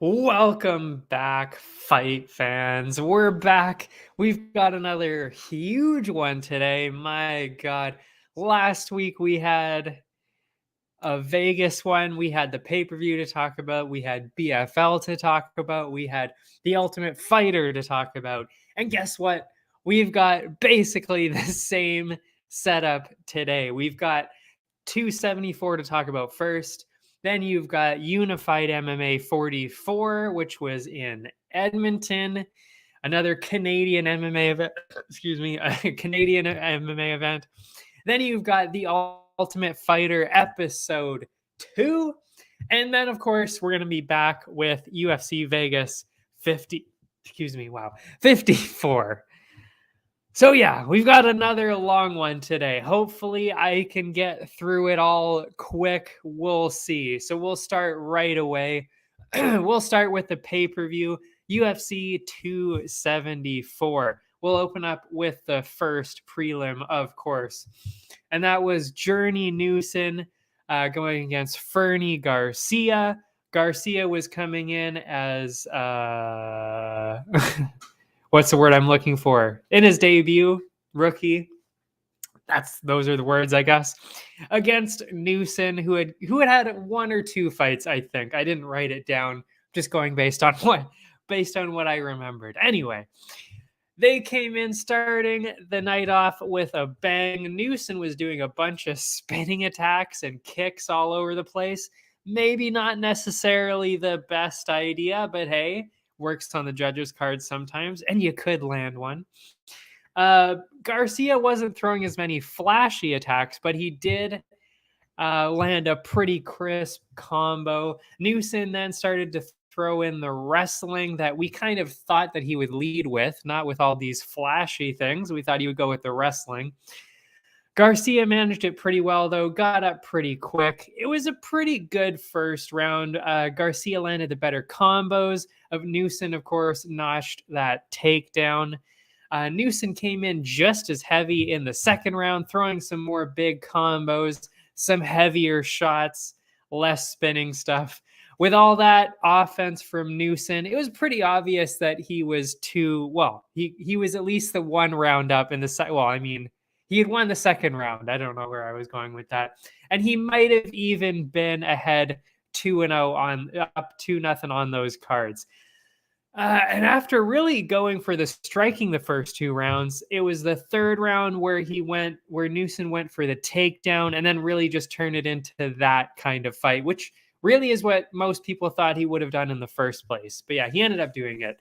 Welcome back, fight fans. We're back. We've got another huge one today. My God. Last week we had a Vegas one. We had the pay-per-view to talk about. We had BFL to talk about. We had the Ultimate Fighter to talk about. And guess what? We've got basically the same setup today. We've got 274 to talk about first. Then you've got Unified MMA 44, which was in Edmonton, another Canadian MMA event. Excuse me, a Canadian MMA event. Then you've got the Ultimate Fighter episode 2. And then, of course, we're going to be back with UFC Vegas 54. So yeah, we've got another long one today. Hopefully I can get through it all quick. We'll see. So we'll start right away. We'll start with the pay-per-view, UFC 274. We'll open up with the first prelim, of course. And that was Journey Newson going against Fernie Garcia. Garcia was coming in as what's the word I'm looking for? In his debut, rookie. Those are the words, I guess. Against Newson, who had one or two fights, I think. I didn't write it down, just going based on what I remembered. Anyway, they came in starting the night off with a bang. Newson was doing a bunch of spinning attacks and kicks all over the place. Maybe not necessarily the best idea, but hey, works on the judges' cards sometimes, and you could land one. Garcia wasn't throwing as many flashy attacks, but he did land a pretty crisp combo. Newson then started to throw in the wrestling that we kind of thought that he would lead with, not with all these flashy things. We thought he would go with the wrestling. Garcia managed it pretty well, though, got up pretty quick. It was a pretty good first round. Garcia landed the better combos. Newson, of course, notched that takedown. Newson came in just as heavy in the second round, throwing some more big combos, some heavier shots, less spinning stuff. With all that offense from Newson, it was pretty obvious that he was he was at least the one round up in the second. Well, I mean, he had won the second round. I don't know where I was going with that. And he might have even been ahead 2-0 up 2-0 on those cards. And after really going for the striking the first two rounds, it was the third round where Newson went for the takedown and then really just turned it into that kind of fight, which really is what most people thought he would have done in the first place. But yeah, he ended up doing it.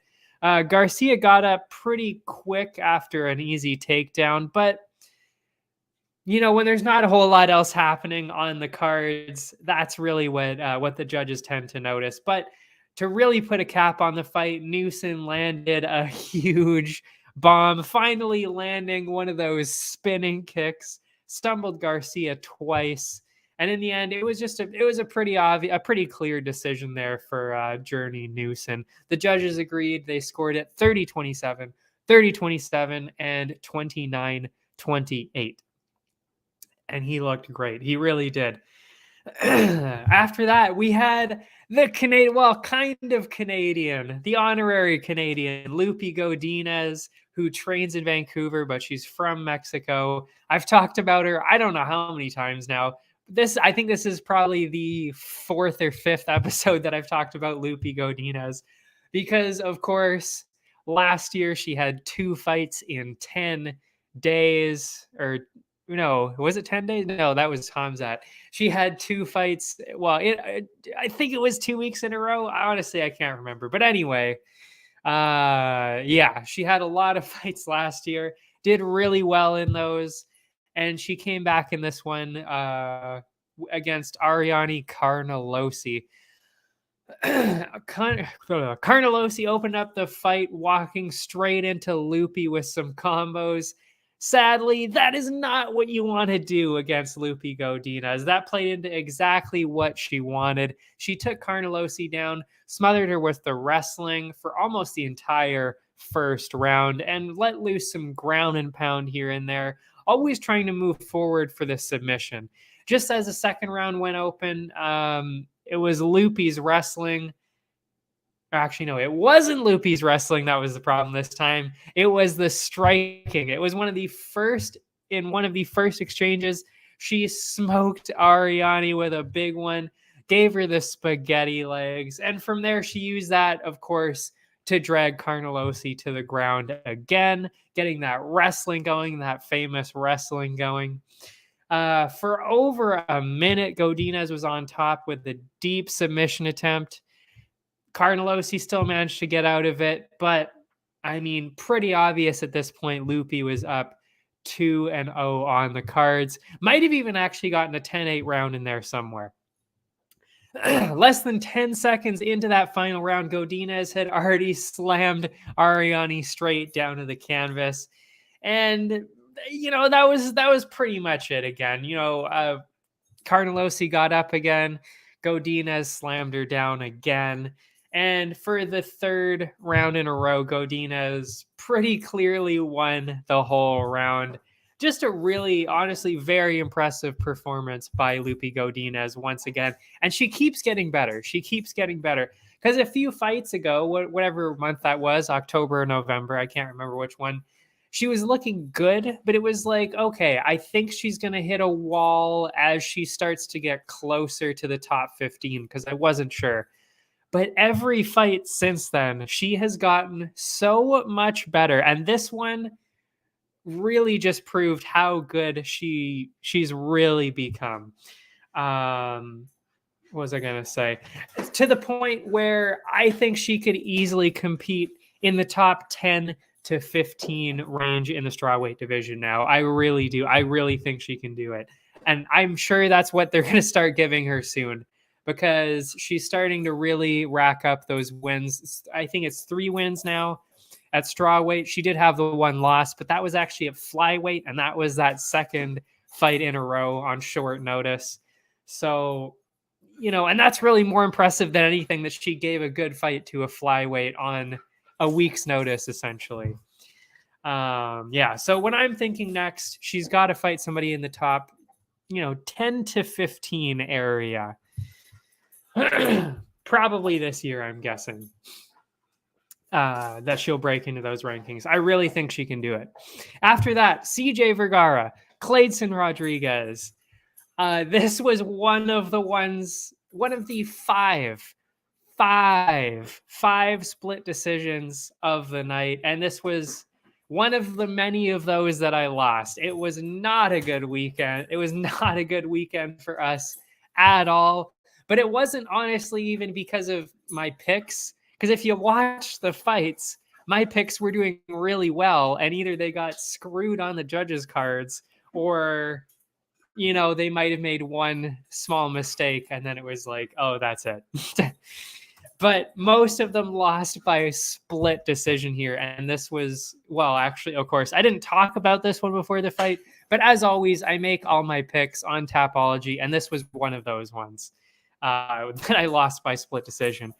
Garcia got up pretty quick after an easy takedown, but when there's not a whole lot else happening on the cards, that's really what the judges tend to notice. But to really put a cap on the fight, Newson landed a huge bomb, finally landing one of those spinning kicks, stumbled Garcia twice. And in the end, it was a pretty clear decision there for Journey Newson. The judges agreed. They scored it 30-27, 30-27, and 29-28. And he looked great. He really did. After that, we had the kind of Canadian, the honorary Canadian, Loopy Godinez, who trains in Vancouver, but she's from Mexico. I've talked about her, I don't know how many times now. I think this is probably the fourth or fifth episode that I've talked about Loopy Godinez, because, of course, last year she had 2 fights in 10 days, or no, was it 10 days? No, that was Hamzat. She had 2 fights. Well, I think it was 2 weeks in a row. Honestly, I can't remember. But anyway, yeah, she had a lot of fights last year, did really well in those. And she came back in this one against Ariane Carnelossi. Carnelossi opened up the fight, walking straight into Loopy with some combos. Sadly, that is not what you want to do against Loopy Godinez. That played into exactly what she wanted. She took Carnelossi down, smothered her with the wrestling for almost the entire first round, and let loose some ground and pound here and there, always trying to move forward for the submission. Just as the second round went open, it was Loopy's wrestling Actually, no, it wasn't Loopy's wrestling that was the problem this time. It was the striking. It was one of the first exchanges. She smoked Ariane with a big one, gave her the spaghetti legs, and from there she used that, of course, to drag Carnelossi to the ground again, getting that wrestling going, that famous wrestling going. For over a minute, Godinez was on top with the deep submission attempt. Carnelossi still managed to get out of it, but I mean, pretty obvious at this point, Loopy was up 2-0 on the cards. Might have even actually gotten a 10-8 round in there somewhere. Less than 10 seconds into that final round, Godinez had already slammed Ariane straight down to the canvas. And, that was pretty much it again. Carnelossi got up again. Godinez slammed her down again. And for the third round in a row, Godinez pretty clearly won the whole round. Just a really, honestly, very impressive performance by Loopy Godinez once again. And she keeps getting better. Because a few fights ago, whatever month that was, October or November, I can't remember which one, she was looking good, but it was like, okay, I think she's going to hit a wall as she starts to get closer to the top 15, because I wasn't sure. But every fight since then, she has gotten so much better. And this one really just proved how good she's really become. What was I going to say? To the point where I think she could easily compete in the top 10 to 15 range in the strawweight division now. I really do. I really think she can do it. And I'm sure that's what they're going to start giving her soon, because she's starting to really rack up those wins. I think it's 3 wins now at strawweight. She did have the one loss, but that was actually at flyweight, and that was that second fight in a row on short notice. So, and that's really more impressive than anything, that she gave a good fight to a flyweight on a week's notice, essentially. So when I'm thinking next, she's got to fight somebody in the top, 10 to 15 area. Probably this year, I'm guessing, that she'll break into those rankings. I really think she can do it. After that, CJ Vergara, Clayton Rodriguez. This was one of the five split decisions of the night, and this was one of the many of those that I lost. It was not a good weekend. It was not a good weekend for us at all. But it wasn't honestly even because of my picks. Because if you watch the fights, my picks were doing really well, and either they got screwed on the judges' cards, or, they might have made one small mistake, and then it was like, oh, that's it. But most of them lost by a split decision here. And this was, well, actually, of course, I didn't talk about this one before the fight. But as always, I make all my picks on Tapology, and this was one of those ones that I lost by split decision.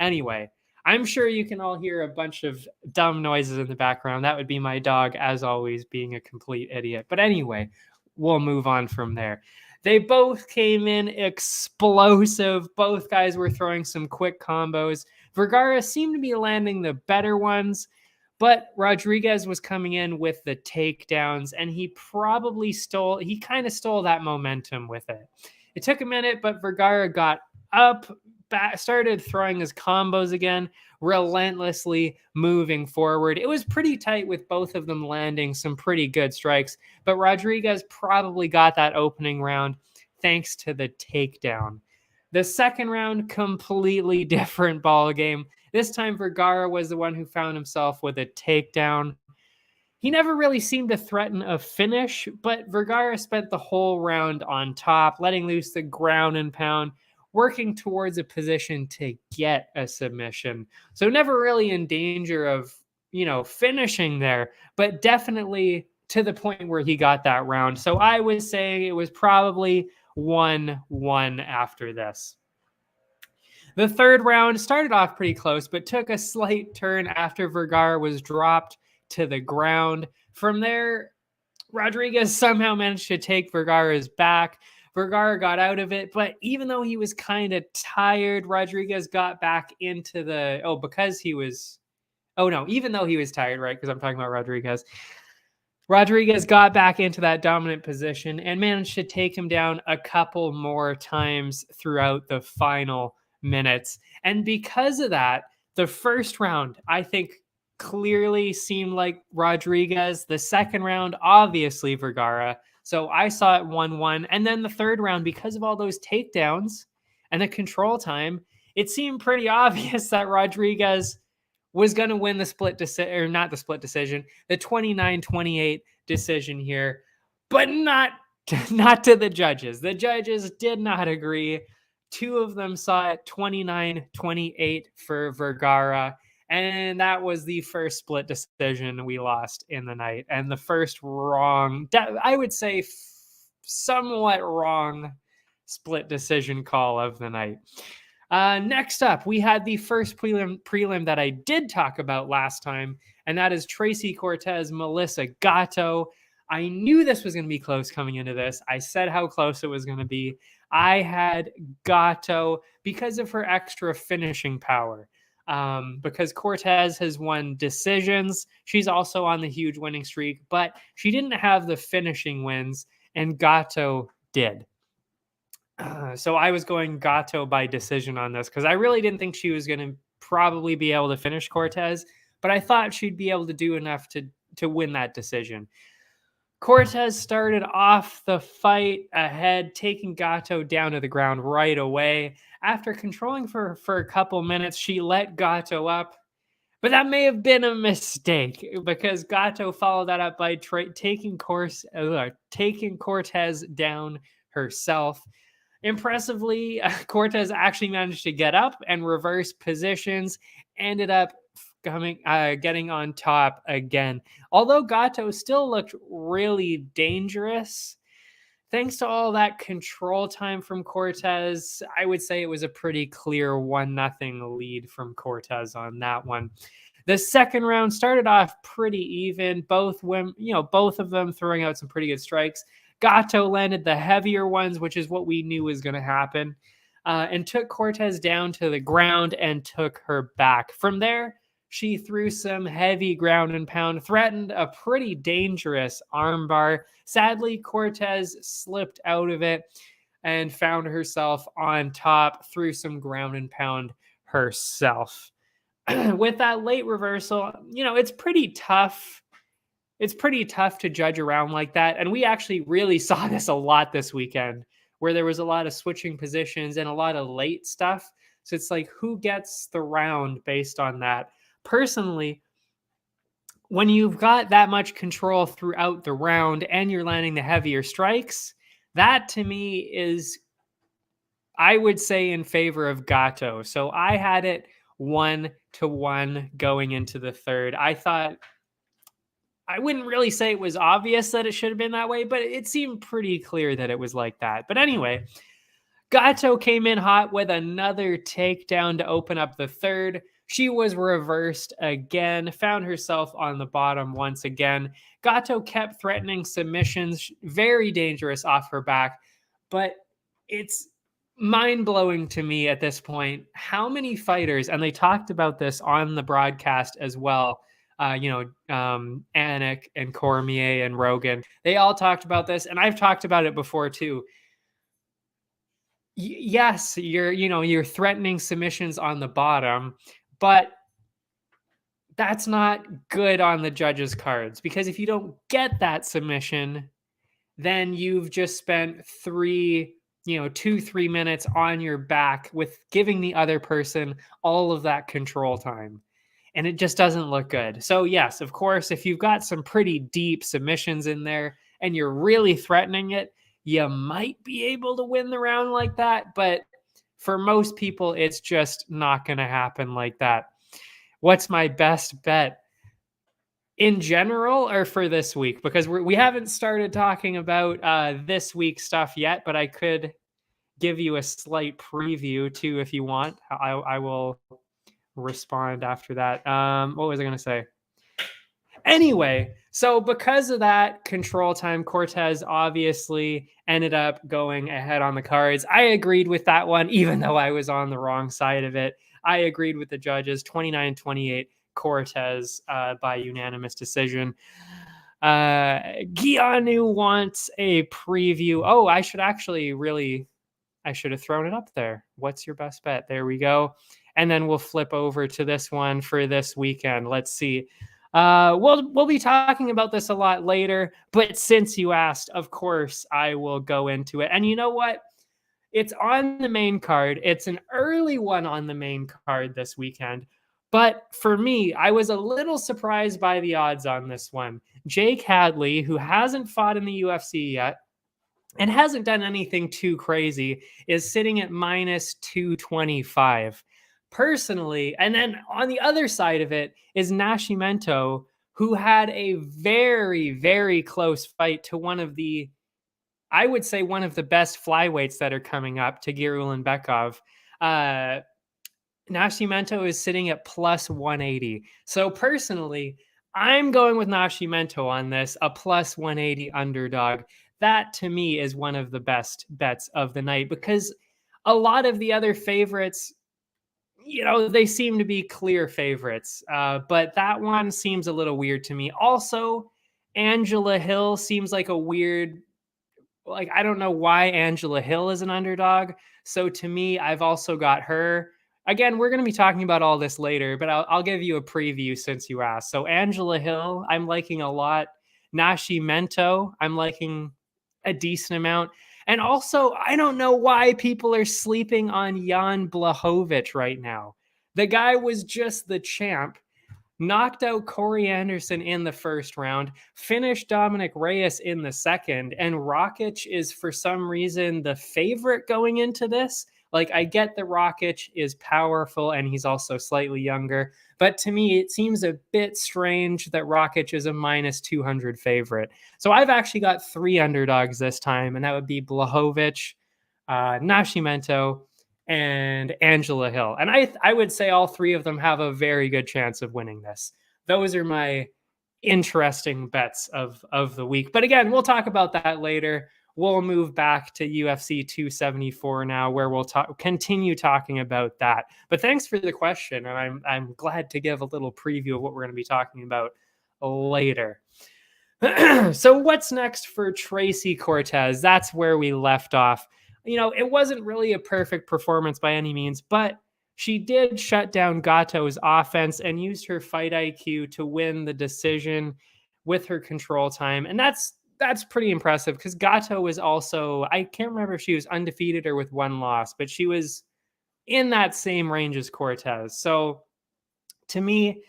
Anyway, I'm sure you can all hear a bunch of dumb noises in the background. That would be my dog, as always, being a complete idiot. But anyway, we'll move on from there. They both came in explosive. Both guys were throwing some quick combos. Vergara seemed to be landing the better ones, but Rodriguez was coming in with the takedowns, and he kind of stole that momentum with it. It took a minute, but Vergara got up, started throwing his combos again, relentlessly moving forward. It was pretty tight with both of them landing some pretty good strikes, but Rodriguez probably got that opening round thanks to the takedown. The second round, completely different ball game. This time, Vergara was the one who found himself with a takedown. He never really seemed to threaten a finish, but Vergara spent the whole round on top, letting loose the ground and pound, working towards a position to get a submission. So never really in danger of, finishing there, but definitely to the point where he got that round. So I would say it was probably 1-1 after this. The third round started off pretty close, but took a slight turn after Vergara was dropped to the ground. From there, Rodriguez somehow managed to take Vergara's back. Vergara got out of it, but even though he was kind of tired, Rodriguez got back into the even though he was tired, right? Because I'm talking about Rodriguez. Rodriguez got back into that dominant position and managed to take him down a couple more times throughout the final minutes. And because of that, the first round, I think, clearly seemed like Rodriguez. The second round, obviously Vergara. So I saw it 1-1. And then the third round, because of all those takedowns and the control time, it seemed pretty obvious that Rodriguez was going to win the split decision, or not the split decision, the 29-28 decision here, but not to the judges. The judges did not agree. Two of them saw it 29-28 for Vergara, and that was the first split decision we lost in the night, and the first wrong, I would say somewhat wrong split decision call of the night. Next up, we had the first prelim that I did talk about last time, and that is Tracy Cortez, Melissa Gatto. I knew this was going to be close coming into this. I said how close it was going to be. I had Gatto because of her extra finishing power. Because Cortez has won decisions. She's also on the huge winning streak, but she didn't have the finishing wins, and Gatto did. So I was going Gatto by decision on this because I really didn't think she was going to probably be able to finish Cortez, but I thought she'd be able to do enough to win that decision. Cortez started off the fight ahead, taking Gatto down to the ground right away. After controlling for a couple minutes, she let Gatto up, but that may have been a mistake because Gatto followed that up by taking Cortez down herself. Impressively, Cortez actually managed to get up and reverse positions, ended up getting on top again. Although Gatto still looked really dangerous, thanks to all that control time from Cortez, I would say it was a pretty clear 1-0 lead from Cortez on that one. The second round started off pretty even, both of them throwing out some pretty good strikes. Gatto landed the heavier ones, which is what we knew was going to happen, and took Cortez down to the ground and took her back. From there, she threw some heavy ground and pound, threatened a pretty dangerous armbar. Sadly, Cortez slipped out of it and found herself on top, threw some ground and pound herself. With that late reversal, it's pretty tough. It's pretty tough to judge around like that. And we actually really saw this a lot this weekend, where there was a lot of switching positions and a lot of late stuff. So it's like, who gets the round based on that? Personally, when you've got that much control throughout the round and you're landing the heavier strikes, that to me is, I would say, in favor of Gatto. So I had it 1-1 going into the third. I wouldn't really say it was obvious that it should have been that way, but it seemed pretty clear that it was like that. But anyway, Gatto came in hot with another takedown to open up the third. She was reversed again, found herself on the bottom once again. Gatto kept threatening submissions, very dangerous off her back, but it's mind-blowing to me at this point how many fighters, and they talked about this on the broadcast as well, Anik and Cormier and Rogan, they all talked about this, and I've talked about it before too. Yes, you're threatening submissions on the bottom, but that's not good on the judges' cards, because if you don't get that submission, then you've just spent 2-3 minutes on your back with giving the other person all of that control time. And it just doesn't look good. So yes, of course, if you've got some pretty deep submissions in there and you're really threatening it, you might be able to win the round like that. But for most people, it's just not going to happen like that. What's my best bet in general or for this week? Because we haven't started talking about this week's stuff yet, but I could give you a slight preview too if you want. I will respond after that. What was I going to say? Anyway, So because of that control time, Cortez obviously ended up going ahead on the cards. I agreed with that one, even though I was on the wrong side of it. I agreed with the judges, 29-28, Cortez by unanimous decision. Gianu wants a preview. Oh, I should have thrown it up there. What's your best bet? There we go. And then we'll flip over to this one for this weekend. Let's see. We'll be talking about this a lot later, but since you asked, of course, I will go into it. And you know what? It's on the main card. It's an early one on the main card this weekend. But for me, I was a little surprised by the odds on this one. Jake Hadley, who hasn't fought in the UFC yet and hasn't done anything too crazy, is sitting at minus 225. Personally, and then on the other side of it is Nascimento, who had a very, very close fight to one of the best flyweights that are coming up, Tagir Ulanbekov. Nascimento is sitting at plus 180. So personally, I'm going with Nascimento on this, a plus 180 underdog. That to me is one of the best bets of the night because a lot of the other favorites, they seem to be clear favorites. But that one seems a little weird to me. Also, Angela Hill seems like a weird, I don't know why Angela Hill is an underdog. So to me, I've also got her. Again, we're going to be talking about all this later, but I'll give you a preview since you asked. So Angela Hill, I'm liking a lot. Nascimento, I'm liking a decent amount. And also, I don't know why people are sleeping on Jan Blachowicz right now. The guy was just the champ. Knocked out Corey Anderson in the first round, finished Dominic Reyes in the second, and Rakic is for some reason the favorite going into this. I get that Rakic is powerful and he's also slightly younger, but to me, it seems a bit strange that Rakic is a minus 200 favorite. So I've actually got 3 underdogs this time, and that would be Blachowicz, Nascimento, and Angela Hill. And I would say all 3 of them have a very good chance of winning this. Those are my interesting bets of the week. But again, we'll talk about that later. We'll move back to UFC 274 now, where we'll continue talking about that. But thanks for the question, and I'm glad to give a little preview of what we're going to be talking about later. So what's next for Tracy Cortez? That's where we left off. It wasn't really a perfect performance by any means, but she did shut down Gato's offense and used her fight IQ to win the decision with her control time. And that's pretty impressive because Gato was also, I can't remember if she was undefeated or with 1 loss, but she was in that same range as Cortez. So to me,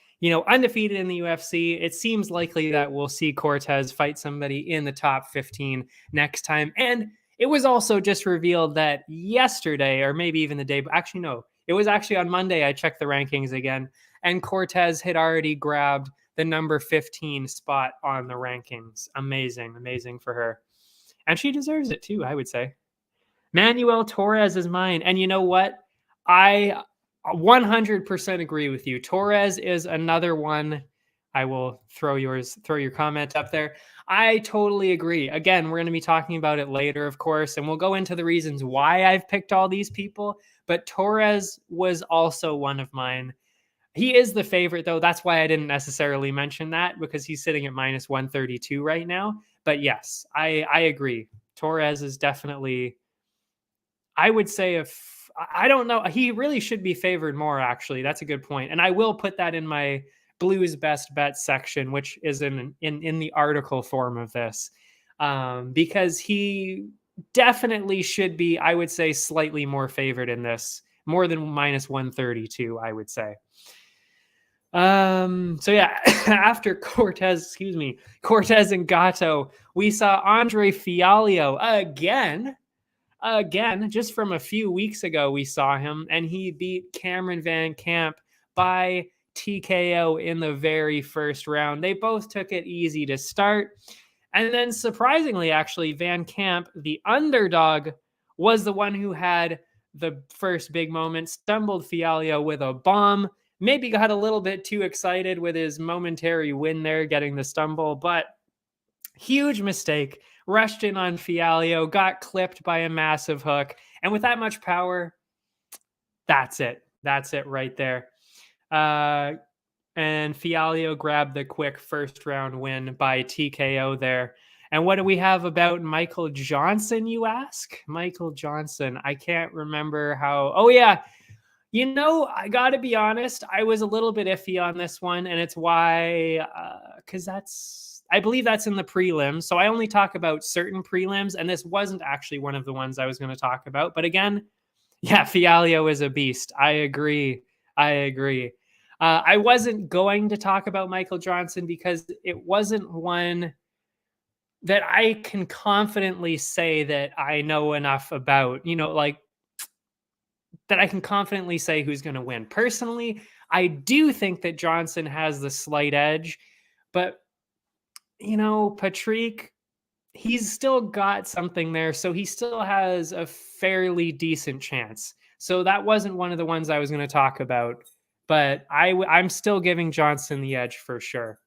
undefeated in the UFC, it seems likely that we'll see Cortez fight somebody in the top 15 next time. And it was also just revealed that yesterday, or maybe even the day, actually, no, it was actually on Monday. I checked the rankings again, and Cortez had already grabbed the number 15 spot on the rankings. Amazing for her. And she deserves it too, I would say. Manuel Torres is mine. And you know what? I 100% agree with you. Torres is another one. I will throw your comment up there. I totally agree. Again, we're going to be talking about it later, of course, and we'll go into the reasons why I've picked all these people. But Torres was also one of mine. He is the favorite, though. That's why I didn't necessarily mention that, because he's sitting at minus 132 right now. But yes, I agree. Torres is definitely, I would say, I don't know. He really should be favored more, actually. That's a good point. And I will put that in my Blues best bet section, which is in the article form of this, because he definitely should be, I would say, slightly more favored in this, more than minus 132, I would say. So yeah, after Cortez and Gatto, we saw Andre Fialho again, just from a few weeks ago, we saw him, and he beat Cameron Van Camp by TKO in the very first round. They both took it easy to start. And then surprisingly, actually, Van Camp, the underdog, was the one who had the first big moment, stumbled Fialho with a bomb, maybe got a little bit too excited with his momentary win there, getting the stumble, but huge mistake. Rushed in on Fialho, got clipped by a massive hook. And with that much power, that's it. That's it right there. And Fialho grabbed the quick first round win by TKO there. And what do we have about Michael Johnson, you ask? Michael Johnson. I can't remember how. Oh, yeah. You know, I got to be honest, I was a little bit iffy on this one, and it's why, because I believe that's in the prelims. So I only talk about certain prelims, and this wasn't actually one of the ones I was going to talk about. But again, yeah, Fialho is a beast. I agree. I wasn't going to talk about Michael Johnson because it wasn't one that I can confidently say that I know enough about, like that I can confidently say who's going to win. Personally, I do think that Johnson has the slight edge, but Patrick, he's still got something there, so he still has a fairly decent chance. So that wasn't one of the ones I was going to talk about, but I'm still giving Johnson the edge for sure,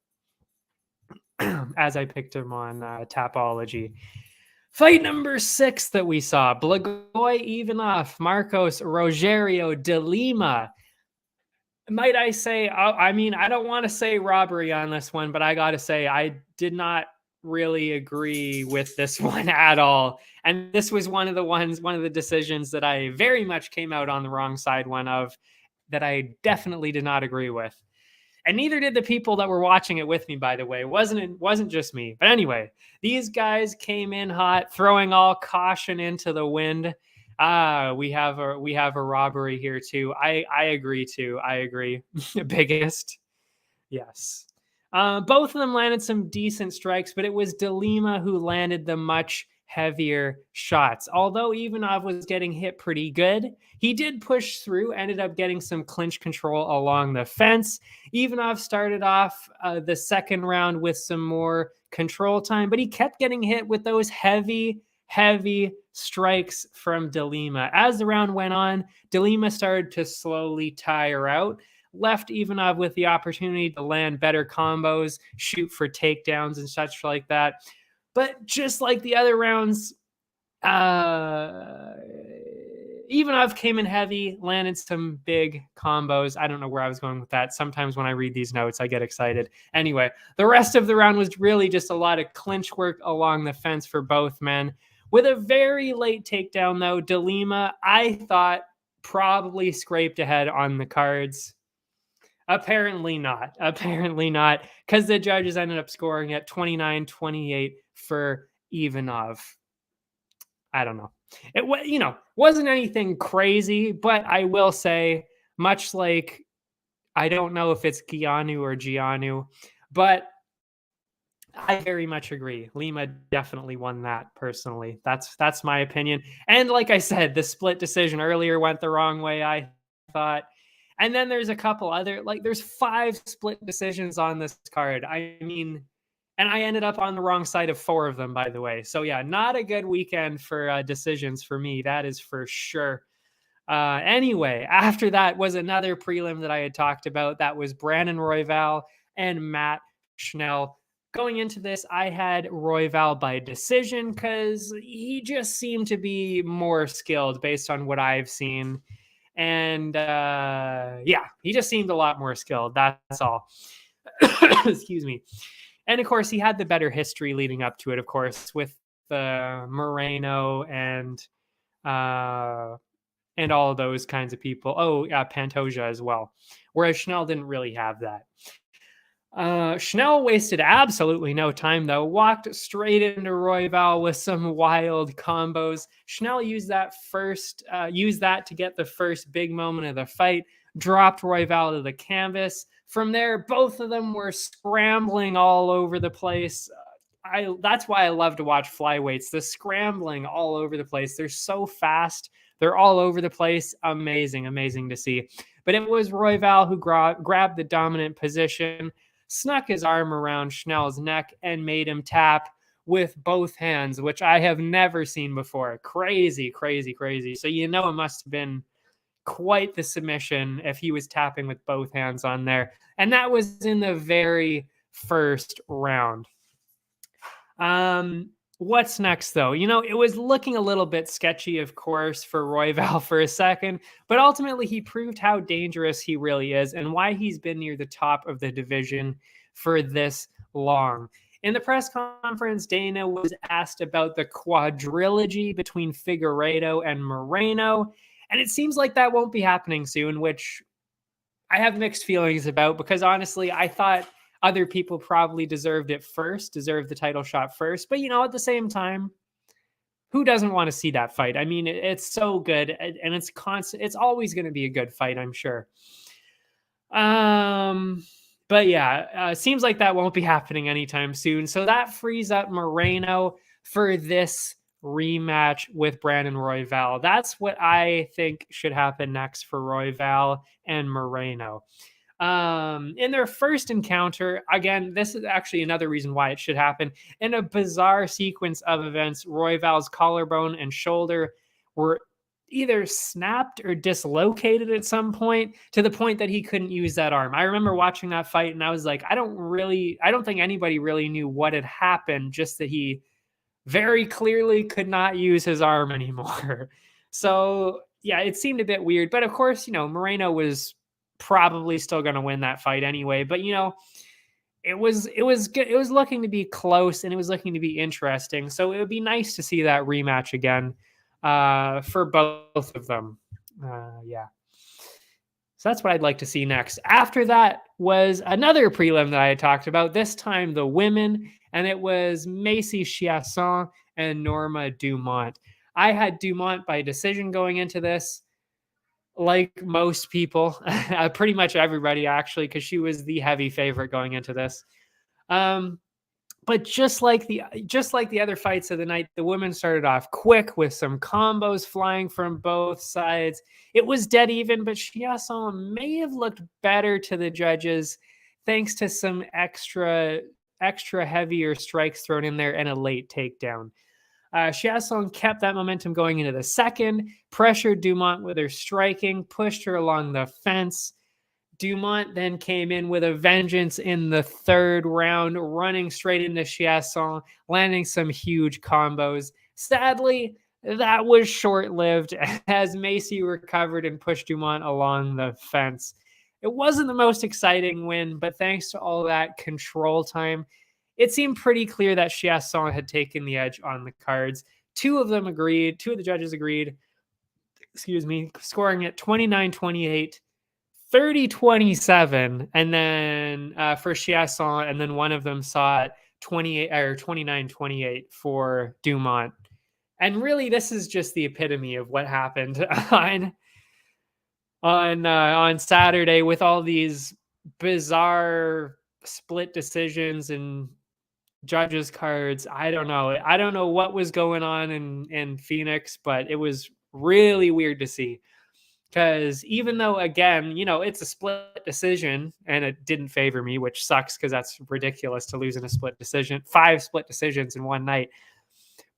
as I picked him on Tapology. Fight number 6 that we saw, Blagoy Ivanov, Marcos Rogerio de Lima. Might I say, I mean, I don't want to say robbery on this one, but I got to say, I did not really agree with this one at all. And this was one of the decisions that I very much came out on the wrong side of, that I definitely did not agree with. And neither did the people that were watching it with me, by the way. It wasn't just me. But anyway, these guys came in hot, throwing all caution into the wind. We have a robbery here too. I agree too. I agree. Biggest. Yes. Both of them landed some decent strikes, but it was De Lima who landed the much heavier shots. Although Ivanov was getting hit pretty good, he did push through, ended up getting some clinch control along the fence. Ivanov started off the second round with some more control time, but he kept getting hit with those heavy strikes from De Lima. As the round went on, De Lima started to slowly tire out, left Ivanov with the opportunity to land better combos, shoot for takedowns and such like that. But just like the other rounds, Ivanov came in heavy, landed some big combos. I don't know where I was going with that. Sometimes when I read these notes, I get excited. Anyway, the rest of the round was really just a lot of clinch work along the fence for both men. With a very late takedown, though, De Lima, I thought, probably scraped ahead on the cards. Apparently not, because the judges ended up scoring at 29-28 for Ivanov. I don't know. It wasn't anything crazy, but I will say, much like, I don't know if it's Gianu or Gianu, but I very much agree. Lima definitely won that personally. That's my opinion. And like I said, the split decision earlier went the wrong way, I thought. And then there's a couple other, there's 5 split decisions on this card. I mean, and I ended up on the wrong side of 4 of them, by the way. So yeah, not a good weekend for decisions for me. That is for sure. Anyway, after that was another prelim that I had talked about. That was Brandon Royval and Matt Schnell. Going into this, I had Royval by decision because he just seemed to be more skilled based on what I've seen. And yeah, he just seemed a lot more skilled. That's all. Excuse me. And of course, he had the better history leading up to it, of course, with Moreno and all of those kinds of people. Oh, Pantoja as well. Whereas Schnell didn't really have that. Schnell wasted absolutely no time, though. Walked straight into Royval with some wild combos. Schnell used that to get the first big moment of the fight. Dropped Royval to the canvas. From there, both of them were scrambling all over the place. That's why I love to watch flyweights. The scrambling all over the place. They're so fast. They're all over the place. Amazing to see. But it was Royval who grabbed the dominant position, snuck his arm around Schnell's neck, and made him tap with both hands, which I have never seen before. Crazy. So it must have been quite the submission if he was tapping with both hands on there. And that was in the very first round. What's next, though? It was looking a little bit sketchy, of course, for Royval for a second, but ultimately he proved how dangerous he really is and why he's been near the top of the division for this long. In the press conference, Dana was asked about the quadrilogy between Figueiredo and Moreno, and it seems like that won't be happening soon, which I have mixed feelings about, because honestly, I thought other people probably deserved the title shot first. But, at the same time, who doesn't want to see that fight? I mean, it's so good, and it's constant. It's always going to be a good fight, I'm sure. But yeah, seems like that won't be happening anytime soon. So that frees up Moreno for this rematch with Brandon Royval. That's what I think should happen next for Royval and Moreno. In their first encounter, again, this is actually another reason why it should happen. In a bizarre sequence of events, Royval's collarbone and shoulder were either snapped or dislocated at some point, to the point that he couldn't use that arm. I remember watching that fight and I was like, I don't think anybody really knew what had happened, just that he very clearly could not use his arm anymore. So yeah, it seemed a bit weird, but of course, Moreno was probably still going to win that fight anyway. But it was good. It was looking to be close, and it was looking to be interesting. So it would be nice to see that rematch again for both of them. Yeah. So that's what I'd like to see next. After that was another prelim that I had talked about, this time the women, and it was Macy Chiasson and Norma Dumont. I had Dumont by decision going into this, like most people, pretty much everybody actually, because she was the heavy favorite going into this. But just like the other fights of the night, the women started off quick with some combos flying from both sides. It was dead even, but Chiasson may have looked better to the judges thanks to some extra heavier strikes thrown in there and a late takedown. Chiasson kept that momentum going into the second, pressured Dumont with her striking, pushed her along the fence. Dumont then came in with a vengeance in the third round, running straight into Chiasson, landing some huge combos. Sadly, that was short-lived as Macy recovered and pushed Dumont along the fence. It wasn't the most exciting win, but thanks to all that control time, it seemed pretty clear that Chiasson had taken the edge on the cards. Two of the judges agreed, scoring it 29-28, 30-27, and then for Chiasson, and then one of them saw it 29-28 for Dumont. And really, this is just the epitome of what happened on Saturday, with all these bizarre split decisions and judges cards. I don't know what was going on in Phoenix, but it was really weird to see. Because even though, again, it's a split decision and it didn't favor me, which sucks because that's ridiculous to lose in a split decision, 5 split decisions in one night.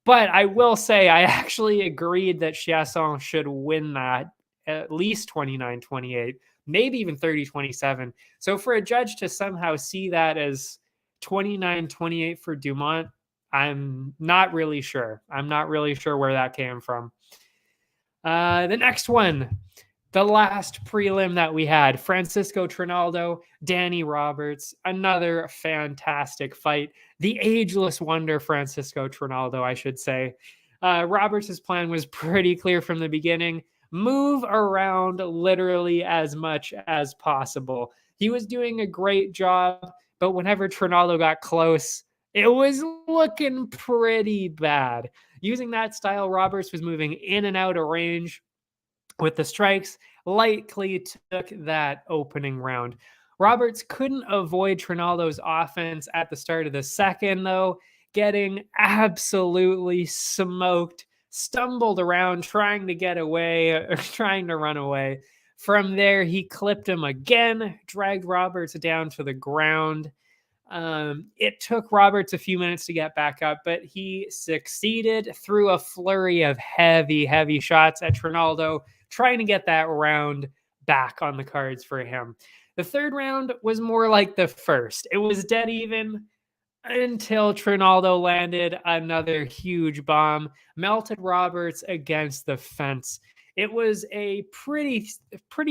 But I will say I actually agreed that Chiasson should win that at least 29-28, maybe even 30-27. So for a judge to somehow see that as 29-28 for Dumont, I'm not really sure. I'm not really sure where that came from. The next one, the last prelim that we had, Francisco Trinaldo, Danny Roberts, another fantastic fight. The ageless wonder, Francisco Trinaldo, I should say. Roberts' plan was pretty clear from the beginning. Move around literally as much as possible. He was doing a great job, but whenever Trinaldo got close, it was looking pretty bad. Using that style, Roberts was moving in and out of range with the strikes, likely took that opening round. Roberts couldn't avoid Trinaldo's offense at the start of the second, though, getting absolutely smoked, stumbled around trying to get away, or trying to run away. From there, he clipped him again, dragged Roberts down to the ground. It took Roberts a few minutes to get back up, but he succeeded through a flurry of heavy shots at Trinaldo trying to get that round back on the cards for him. The third round was more like the first. It was dead even until Trinaldo landed another huge bomb, melted Roberts against the fence. It was a pretty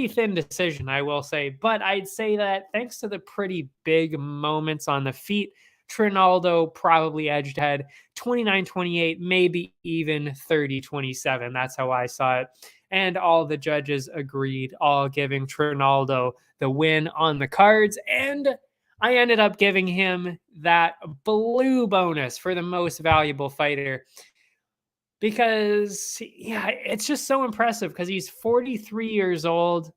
thin decision, I will say, but I'd say that thanks to the pretty big moments on the feet, Trinaldo probably edged ahead 29-28, maybe even 30-27. That's how I saw it. And all the judges agreed, all giving Trinaldo the win on the cards. And I ended up giving him that blue bonus for the most valuable fighter because, yeah, it's just so impressive because he's 43 years old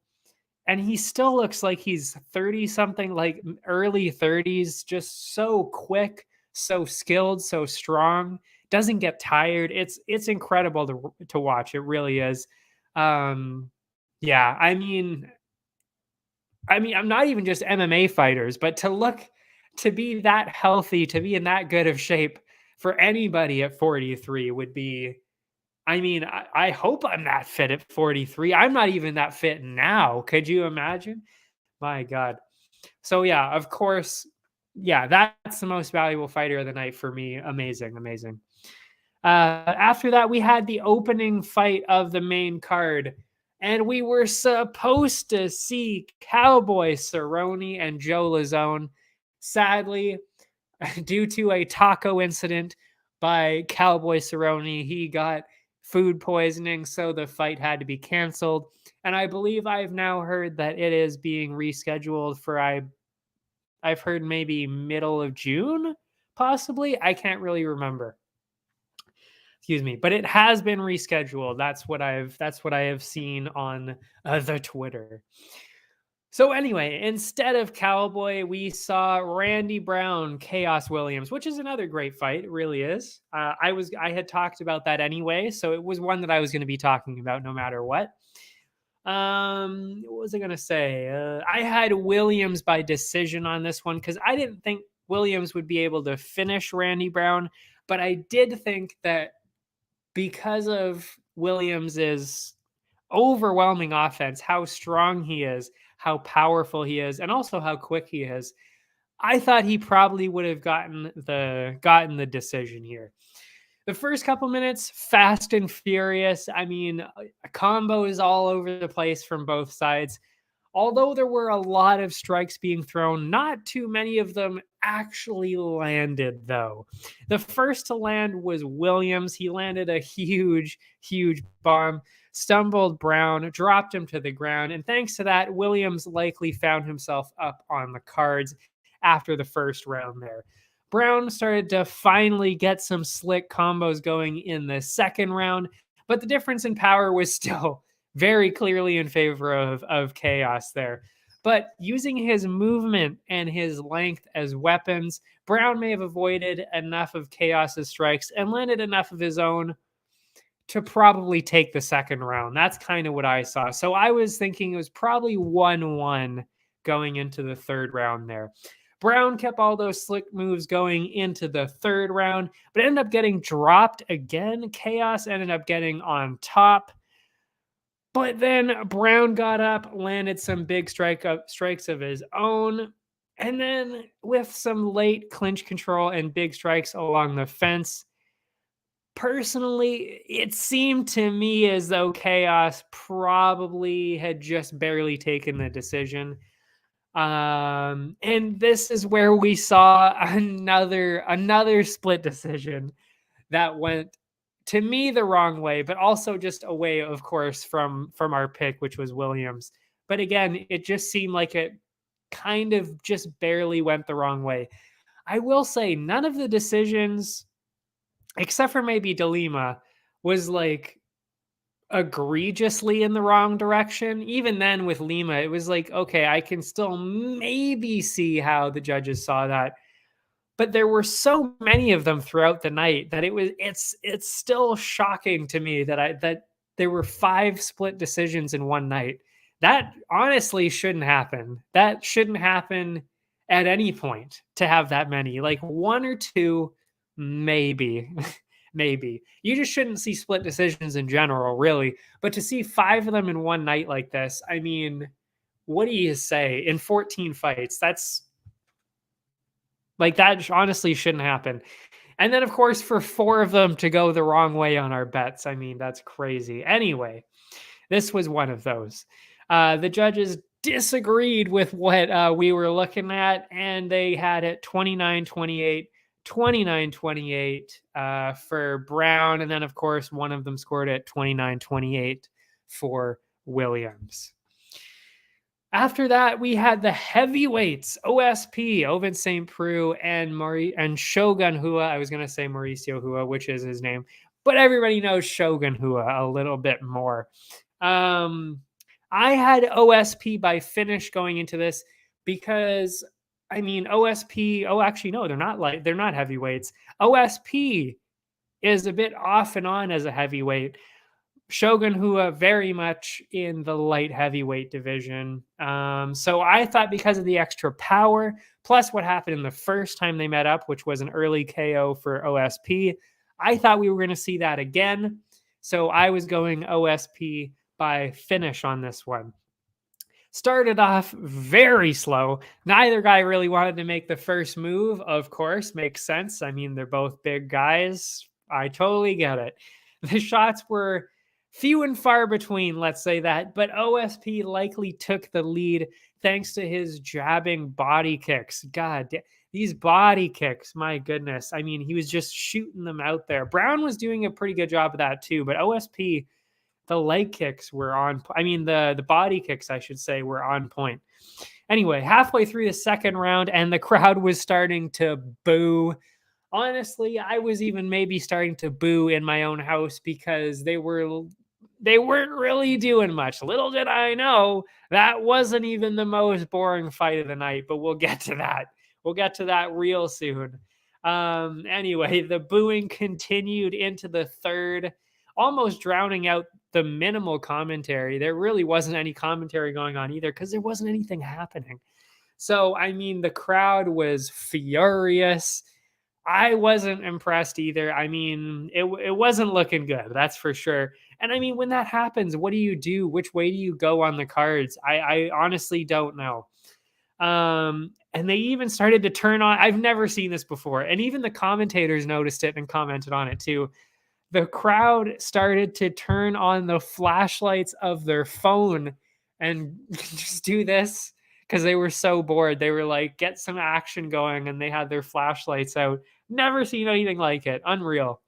and he still looks like he's 30 something, like early 30s, just so quick, so skilled, so strong, doesn't get tired. It's incredible to watch. It really is. Yeah, I mean, I'm not even just MMA fighters, but to be that healthy, to be in that good of shape for anybody at 43 would be, I hope I'm that fit at 43. I'm not even that fit now. Could you imagine? My God. So yeah, of course, yeah, that's the most valuable fighter of the night for me. Amazing, amazing. After that, we had the opening fight of the main card, and we were supposed to see Cowboy Cerrone and Joe Lauzon. Sadly, due to a taco incident by Cowboy Cerrone, he got food poisoning, so the fight had to be canceled. And I believe I've now heard that it is being rescheduled for I've heard maybe middle of June, possibly. I can't really remember. Excuse me, but it has been rescheduled. That's what I have seen on the Twitter. So anyway, instead of Cowboy, we saw Randy Brown, Chaos Williams, which is another great fight. It really is. I had talked about that anyway, so it was one that I was going to be talking about no matter what. What was I going to say? I had Williams by decision on this one because I didn't think Williams would be able to finish Randy Brown, but I did think that because of Williams's overwhelming offense, how strong he is, how powerful he is, and also how quick he is, I thought he probably would have gotten the decision here. The first couple minutes, fast and furious. Combos all over the place from both sides. Although there were a lot of strikes being thrown, not too many of them actually landed, though. The first to land was Williams. He landed a huge, huge bomb, stumbled Brown, dropped him to the ground, and thanks to that, Williams likely found himself up on the cards after the first round there. Brown started to finally get some slick combos going in the second round, but the difference in power was still very clearly in favor of Chaos there. But using his movement and his length as weapons, Brown may have avoided enough of Chaos's strikes and landed enough of his own to probably take the second round. That's kind of what I saw. So I was thinking it was probably 1-1 going into the third round there. Brown kept all those slick moves going into the third round, but ended up getting dropped again. Chaos ended up getting on top. But then Brown got up, landed some big strikes of his own, and then with some late clinch control and big strikes along the fence. Personally, it seemed to me as though Chaos probably had just barely taken the decision. And this is where we saw another split decision that went, to me, the wrong way, but also just away, of course, from our pick, which was Williams. But again, it just seemed like it kind of just barely went the wrong way. I will say none of the decisions, except for maybe DeLima, was like egregiously in the wrong direction. Even then with Lima, it was like, okay, I can still maybe see how the judges saw that. But there were so many of them throughout the night that it's still shocking to me that there were 5 split decisions in one night. That honestly shouldn't happen. That shouldn't happen at any point to have that many. Like 1 or 2, maybe. maybe. You just shouldn't see split decisions in general, really. But to see 5 of them in one night like this, I mean, what do you say? In 14 fights, that's like, that honestly shouldn't happen. And then, of course, for 4 of them to go the wrong way on our bets, I mean, that's crazy. Anyway, this was one of those. The judges disagreed with what we were looking at, and they had it 29-28, 29-28 for Brown. And then, of course, one of them scored it 29-28 for Williams. After that, we had the heavyweights, OSP, Ovince St. Preux, and Shogun Hua. I was going to say Mauricio Hua, which is his name, but everybody knows Shogun Hua a little bit more. I had OSP by finish going into this because, I mean, OSP, oh, actually, no, they're not heavyweights. OSP is a bit off and on as a heavyweight. Shogun Hua very much in the light heavyweight division. So I thought because of the extra power, plus what happened in the first time they met up, which was an early KO for OSP, I thought we were going to see that again. So I was going OSP by finish on this one. Started off very slow. Neither guy really wanted to make the first move, of course. Makes sense. I mean, they're both big guys. I totally get it. The shots were few and far between, let's say that, but OSP likely took the lead thanks to his jabbing body kicks. God, these body kicks, my goodness. I mean, he was just shooting them out there. Brown was doing a pretty good job of that too, but OSP, the leg kicks were on, I mean, the body kicks, I should say, were on point. Anyway, halfway through the second round, and the crowd was starting to boo. Honestly, I was even maybe starting to boo in my own house because they weren't really doing much. Little did I know that wasn't even the most boring fight of the night, but we'll get to that. We'll get to that real soon. Anyway, the booing continued into the third, almost drowning out the minimal commentary. There really wasn't any commentary going on either because there wasn't anything happening. So, I mean, the crowd was furious. I wasn't impressed either. I mean, it wasn't looking good, that's for sure. And I mean, when that happens, what do you do? Which way do you go on the cards? I honestly don't know. And they even started to turn on, I've never seen this before, and even the commentators noticed it and commented on it too. The crowd started to turn on the flashlights of their phone and just do this because they were so bored. They were like, get some action going, and they had their flashlights out. Never seen anything like it. Unreal.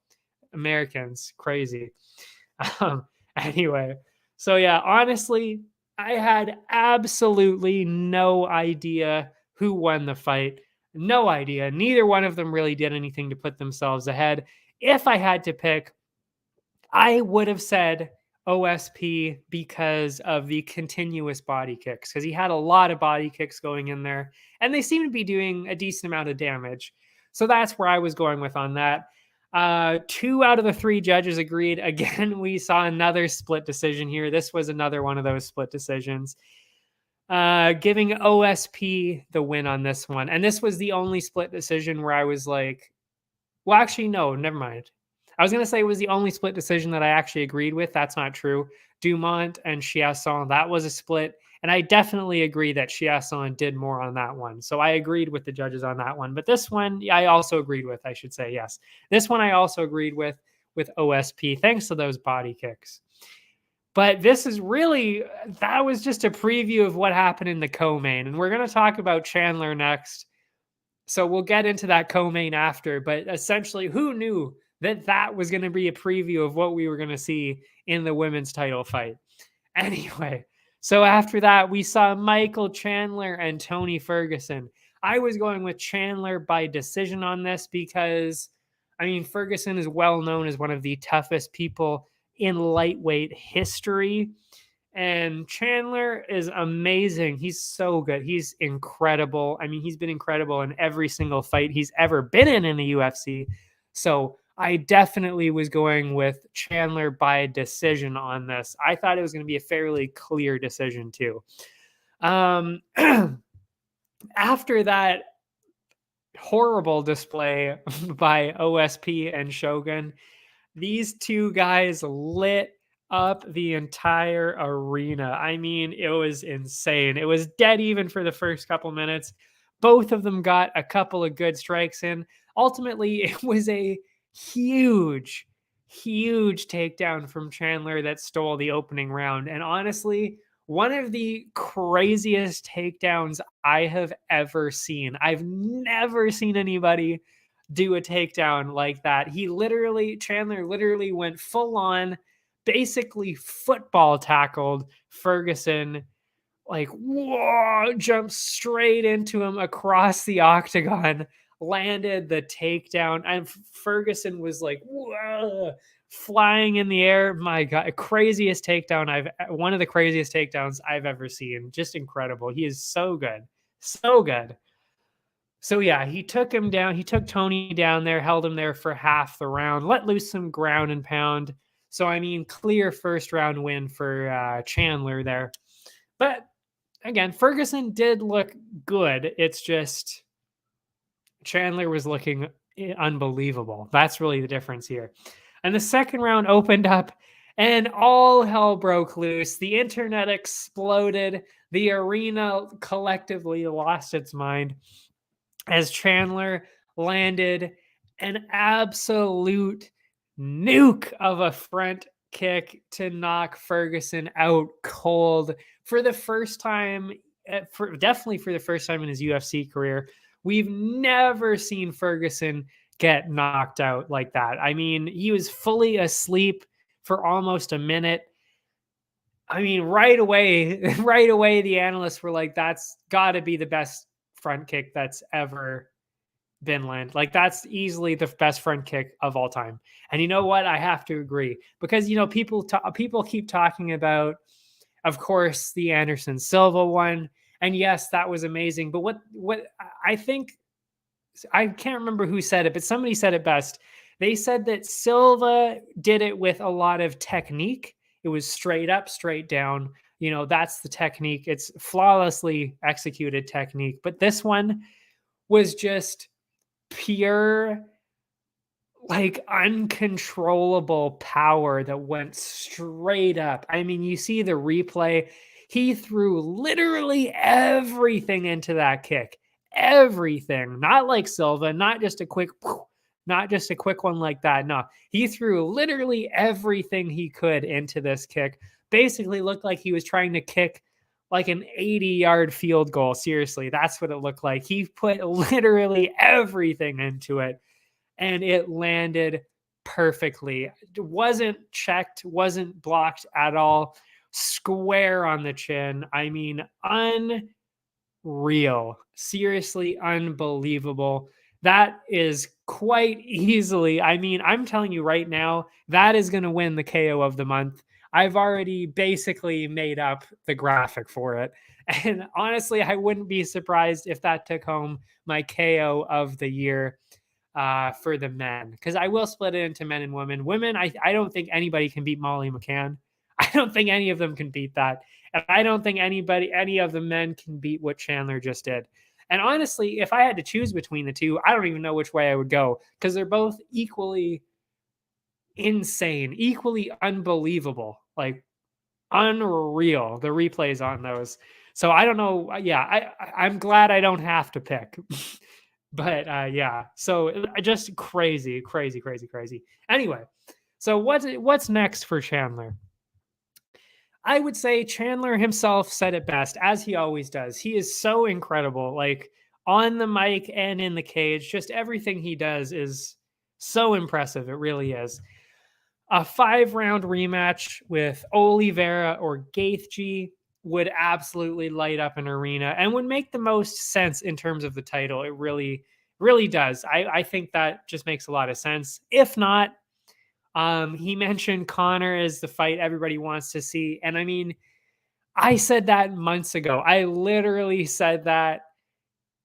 Americans, crazy. Anyway, so yeah, honestly, I had absolutely no idea who won the fight. No idea. Neither one of them really did anything to put themselves ahead. If I had to pick, I would have said OSP because of the continuous body kicks, because he had a lot of body kicks going in there, and they seem to be doing a decent amount of damage. So that's where I was going with on that. 2 out of the 3 judges agreed. Again, we saw another split decision here. This was another one of those split decisions, giving OSP the win on this one. And this was the only split decision where I was like, well, actually, no, never mind. I was going to say it was the only split decision that I actually agreed with. That's not true. Dumont and Chiasson, that was a split. And I definitely agree that Chiasson did more on that one. So I agreed with the judges on that one. But this one, I also agreed with, I should say, yes. This one I also agreed with OSP, thanks to those body kicks. But this is really, that was just a preview of what happened in the co-main. And we're going to talk about Chandler next. So we'll get into that co-main after. But essentially, who knew that was going to be a preview of what we were going to see in the women's title fight? Anyway, so after that, we saw Michael Chandler and Tony Ferguson. I was going with Chandler by decision on this because, I mean, Ferguson is well known as one of the toughest people in lightweight history. And Chandler is amazing. He's so good. He's incredible. I mean, he's been incredible in every single fight he's ever been in the UFC. So I definitely was going with Chandler by decision on this. I thought it was going to be a fairly clear decision too. After that horrible display by OSP and Shogun, These two guys lit up the entire arena. I mean, it was insane. It was dead even for the first couple minutes. Both of them got a couple of good strikes in. Ultimately, it was a huge, huge takedown from Chandler that stole the opening round. And honestly, one of the craziest takedowns I have ever seen. I've never seen anybody do a takedown like that. Chandler literally went full on, basically football tackled Ferguson, like, whoa, jumped straight into him across the octagon, landed the takedown, and Ferguson was like, whoa, flying in the air. My God, one of the craziest takedowns I've ever seen. Just incredible. He is so good. So good. So yeah, he took him down. He took Tony down there, held him there for half the round, let loose some ground and pound. So I mean, clear first round win for Chandler there. But again, Ferguson did look good. It's just Chandler was looking unbelievable. That's really the difference here. And the second round opened up and all hell broke loose. The internet exploded. The arena collectively lost its mind as Chandler landed an absolute nuke of a front kick to knock Ferguson out cold for the first time, definitely for the first time in his UFC career. We've never seen Ferguson get knocked out like that. I mean, he was fully asleep for almost a minute. I mean, right away, the analysts were like, that's got to be the best front kick that's ever been landed. Like, that's easily the best front kick of all time. And you know what? I have to agree because, people keep talking about, of course, the Anderson Silva one. And yes, that was amazing. But what I think, I can't remember who said it, but somebody said it best. They said that Silva did it with a lot of technique. It was straight up, straight down. That's the technique. It's flawlessly executed technique. But this one was just pure, like, uncontrollable power that went straight up. I mean, you see the replay. He threw literally everything into that kick. Everything. Not like Silva, not just a quick one like that. No, he threw literally everything he could into this kick. Basically looked like he was trying to kick like an 80-yard field goal. Seriously, that's what it looked like. He put literally everything into it, and it landed perfectly. It wasn't checked, wasn't blocked at all. Square on the chin. I mean, unreal. Seriously, unbelievable. That is quite easily, I mean, I'm telling you right now, that is going to win the KO of the month. I've already basically made up the graphic for it. And honestly, I wouldn't be surprised if that took home my KO of the year for the men, because I will split it into men and women. Women, I don't think anybody can beat Molly McCann. I don't think any of them can beat that. And I don't think any of the men can beat what Chandler just did. And honestly, if I had to choose between the two, I don't even know which way I would go, because they're both equally insane, equally unbelievable, like unreal. The replays on those. So I don't know. Yeah, I'm glad I don't have to pick. But yeah, so just crazy. Anyway, so what's next for Chandler? I would say Chandler himself said it best, as he always does. He is so incredible, like on the mic and in the cage. Just everything he does is so impressive. It really is. A 5-round rematch with Oliveira or Gaethje would absolutely light up an arena and would make the most sense in terms of the title. It really, really does. I think that just makes a lot of sense. If not, he mentioned Conor as the fight everybody wants to see. And I mean, I said that months ago. I literally said that.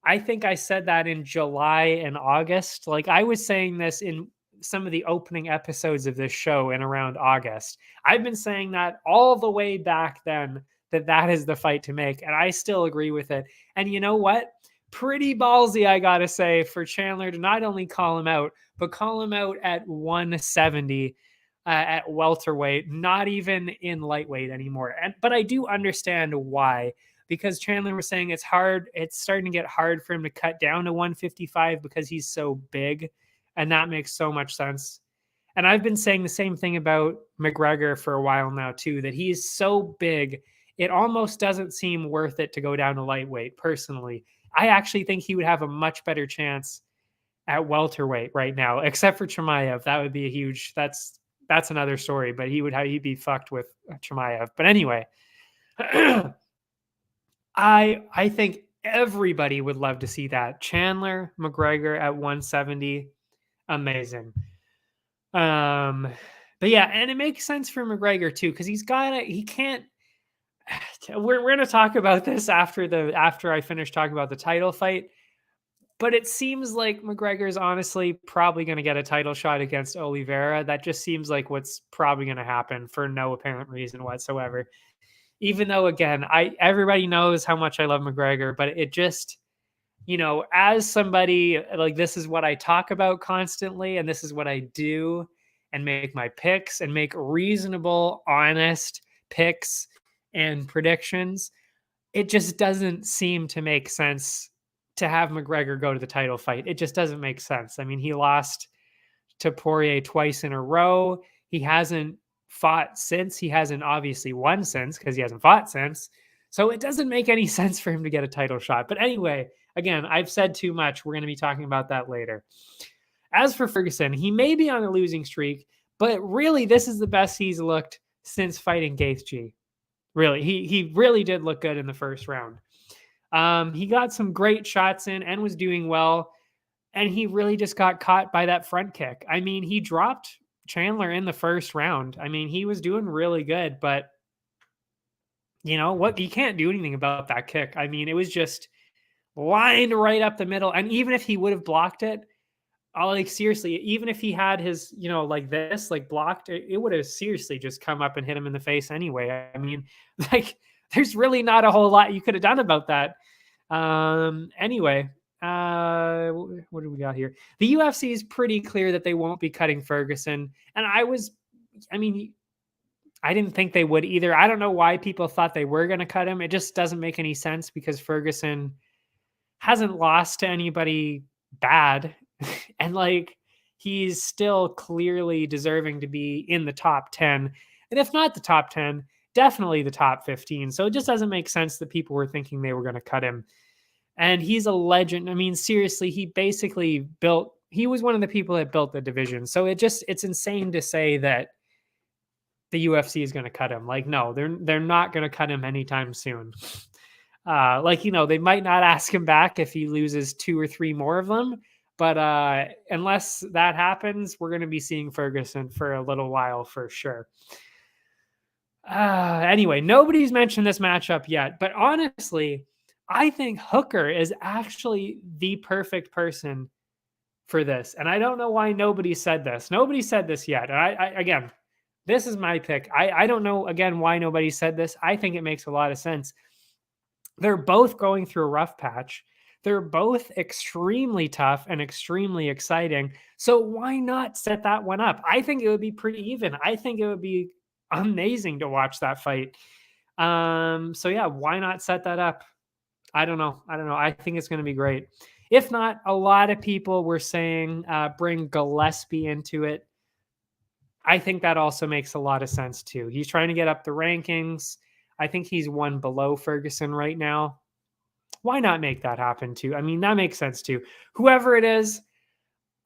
I think I said that in July and August. Like, I was saying this in some of the opening episodes of this show in around August. I've been saying that all the way back then, that is the fight to make. And I still agree with it. And you know what? Pretty ballsy, I gotta say, for Chandler to not only call him out, but call him out at 170 at welterweight, not even in lightweight anymore. But I do understand why, because Chandler was saying it's hard. It's starting to get hard for him to cut down to 155 because he's so big, and that makes so much sense. And I've been saying the same thing about McGregor for a while now too, that he's so big, it almost doesn't seem worth it to go down to lightweight. Personally, I actually think he would have a much better chance at welterweight right now, except for Chimaev. That would be a huge. That's another story. But he'd be fucked with Chimaev. But anyway, I think everybody would love to see that Chandler McGregor at 170. Amazing. But yeah, and it makes sense for McGregor too, because he can't. We're gonna talk about this after I finish talking about the title fight. But it seems like McGregor's honestly probably going to get a title shot against Oliveira. That just seems like what's probably going to happen for no apparent reason whatsoever. Even though, again, everybody knows how much I love McGregor, but it just, as somebody, like, this is what I talk about constantly, and this is what I do, and make my picks and make reasonable, honest picks and predictions. It just doesn't seem to make sense to have McGregor go to the title fight. It just doesn't make sense. I mean, he lost to Poirier twice in a row. He hasn't fought since. He hasn't obviously won since because he hasn't fought since. So it doesn't make any sense for him to get a title shot. But anyway, again, I've said too much. We're going to be talking about that later. As for Ferguson, he may be on a losing streak, but really this is the best he's looked since fighting Gaethje. Really, he really did look good in the first round. He got some great shots in and was doing well, and he really just got caught by that front kick. I mean, he dropped Chandler in the first round. I mean, he was doing really good, but you know what? You can't do anything about that kick. I mean, it was just lined right up the middle, and even if he would have blocked it, seriously, even if he had his, like this, like blocked, it would have seriously just come up and hit him in the face anyway. I mean, like, there's really not a whole lot you could have done about that. Anyway, what do we got here? The UFC is pretty clear that they won't be cutting Ferguson. And I didn't think they would either. I don't know why people thought they were going to cut him. It just doesn't make any sense because Ferguson hasn't lost to anybody bad. And he's still clearly deserving to be in the top 10. And if not the top 10, definitely the top 15. So it just doesn't make sense that people were thinking they were going to cut him. And he's a legend. I mean, seriously, he was one of the people that built the division. So it's insane to say that the UFC is going to cut him. No, they're not going to cut him anytime soon. They might not ask him back if he loses 2 or 3 more of them. But unless that happens, we're going to be seeing Ferguson for a little while for sure. Anyway, nobody's mentioned this matchup yet, but honestly, I think Hooker is actually the perfect person for this. And I don't know why nobody said this. Nobody said this yet. Again, this is my pick. I don't know, again, why nobody said this. I think it makes a lot of sense. They're both going through a rough patch. They're both extremely tough and extremely exciting. So why not set that one up? I think it would be pretty even. I think it would be amazing to watch that fight. So yeah, why not set that up? I don't know. I think it's going to be great. If not, a lot of people were saying bring Gillespie into it. I think that also makes a lot of sense too. He's trying to get up the rankings. I think he's one below Ferguson right now. Why not make that happen too? I mean, that makes sense too. Whoever it is,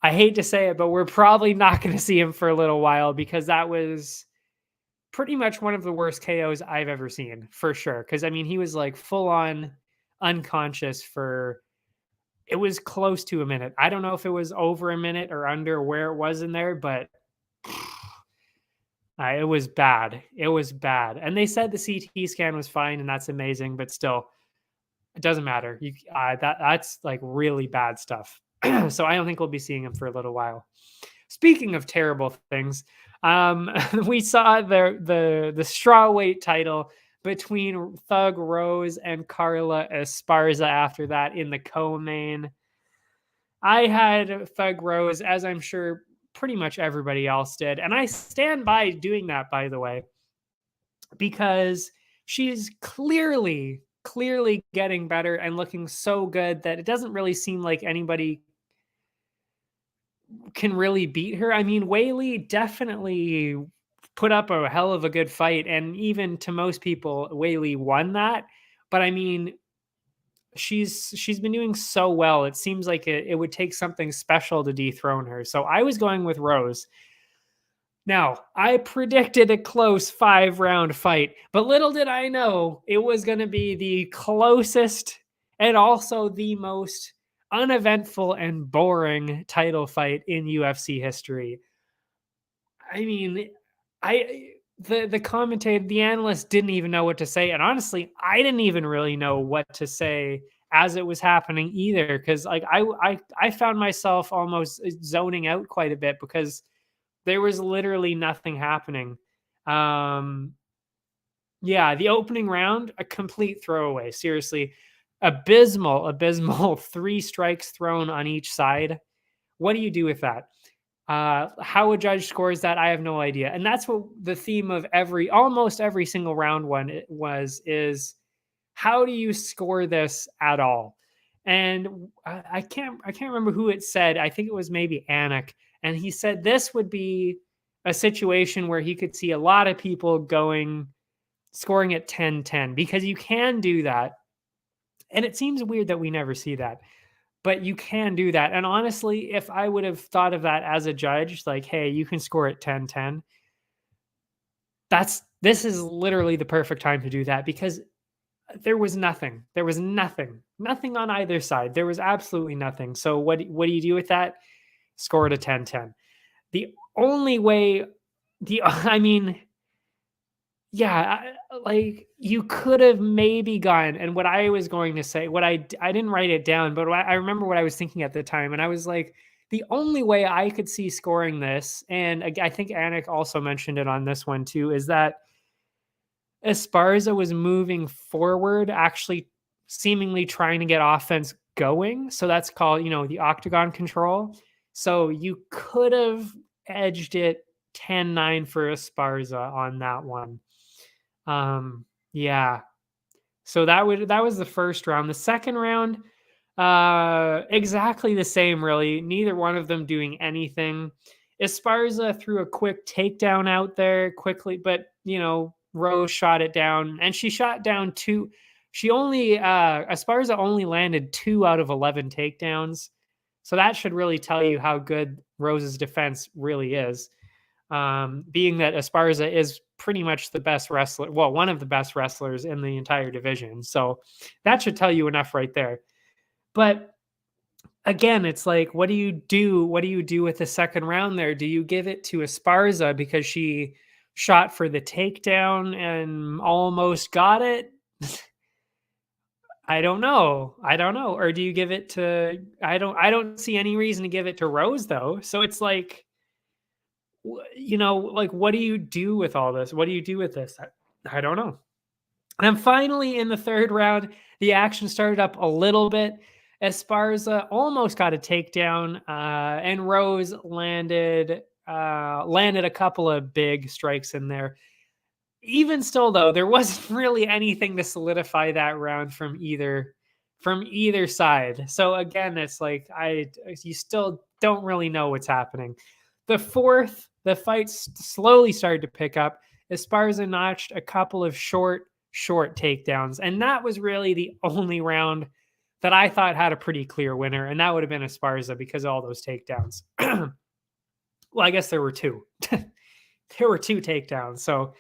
I hate to say it, but we're probably not going to see him for a little while because that was pretty much one of the worst KOs I've ever seen, for sure. Because, I mean, he was full on unconscious it was close to a minute. I don't know if it was over a minute or under where it was in there, but it was bad. It was bad. And they said the CT scan was fine, and that's amazing, but still, it doesn't matter. That's really bad stuff. So I don't think we'll be seeing him for a little while. Speaking of terrible things, we saw the strawweight title between Thug Rose and Carla Esparza after that in the co-main. I had Thug Rose, as I'm sure pretty much everybody else did. And I stand by doing that, by the way, because she's clearly getting better and looking so good that it doesn't really seem like anybody can really beat her. I mean, Whaley definitely put up a hell of a good fight, and even to most people, Whaley won that. But I mean, she's been doing so well. It seems like it would take something special to dethrone her. So I was going with Rose. Now, I predicted a close 5-round fight, but little did I know it was going to be the closest and also the most uneventful and boring title fight in UFC history. I mean, I the commentator, the analyst didn't even know what to say, and honestly, I didn't even really know what to say as it was happening either, because like I found myself almost zoning out quite a bit because there was literally nothing happening. Um, yeah, the opening round, a complete throwaway. Seriously, abysmal. 3 strikes thrown on each side. What do you do with that? How a judge scores that, I have no idea. And that's what the theme of almost every single round one is how do you score this at all? And I can't remember who it said. I think it was maybe Anik, and he said this would be a situation where he could see a lot of people scoring at 10-10 because you can do that. And it seems weird that we never see that, but you can do that. And honestly, if I would have thought of that as a judge, like, hey, you can score at 10-10, this is literally the perfect time to do that because there was nothing. There was nothing on either side. There was absolutely nothing. So what do you do with that? Score it a 10-10. The only way, I mean, yeah, like you could have maybe gone. And what I was going to say, what I didn't write it down, but I remember what I was thinking at the time, and I was like, the only way I could see scoring this, and I think Anik also mentioned it on this one too, is that Esparza was moving forward, actually seemingly trying to get offense going. So that's called, the octagon control. So you could have edged it 10-9 for Esparza on that one. Yeah. So that was the first round. The second round, exactly the same, really. Neither one of them doing anything. Esparza threw a quick takedown out there quickly, but Rose shot it down, and she shot down 2. Esparza only landed 2 out of 11 takedowns. So that should really tell you how good Rose's defense really is. Being that Esparza is pretty much the best wrestler, well, one of the best wrestlers in the entire division. So that should tell you enough right there. But again, it's like, what do you do? What do you do with the second round there? Do you give it to Esparza because she shot for the takedown and almost got it? I don't know. Or do you give it to, I don't see any reason to give it to Rose though. So it's like, like, what do you do with all this? What do you do with this? I don't know. And finally, in the third round, the action started up a little bit. Esparza almost got a takedown, and Rose landed a couple of big strikes in there. Even still, though, there wasn't really anything to solidify that round from either side. So again, it's like you still don't really know what's happening. The fourth, the fight slowly started to pick up. Esparza notched a couple of short takedowns, and that was really the only round that I thought had a pretty clear winner, and that would have been Esparza because of all those takedowns. Well, I guess there were 2. There were 2 takedowns. So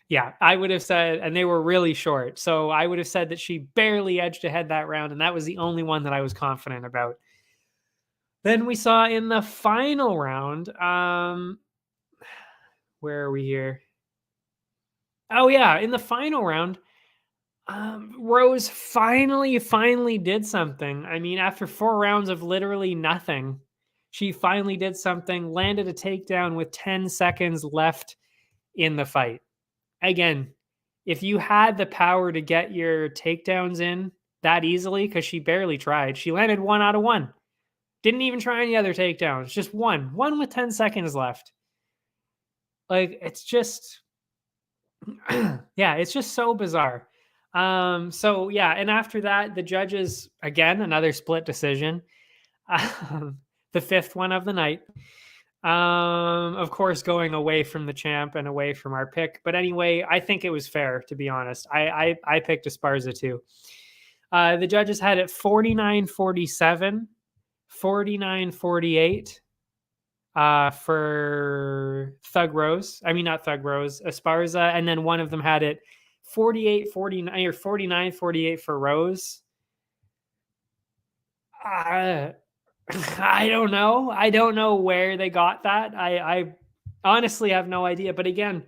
yeah, I would have said, and they were really short. So I would have said that she barely edged ahead that round, and that was the only one that I was confident about. Then we saw in the final round, where are we here? Oh yeah, in the final round, Rose finally did something. I mean, after 4 rounds of literally nothing, she finally did something, landed a takedown with 10 seconds left in the fight. Again, if you had the power to get your takedowns in that easily, because she barely tried, she landed 1 out of 1. Didn't even try any other takedowns. Just one with 10 seconds left. Like, it's just, yeah, it's just so bizarre. So yeah, and after that, the judges, again, another split decision. The fifth one of the night. Of course, going away from the champ and away from our pick. But anyway, I think it was fair, to be honest. I picked Esparza too. The judges had it 49-47, 49-48 for Thug Rose. I mean, not Thug Rose, Esparza. And then one of them had it 48-49 or 49-48 for Rose. I don't know. I don't know where they got that. I honestly have no idea. But again,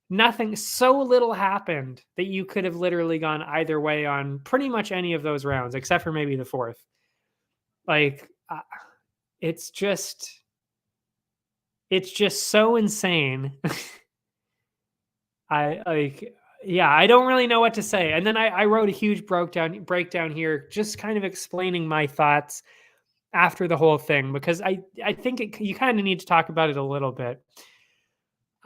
nothing, so little happened that you could have literally gone either way on pretty much any of those rounds, except for maybe the fourth. Like, it's just so insane. I don't really know what to say. And then I wrote a huge breakdown here, just kind of explaining my thoughts after the whole thing, because I think you kind of need to talk about it a little bit.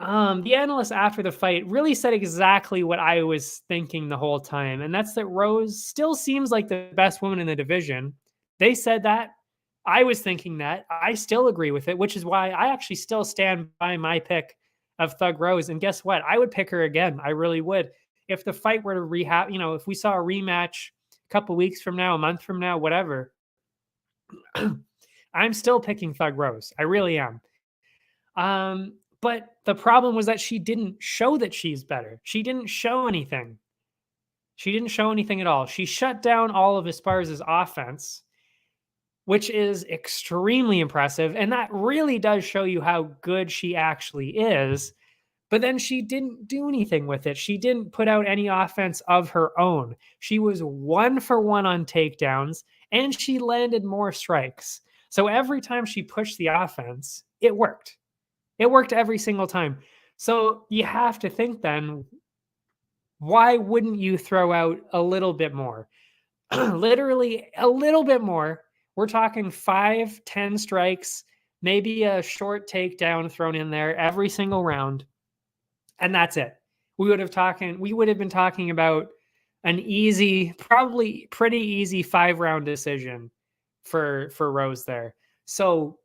The analyst after the fight really said exactly what I was thinking the whole time, and that's that Rose still seems like the best woman in the division. They said that. I was thinking that. I still agree with it, which is why I actually still stand by my pick of Thug Rose. And guess what? I would pick her again. I really would. If the fight were to rehab, if we saw a rematch a couple weeks from now, a month from now, whatever, I'm still picking Thug Rose. I really am. But the problem was that she didn't show that she's better. She didn't show anything. She didn't show anything at all. She shut down all of Esparza's offense, which is extremely impressive. And that really does show you how good she actually is. But then she didn't do anything with it. She didn't put out any offense of her own. She was 1 for 1 on takedowns, and she landed more strikes. So every time she pushed the offense, it worked. It worked every single time. So you have to think then, why wouldn't you throw out a little bit more? Literally a little bit more. We're talking 5-10 strikes, maybe a short takedown thrown in there every single round. And that's it. We would have been talking about an easy, probably pretty easy 5-round decision for Rose there. So,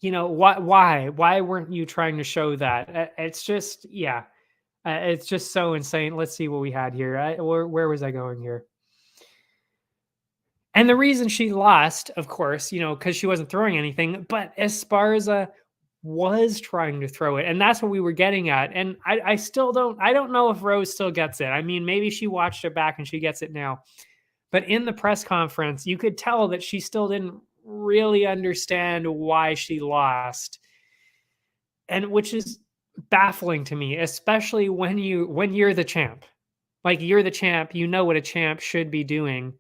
why weren't you trying to show that? It's just, it's just so insane. Let's see what we had here. Where was I going here? And the reason she lost, of course, because she wasn't throwing anything, but Esparza was trying to throw it. And that's what we were getting at. And I don't know if Rose still gets it. I mean, maybe she watched it back and she gets it now. But in the press conference, you could tell that she still didn't really understand why she lost. And which is baffling to me, especially when you're the champ. Like, you're the champ, you know what a champ should be doing.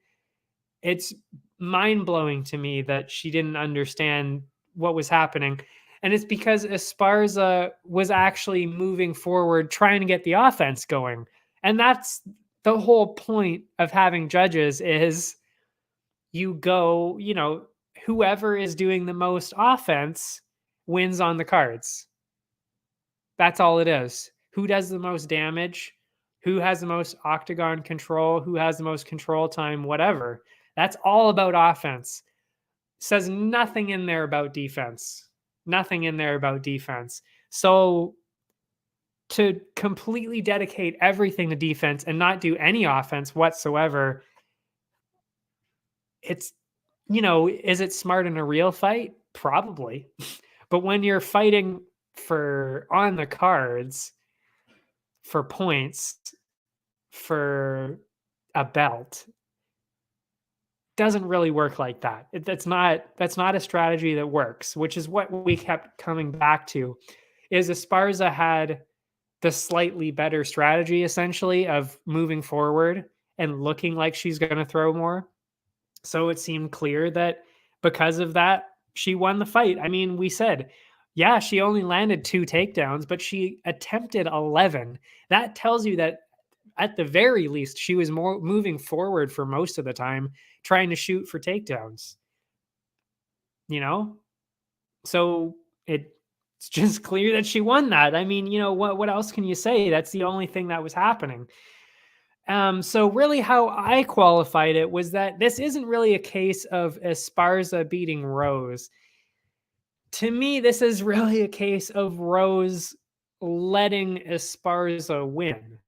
It's mind-blowing to me that she didn't understand what was happening. And it's because Esparza was actually moving forward, trying to get the offense going. And that's the whole point of having judges, is you go, whoever is doing the most offense wins on the cards. That's all it is. Who does the most damage? Who has the most octagon control? Who has the most control time? Whatever. That's all about offense. Says nothing in there about defense. Nothing in there about defense. So to completely dedicate everything to defense and not do any offense whatsoever, it's, is it smart in a real fight? Probably. But when you're fighting for on the cards, for points, for a belt, doesn't really work like that. That's not a strategy that works, which is what we kept coming back to. Is Esparza had the slightly better strategy, essentially, of moving forward and looking like she's going to throw more. So it seemed clear that because of that, she won the fight. I mean, we said, yeah, she only landed 2 takedowns, but she attempted 11. That tells you that at the very least, she was more moving forward for most of the time, trying to shoot for takedowns. you know? So it's just clear that she won that. I mean, what else can you say? That's the only thing that was happening. So really how I qualified it was that this isn't really a case of Esparza beating Rose. To me, this is really a case of Rose letting Esparza win.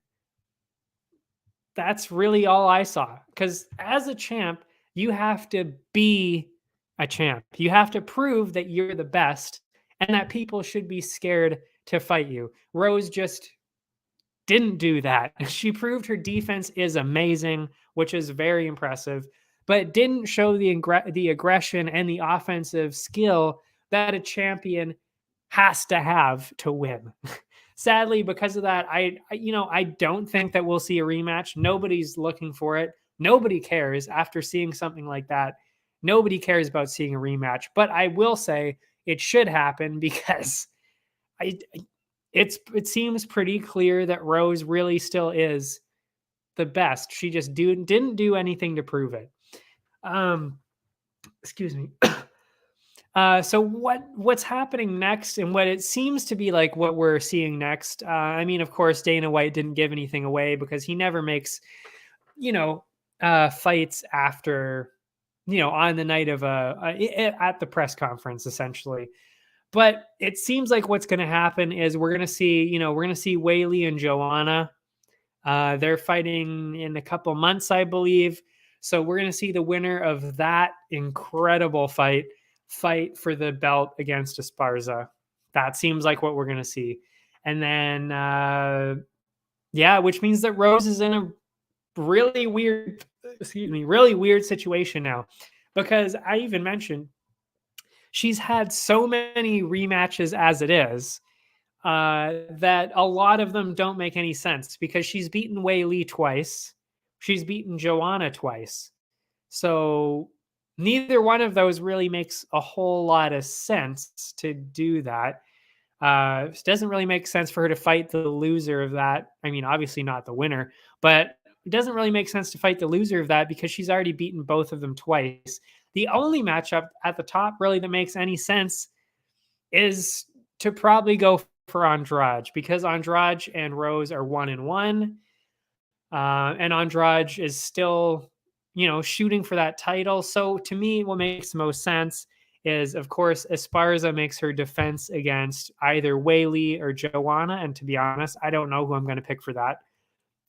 That's really all I saw. Because as a champ, you have to be a champ. You have to prove that you're the best and that people should be scared to fight you. Rose just didn't do that. She proved her defense is amazing, which is very impressive, but didn't show the aggression and the offensive skill that a champion has to have to win. Sadly, because of that, I don't think that we'll see a rematch. Nobody's looking for it. Nobody cares after seeing something like that. Nobody cares about seeing a rematch. But I will say it should happen because I it seems pretty clear that Rose really still is the best. She just didn't do anything to prove it. Excuse me. So what's happening next, and what it seems to be like what we're seeing next? I mean, of course, Dana White didn't give anything away because he never makes, fights after, on the night of at the press conference, essentially. But it seems like what's going to happen is we're going to see Whaley and Joanna. They're fighting in a couple months, I believe. So we're going to see the winner of that incredible fight for the belt against Esparza. That seems like what we're going to see. And then, which means that Rose is in a really weird situation now, because I even mentioned she's had so many rematches as it is that a lot of them don't make any sense, because she's beaten Wei Li twice. She's beaten Joanna twice. So neither one of those really makes a whole lot of sense to do that. It doesn't really make sense for her to fight the loser of that. I mean, obviously not the winner, but it doesn't really make sense to fight the loser of that because she's already beaten both of them twice. The only matchup at the top really that makes any sense is to probably go for Andrade, because Andrade and Rose are 1-1. And Andrade is still, shooting for that title. So to me, what makes the most sense is, of course, Esparza makes her defense against either Whaley or Joanna. And to be honest, I don't know who I'm going to pick for that.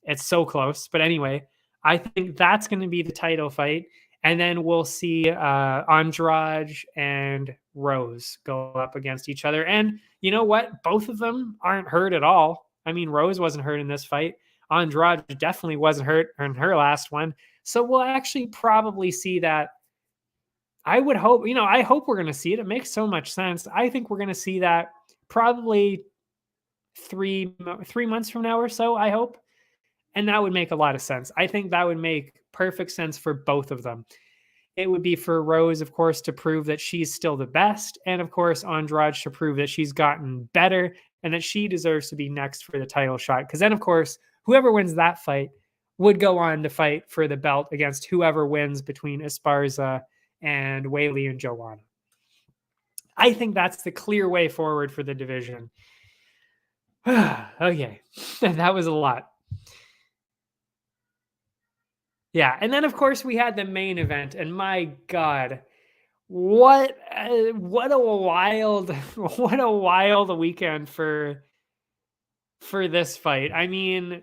It's so close. But anyway, I think that's going to be the title fight. And then we'll see Andrade and Rose go up against each other. And you know what? Both of them aren't hurt at all. I mean, Rose wasn't hurt in this fight. Andrade definitely wasn't hurt in her last one. So we'll actually probably see that. I would hope, I hope we're going to see it. It makes so much sense. I think we're going to see that probably three months from now or so, I hope. And that would make a lot of sense. I think that would make perfect sense for both of them. It would be for Rose, of course, to prove that she's still the best. And of course, Andrade to prove that she's gotten better and that she deserves to be next for the title shot. Because then, of course, whoever wins that fight would go on to fight for the belt against whoever wins between Esparza and Whaley and Joanna. I think that's the clear way forward for the division. Okay, that was a lot. Yeah, and then of course we had the main event, and my God, what a wild weekend for this fight. I mean,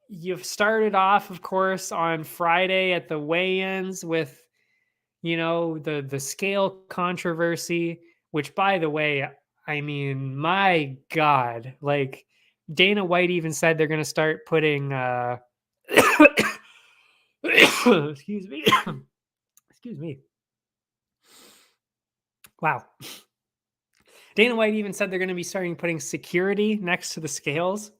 you've started off, of course, on Friday at the weigh-ins with, the scale controversy, which, by the way, I mean, my God, like Dana White even said they're going to start putting excuse me. Excuse me. Wow. Dana White even said they're going to be starting putting security next to the scales,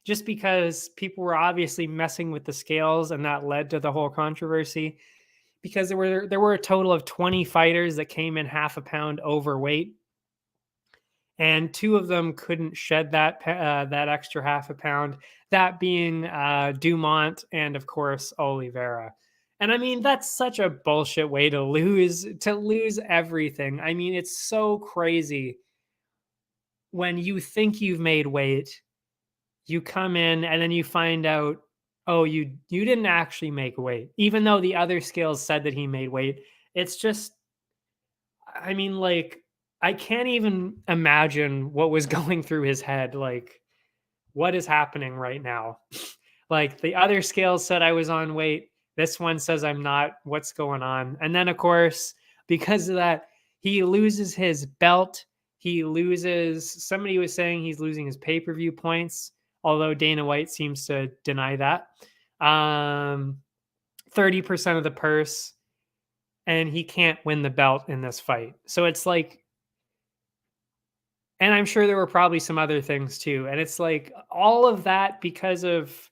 just because people were obviously messing with the scales, and that led to the whole controversy, because there were a total of 20 fighters that came in half a pound overweight, and 2 of them couldn't shed that extra half a pound, that being Dumont and, of course, Oliveira. And I mean, that's such a bullshit way to lose everything. I mean, it's so crazy when you think you've made weight, you come in and then you find out, oh, you didn't actually make weight, even though the other scales said that he made weight. It's just, I mean, like, I can't even imagine what was going through his head. Like, what is happening right now? Like, the other scales said I was on weight. This one says I'm not. What's going on? And then, of course, because of that, he loses his belt. He loses, somebody was saying he's losing his pay per view points, although Dana White seems to deny that. 30% of the purse, and he can't win the belt in this fight. So it's like, and I'm sure there were probably some other things too. And it's like all of that because of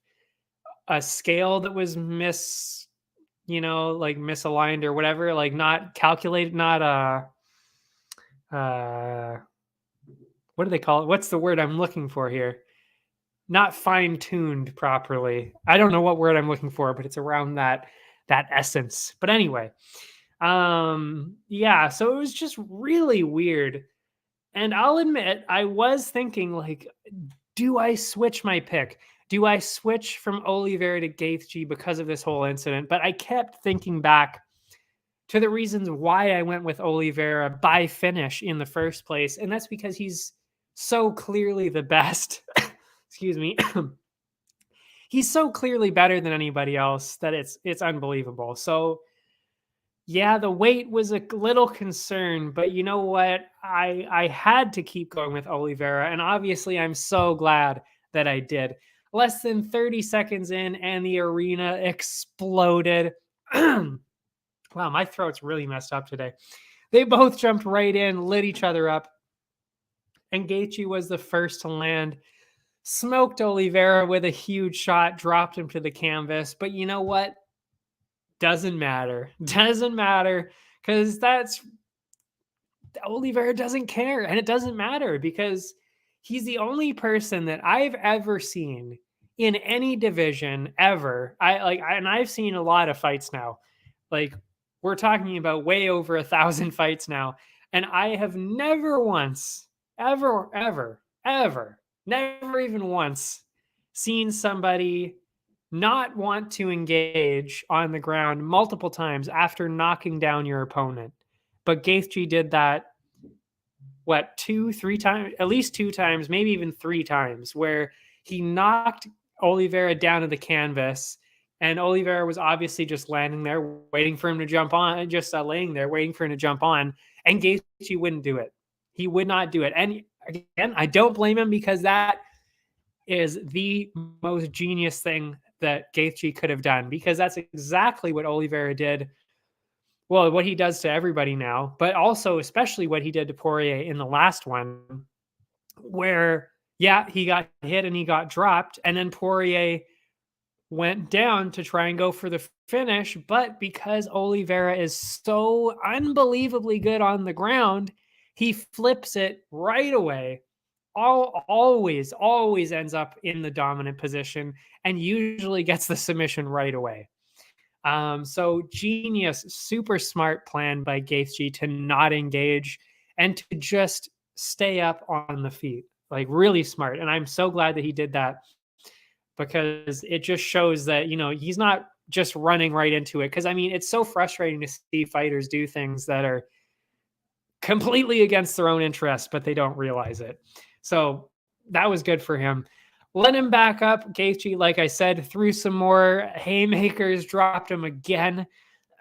a scale that was like misaligned or whatever, like not calculated, not what do they call it? What's the word I'm looking for here? Not fine-tuned properly. I don't know what word I'm looking for, but it's around that essence. But anyway, yeah, so it was just really weird. And I'll admit, I was thinking, like, do I switch my pick? Do I switch from Oliveira to Gaethje because of this whole incident? But I kept thinking back to the reasons why I went with Oliveira by finish in the first place. And that's because he's so clearly the best. Excuse me. He's so clearly better than anybody else that it's unbelievable. So yeah, the weight was a little concern, but you know what? I had to keep going with Oliveira, and obviously I'm so glad that I did. Less than 30 seconds in, and the arena exploded. Wow, my throat's really messed up today. They both jumped right in, lit each other up, and Gaethje was the first to land. Smoked Oliveira with a huge shot, dropped him to the canvas. But you know what? Doesn't matter. Doesn't matter because that's Oliveira doesn't care, and it doesn't matter because he's the only person that I've ever seen in any division ever. And I've seen a lot of fights now. Like, we're talking about way over 1,000 fights now, and I have never once, ever, never even once seen somebody not want to engage on the ground multiple times after knocking down your opponent. But Gaethje did that, what, 2-3 times, at least 2 times, maybe even 3 times, where he knocked Oliveira down to the canvas, and Oliveira was obviously just landing there, waiting for him to jump on, just laying there, waiting for him to jump on, and Gaethje wouldn't do it. He would not do it. And again, I don't blame him because that is the most genius thing that Gaethje could have done, because that's exactly what Oliveira did. Well, what he does to everybody now, but also especially what he did to Poirier in the last one, where, yeah, he got hit and he got dropped, and then Poirier went down to try and go for the finish, but because Oliveira is so unbelievably good on the ground, he flips it right away. Always ends up in the dominant position and usually gets the submission right away. So genius, super smart plan by Gaethje to not engage and to just stay up on the feet. Like, really smart. And I'm so glad that he did that, because it just shows that, he's not just running right into it. Because, I mean, it's so frustrating to see fighters do things that are completely against their own interests, but they don't realize it. So that was good for him. Let him back up. Gaethje, like I said, threw some more haymakers, dropped him again.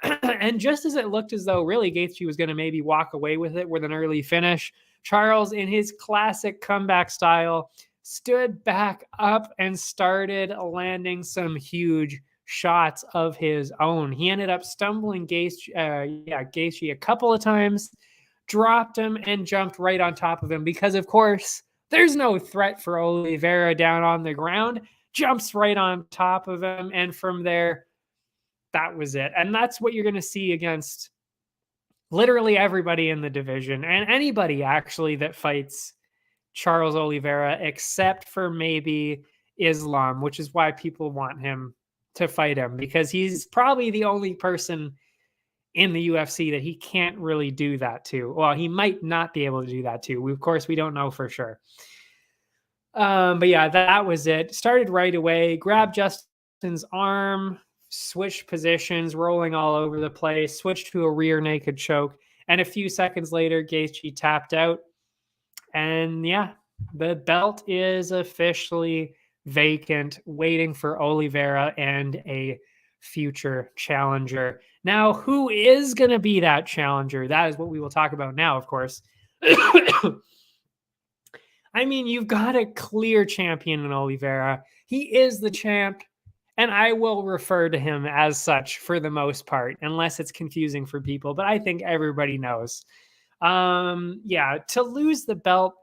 And just as it looked as though really Gaethje was going to maybe walk away with it with an early finish, Charles, in his classic comeback style, stood back up and started landing some huge shots of his own. He ended up stumbling Gaethje a couple of times, dropped him, and jumped right on top of him because, of course, there's no threat for Oliveira down on the ground. Jumps right on top of him, and from there, that was it. And that's what you're going to see against literally everybody in the division, and anybody actually that fights Charles Oliveira, except for maybe Islam, which is why people want him to fight him because he's probably the only person in the UFC that he can't really do that to. Well, he might not be able to do that to. Of course, we don't know for sure. But yeah, that was it. Started right away, grabbed Justin's arm, switched positions, rolling all over the place, switched to a rear naked choke. And a few seconds later, Gaethje tapped out. And yeah, the belt is officially vacant, waiting for Oliveira and a future challenger. Now, who is going to be that challenger? That is what we will talk about now, of course. I mean, you've got a clear champion in Oliveira. He is the champ, and I will refer to him as such for the most part, unless it's confusing for people, but I think everybody knows. Yeah, to lose the belt,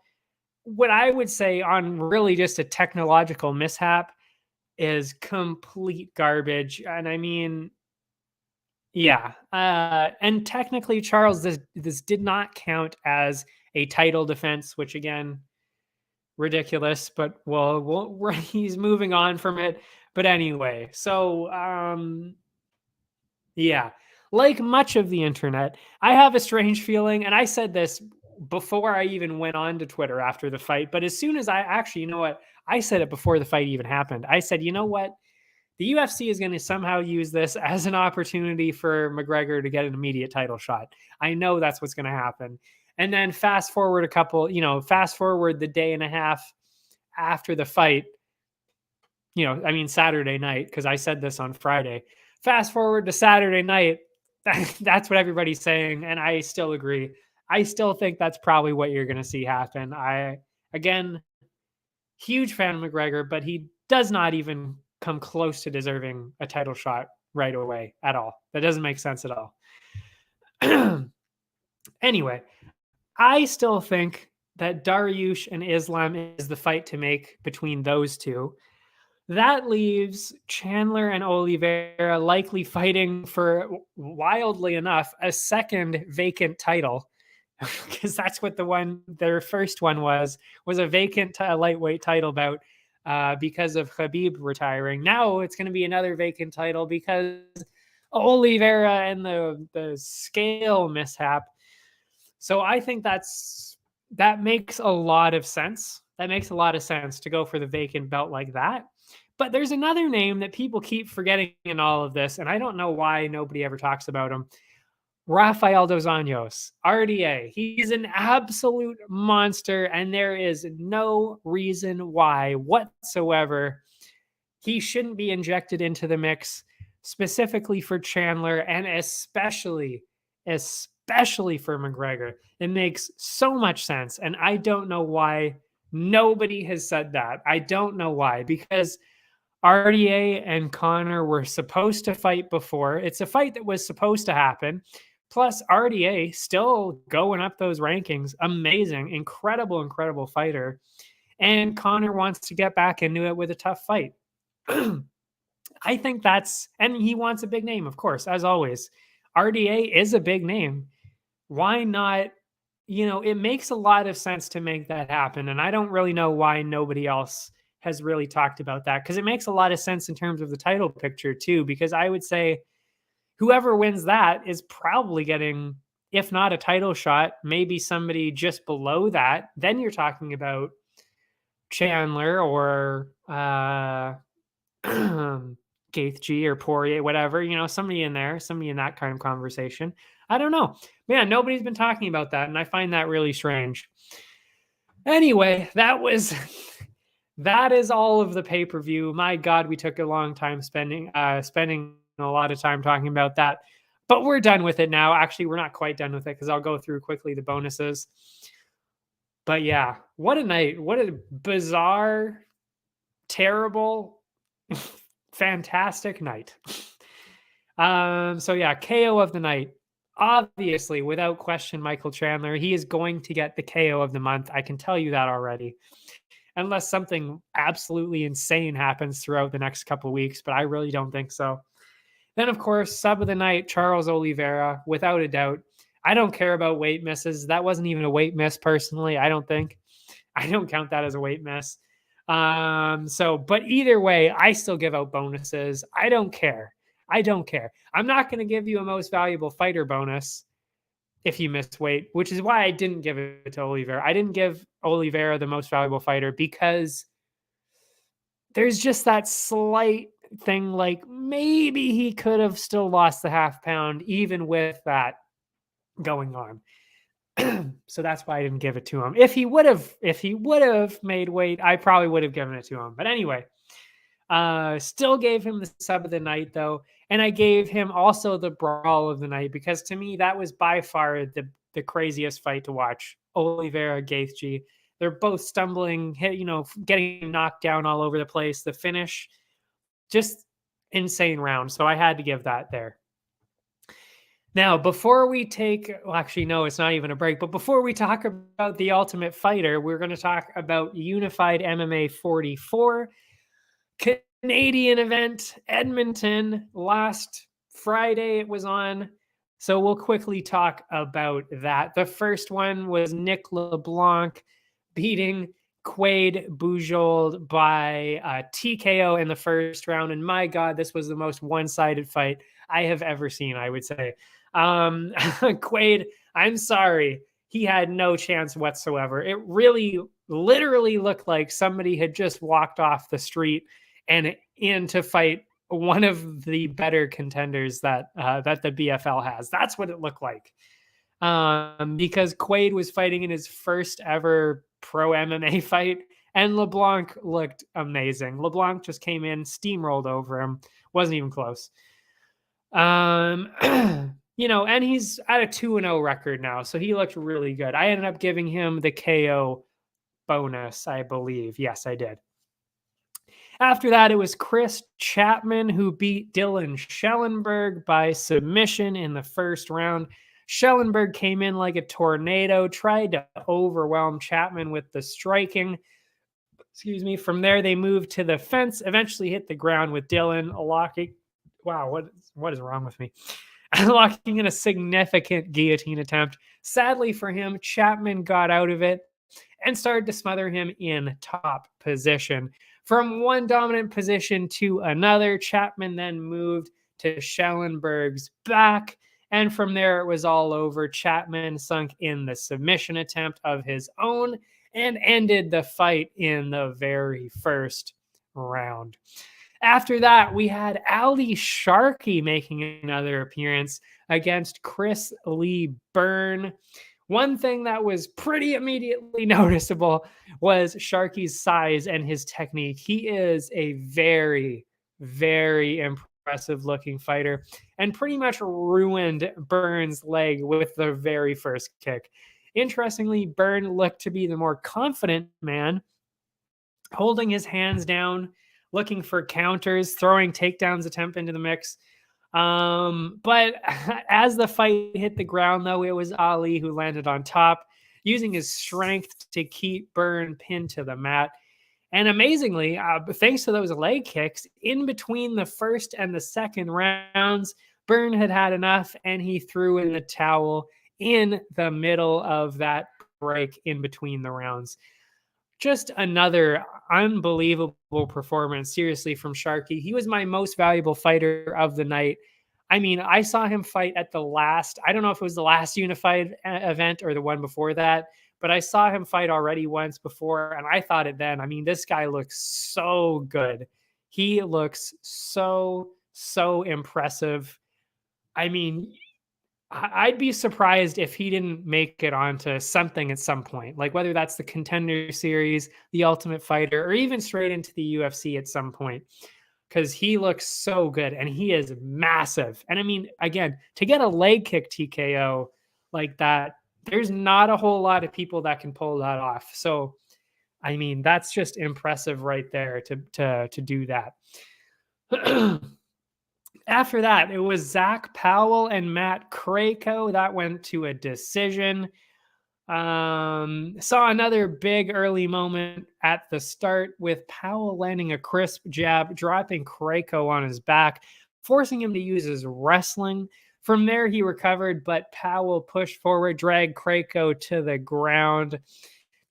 what I would say on really just a technological mishap is complete garbage. And I mean, yeah. And technically, Charles, this did not count as a title defense, which again, ridiculous, but he's moving on from it. But anyway, so yeah, like much of the internet, I have a strange feeling, and I said this before I even went on to Twitter after the fight. But as soon as you know what, I said it before the fight even happened. I said, you know what, the UFC is going to somehow use this as an opportunity for McGregor to get an immediate title shot. I know that's what's going to happen. And then fast forward the day and a half after the fight, Saturday night, because I said this on Friday. Fast forward to Saturday night, that's what everybody's saying, and I still agree. I still think that's probably what you're going to see happen. Again, huge fan of McGregor, but he does not even come close to deserving a title shot right away at all. That doesn't make sense at all. Anyway, I still think that Dariush and Islam is the fight to make between those two. That leaves Chandler and Oliveira likely fighting for, wildly enough, a second vacant title, because that's what their first one was a vacant lightweight title bout because of Khabib retiring. Now it's going to be another vacant title because Oliveira and the scale mishap. So I think that makes a lot of sense. That makes a lot of sense to go for the vacant belt like that. But there's another name that people keep forgetting in all of this, and I don't know why nobody ever talks about him. Rafael dos Anjos, RDA. He's an absolute monster, and there is no reason why whatsoever he shouldn't be injected into the mix, specifically for Chandler and especially for McGregor. It makes so much sense, and I don't know why nobody has said that. I don't know why, because RDA and Conor were supposed to fight before. It's a fight that was supposed to happen. Plus, RDA still going up those rankings. Amazing, incredible fighter. And Conor wants to get back into it with a tough fight. I think and he wants a big name, of course, as always. RDA is a big name. Why not? It makes a lot of sense to make that happen. And I don't really know why nobody else has really talked about that, because it makes a lot of sense in terms of the title picture too, because I would say whoever wins that is probably getting, if not a title shot, maybe somebody just below that. Then you're talking about Chandler or Gaethje or Poirier, whatever, somebody in that kind of conversation. I don't know. Man, nobody's been talking about that, and I find that really strange. Anyway, that is all of the pay-per-view. My God, we took a long time spending a lot of time talking about that, but we're done with it now. Actually, we're not quite done with it because I'll go through quickly the bonuses. But yeah, what a night. What a bizarre, terrible, fantastic night. So yeah, KO of the night. Obviously, without question, Michael Chandler. He is going to get the KO of the month. I can tell you that already. Unless something absolutely insane happens throughout the next couple of weeks, but I really don't think so. Then, of course, sub of the night, Charles Oliveira, without a doubt. I don't care about weight misses. That wasn't even a weight miss, personally, I don't think. I don't count that as a weight miss. But either way, I still give out bonuses. I don't care. I'm not going to give you a most valuable fighter bonus if you miss weight, which is why I didn't give it to Oliveira. I didn't give Oliveira the most valuable fighter because there's just that slight thing, like maybe he could have still lost the half pound even with that going on. So that's why I didn't give it to him. If he would have made weight, I probably would have given it to him. But anyway, still gave him the sub of the night though, and I gave him also the brawl of the night because to me that was by far the craziest fight to watch. Oliveira, Gaethje, they're both stumbling, getting knocked down all over the place. The finish, just insane round. So I had to give that there. Now, before we actually, no, it's not even a break, but before we talk about The Ultimate Fighter, we're going to talk about Unified MMA 44, Canadian event, Edmonton. Last Friday it was on. So we'll quickly talk about that. The first one was Nick LeBlanc beating Quade Bujold by TKO in the first round. And my God, this was the most one-sided fight I have ever seen, I would say. Quade, I'm sorry. He had no chance whatsoever. It really literally looked like somebody had just walked off the street and in to fight one of the better contenders that the BFL has. That's what it looked like. Because Quade was fighting in his first ever pro MMA fight, and LeBlanc looked amazing. LeBlanc just came in, steamrolled over him, wasn't even close. And he's at a 2-0 record now, so he looked really good. I ended up giving him the KO bonus, I believe. Yes, I did. After that, it was Chris Chapman who beat Dylan Schellenberg by submission in the first round. Schellenberg came in like a tornado, tried to overwhelm Chapman with the striking. From there, they moved to the fence, eventually hit the ground with Dylan locking. Wow, what is wrong with me? Locking in a significant guillotine attempt. Sadly for him, Chapman got out of it and started to smother him in top position. From one dominant position to another, Chapman then moved to Schellenberg's back, and from there it was all over. Chapman sunk in the submission attempt of his own and ended the fight in the very first round. After that, we had Ali Sharkey making another appearance against Chris Lee Byrne. One thing that was pretty immediately noticeable was Sharkey's size and his technique. He is a very, very impressive looking fighter and pretty much ruined Byrne's leg with the very first kick. Interestingly, Byrne looked to be the more confident man, holding his hands down, looking for counters, throwing takedowns attempt into the mix. But as the fight hit the ground, though, it was Ali who landed on top, using his strength to keep Byrne pinned to the mat. And amazingly, thanks to those leg kicks, in between the first and the second rounds, Byrne had had enough, and he threw in the towel in the middle of that break in between the rounds. Just another unbelievable performance, seriously, from Sharkey. He was my most valuable fighter of the night. I mean, I saw him fight at the last, I don't know if it was the last Unified event or the one before that, but I saw him fight already once before, and I thought it then. I mean, this guy looks so good. He looks so impressive. I mean, I'd be surprised if he didn't make it onto something at some point, like whether that's the Contender Series, the Ultimate Fighter, or even straight into the UFC at some point, because he looks so good and he is massive. And I mean, again, to get a leg kick TKO like that, there's not a whole lot of people that can pull that off. So, I mean, that's just impressive right there to do that. After that, it was Zach Powell and Matt Krako. That went to a decision. Saw another big early moment at the start with Powell landing a crisp jab, dropping Krako on his back, forcing him to use his wrestling. From there, he recovered, but Powell pushed forward, dragged Krako to the ground.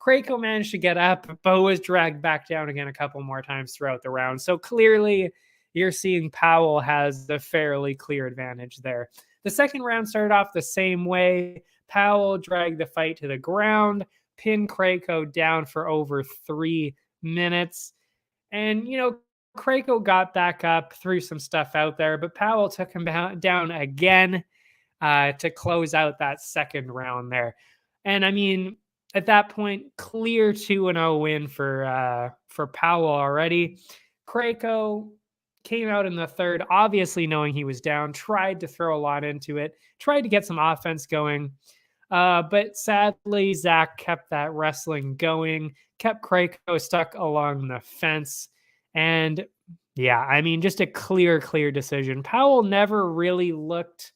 Craco managed to get up, but was dragged back down again a couple more times throughout the round. So clearly, you're seeing Powell has a fairly clear advantage there. The second round started off the same way. Powell dragged the fight to the ground, pinned Craco down for over 3 minutes. And, Craco got back up, threw some stuff out there, but Powell took him down again to close out that second round there. And I mean, at that point, clear 2-0 win for Powell already. Craco came out in the third, obviously knowing he was down, tried to throw a lot into it, tried to get some offense going. But sadly, Zach kept that wrestling going, kept Craco stuck along the fence. And yeah, I mean, just a clear decision. Powell never really looked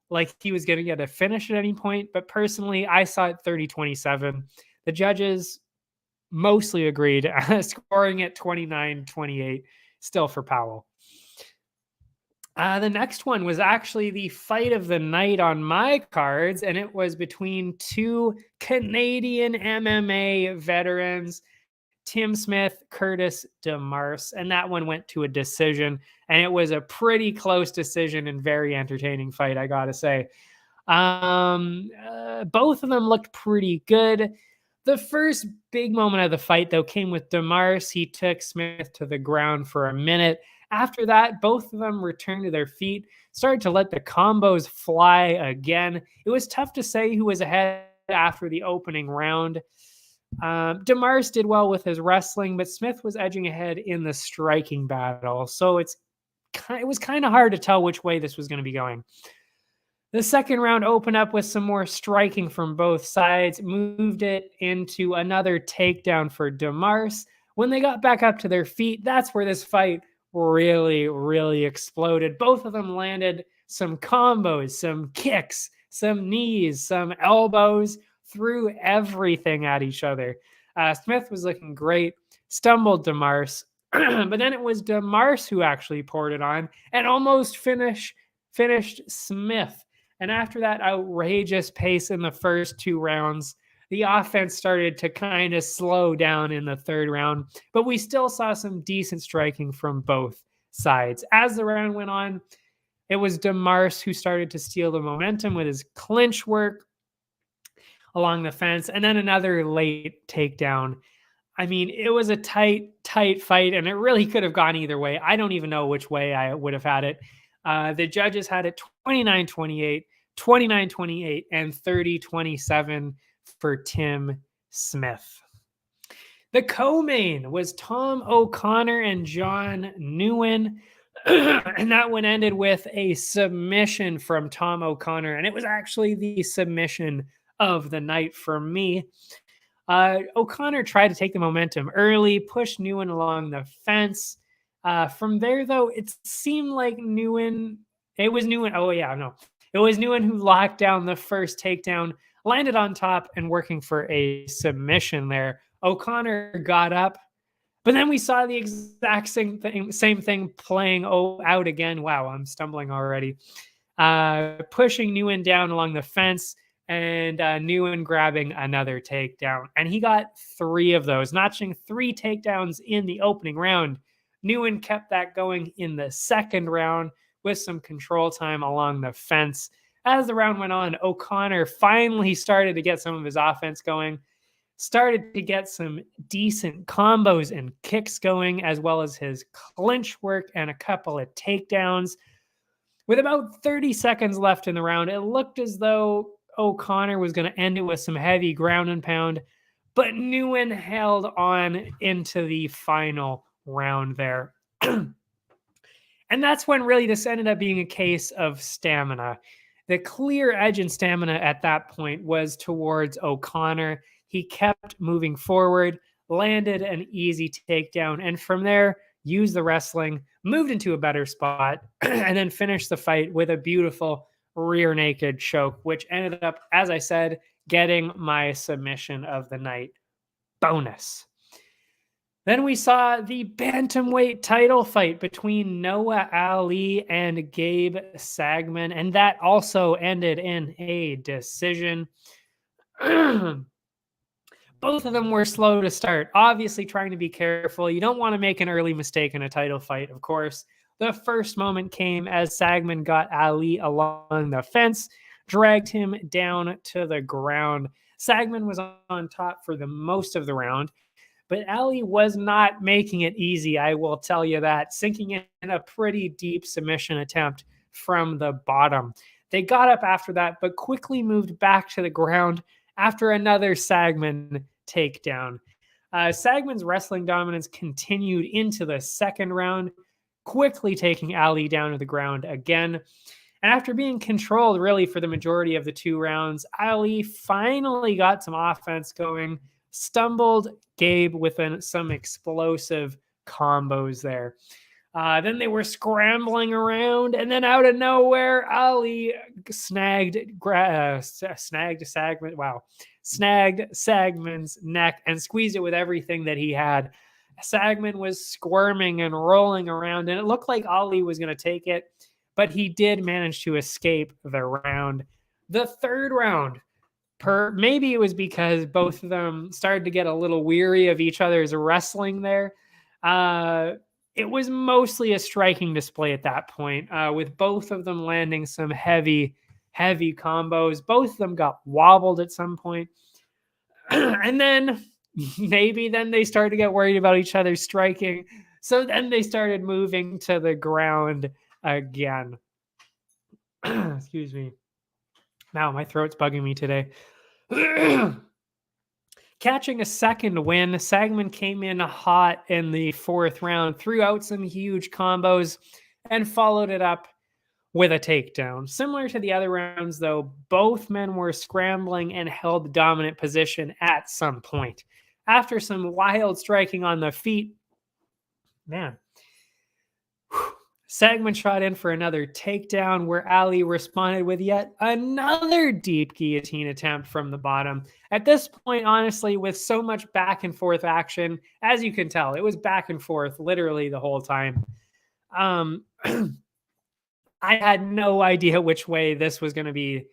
like he was going to get a finish at any point, but personally, I saw it 30-27. The judges mostly agreed, scoring at 29-28, still for Powell. The next one was actually the fight of the night on my cards, and it was between two Canadian MMA veterans, Tim Smith, Curtis DeMars, and that one went to a decision, and it was a pretty close decision and very entertaining fight, I gotta say. Both of them looked pretty good. The first big moment of the fight, though, came with DeMars. He took Smith to the ground for a minute. After that, both of them returned to their feet, started to let the combos fly again. It was tough to say who was ahead after the opening round. DeMars did well with his wrestling, but Smith was edging ahead in the striking battle. So it was kind of hard to tell which way this was going to be going. The second round opened up with some more striking from both sides, moved it into another takedown for DeMars. When they got back up to their feet, that's where this fight really exploded. Both of them landed some combos, some kicks, some knees, some elbows, threw everything at each other. Smith was looking great, stumbled DeMars, but then it was DeMars who actually poured it on and almost finished Smith. And after that outrageous pace in the first two rounds, the offense started to kind of slow down in the third round, but we still saw some decent striking from both sides. As the round went on, it was DeMars who started to steal the momentum with his clinch work along the fence, and then another late takedown. I mean, it was a tight fight, and it really could have gone either way. I don't even know which way I would have had it. The judges had it 29-28, 29-28, and 30-27 for Tim Smith. The co-main was Tom O'Connor and John Nguyen, and that one ended with a submission from Tom O'Connor, and it was actually the submission of the night for me. O'Connor tried to take the momentum early, pushed Nguyen along the fence. From there, though, it seemed like it was Nguyen who locked down the first takedown, landed on top and working for a submission there. O'Connor got up, but then we saw the exact same thing playing out again. Wow, I'm stumbling already. Pushing Nguyen down along the fence and Nguyen grabbing another takedown. And he got 3 of those, notching 3 takedowns in the opening round. Nguyen kept that going in the second round with some control time along the fence. As the round went on, O'Connor finally started to get some of his offense going, started to get some decent combos and kicks going, as well as his clinch work and a couple of takedowns. With about 30 seconds left in the round, it looked as though O'Connor was going to end it with some heavy ground and pound, but Nguyen held on into the final round there. And that's when really this ended up being a case of stamina. The clear edge in stamina at that point was towards O'Connor. He kept moving forward, landed an easy takedown, and from there, used the wrestling, moved into a better spot, and then finished the fight with a beautiful rear naked choke, which ended up, as I said, getting my submission of the night bonus. Then we saw the bantamweight title fight between Noah Ali and Gabe Sagman, and that also ended in a decision. Both both of them were slow to start, obviously trying to be careful. You don't want to make an early mistake in a title fight, of course. The first moment came as Sagman got Ali along the fence, dragged him down to the ground. Sagman was on top for the most of the round, but Ali was not making it easy, I will tell you that, sinking in a pretty deep submission attempt from the bottom. They got up after that, but quickly moved back to the ground after another Sagman takedown. Sagman's wrestling dominance continued into the second round, quickly taking Ali down to the ground again. And after being controlled really for the majority of the 2 rounds, Ali finally got some offense going, stumbled Gabe with some explosive combos there. Then they were scrambling around, and then out of nowhere, Ali snagged Sagman's neck and squeezed it with everything that he had. Sagman was squirming and rolling around, and it looked like Ali was going to take it, but he did manage to escape the round. The third round, maybe it was because both of them started to get a little weary of each other's wrestling there. It was mostly a striking display at that point, with both of them landing some heavy combos. Both of them got wobbled at some point. And then they started to get worried about each other striking. So then they started moving to the ground again. Excuse me. Now my throat's bugging me today. Catching a second win, Sagman came in hot in the fourth round, threw out some huge combos, and followed it up with a takedown. Similar to the other rounds, though, both men were scrambling and held the dominant position at some point. After some wild striking on the feet, Sagman shot in for another takedown where Ali responded with yet another deep guillotine attempt from the bottom. At this point, honestly, with so much back and forth action, as you can tell, it was back and forth literally the whole time. I had no idea which way this was going to be,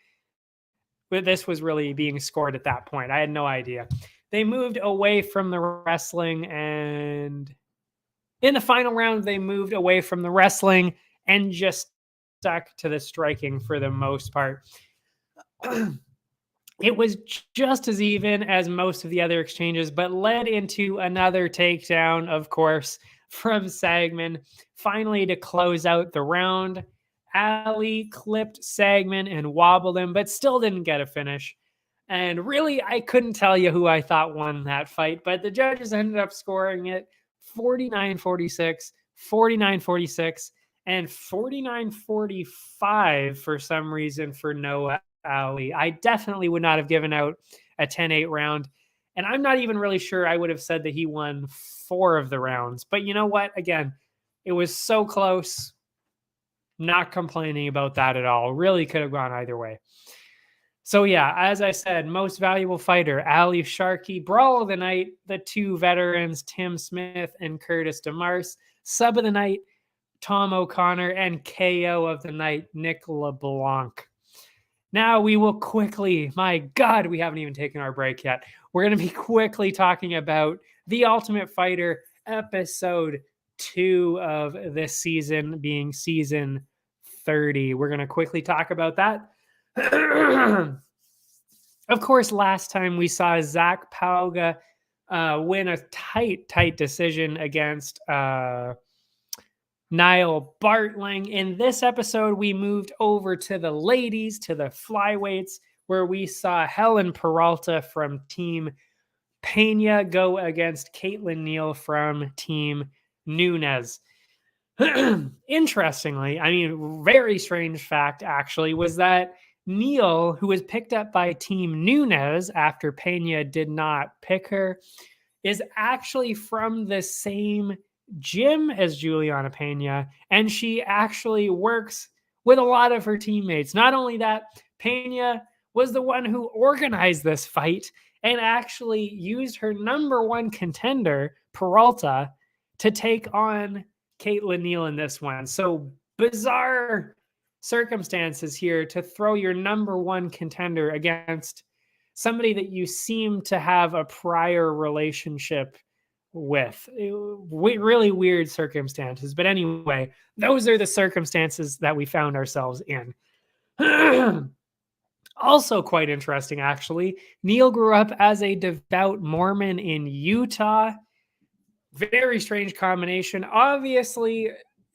but this was really being scored at that point. I had no idea. They moved away from the wrestling, and in the final round, they moved away from the wrestling and just stuck to the striking for the most part. It was just as even as most of the other exchanges, but led into another takedown, of course, from Sagman, finally to close out the round. Ali clipped Sagman and wobbled him, but still didn't get a finish. And really, I couldn't tell you who I thought won that fight, but the judges ended up scoring it 49-46, 49-46, and 49-45 for some reason for Noah Ali. I definitely would not have given out a 10-8 round, and I'm not even really sure I would have said that he won 4 of the rounds. But you know what? Again, it was so close. Not complaining about that at all. Really could have gone either way. So yeah, as I said, most valuable fighter, Ali Sharkey. Brawl of the night, the 2 veterans, Tim Smith and Curtis DeMars. Sub of the night, Tom O'Connor. And KO of the night, Nick LeBlanc. Now we will quickly, my God, we haven't even taken our break yet. We're going to be quickly talking about The Ultimate Fighter, episode 2 of this season, being season 30. We're going to quickly talk about that. Of course, last time we saw Zach Pauga win a tight decision against Niall Bartling. In this episode, we moved over to the ladies, to the flyweights, where we saw Helen Peralta from Team Pena go against Caitlin Neal from Team Nunes. Interestingly, I mean, very strange fact actually, was that Neal, who was picked up by Team Nunes after Pena did not pick her, is actually from the same gym as Juliana Pena, and she actually works with a lot of her teammates. Not only that, Pena was the one who organized this fight and actually used her number 1 contender, Peralta, to take on Caitlin Neal in this one. So bizarre circumstances here to throw your number 1 contender against somebody that you seem to have a prior relationship with. Really weird circumstances. But anyway, those are the circumstances that we found ourselves in. Also, quite interesting, actually. Neil grew up as a devout Mormon in Utah. Very strange combination. Obviously,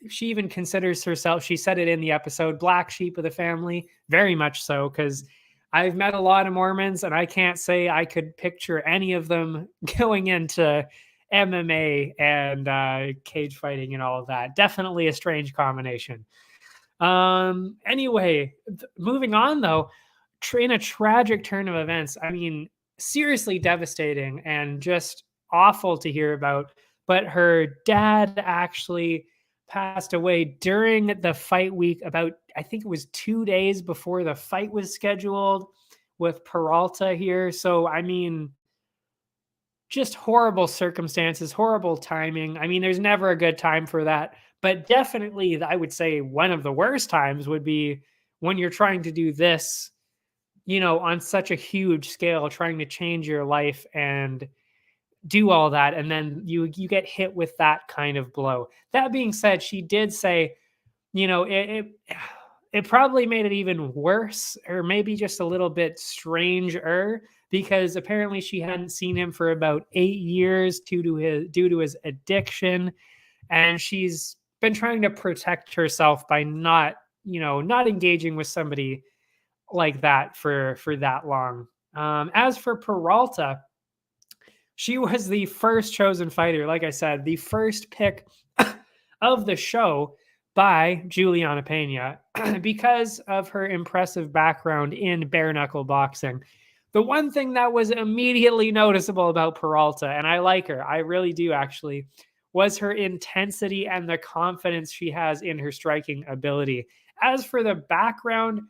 she even considers herself, she said it in the episode, black sheep of the family. Very much so, because I've met a lot of Mormons and I can't say I could picture any of them going into MMA and cage fighting and all of that. Definitely a strange combination. Anyway, moving on though, in a tragic turn of events, I mean, seriously devastating and just awful to hear about. But her dad actually passed away during the fight week, about, I think it was 2 days before the fight was scheduled with Peralta here. So, I mean, just horrible circumstances, horrible timing. I mean, there's never a good time for that. But definitely, I would say one of the worst times would be when you're trying to do this, on such a huge scale, trying to change your life and do all that, and then you get hit with that kind of blow. That being said, she did say, it probably made it even worse, or maybe just a little bit stranger, because apparently she hadn't seen him for about 8 years due to his addiction, and she's been trying to protect herself by not engaging with somebody like that for that long. As for Peralta, she was the first chosen fighter, like I said, the first pick of the show by Juliana Pena because of her impressive background in bare knuckle boxing. The one thing that was immediately noticeable about Peralta, and I like her, I really do actually, was her intensity and the confidence she has in her striking ability. As for the background,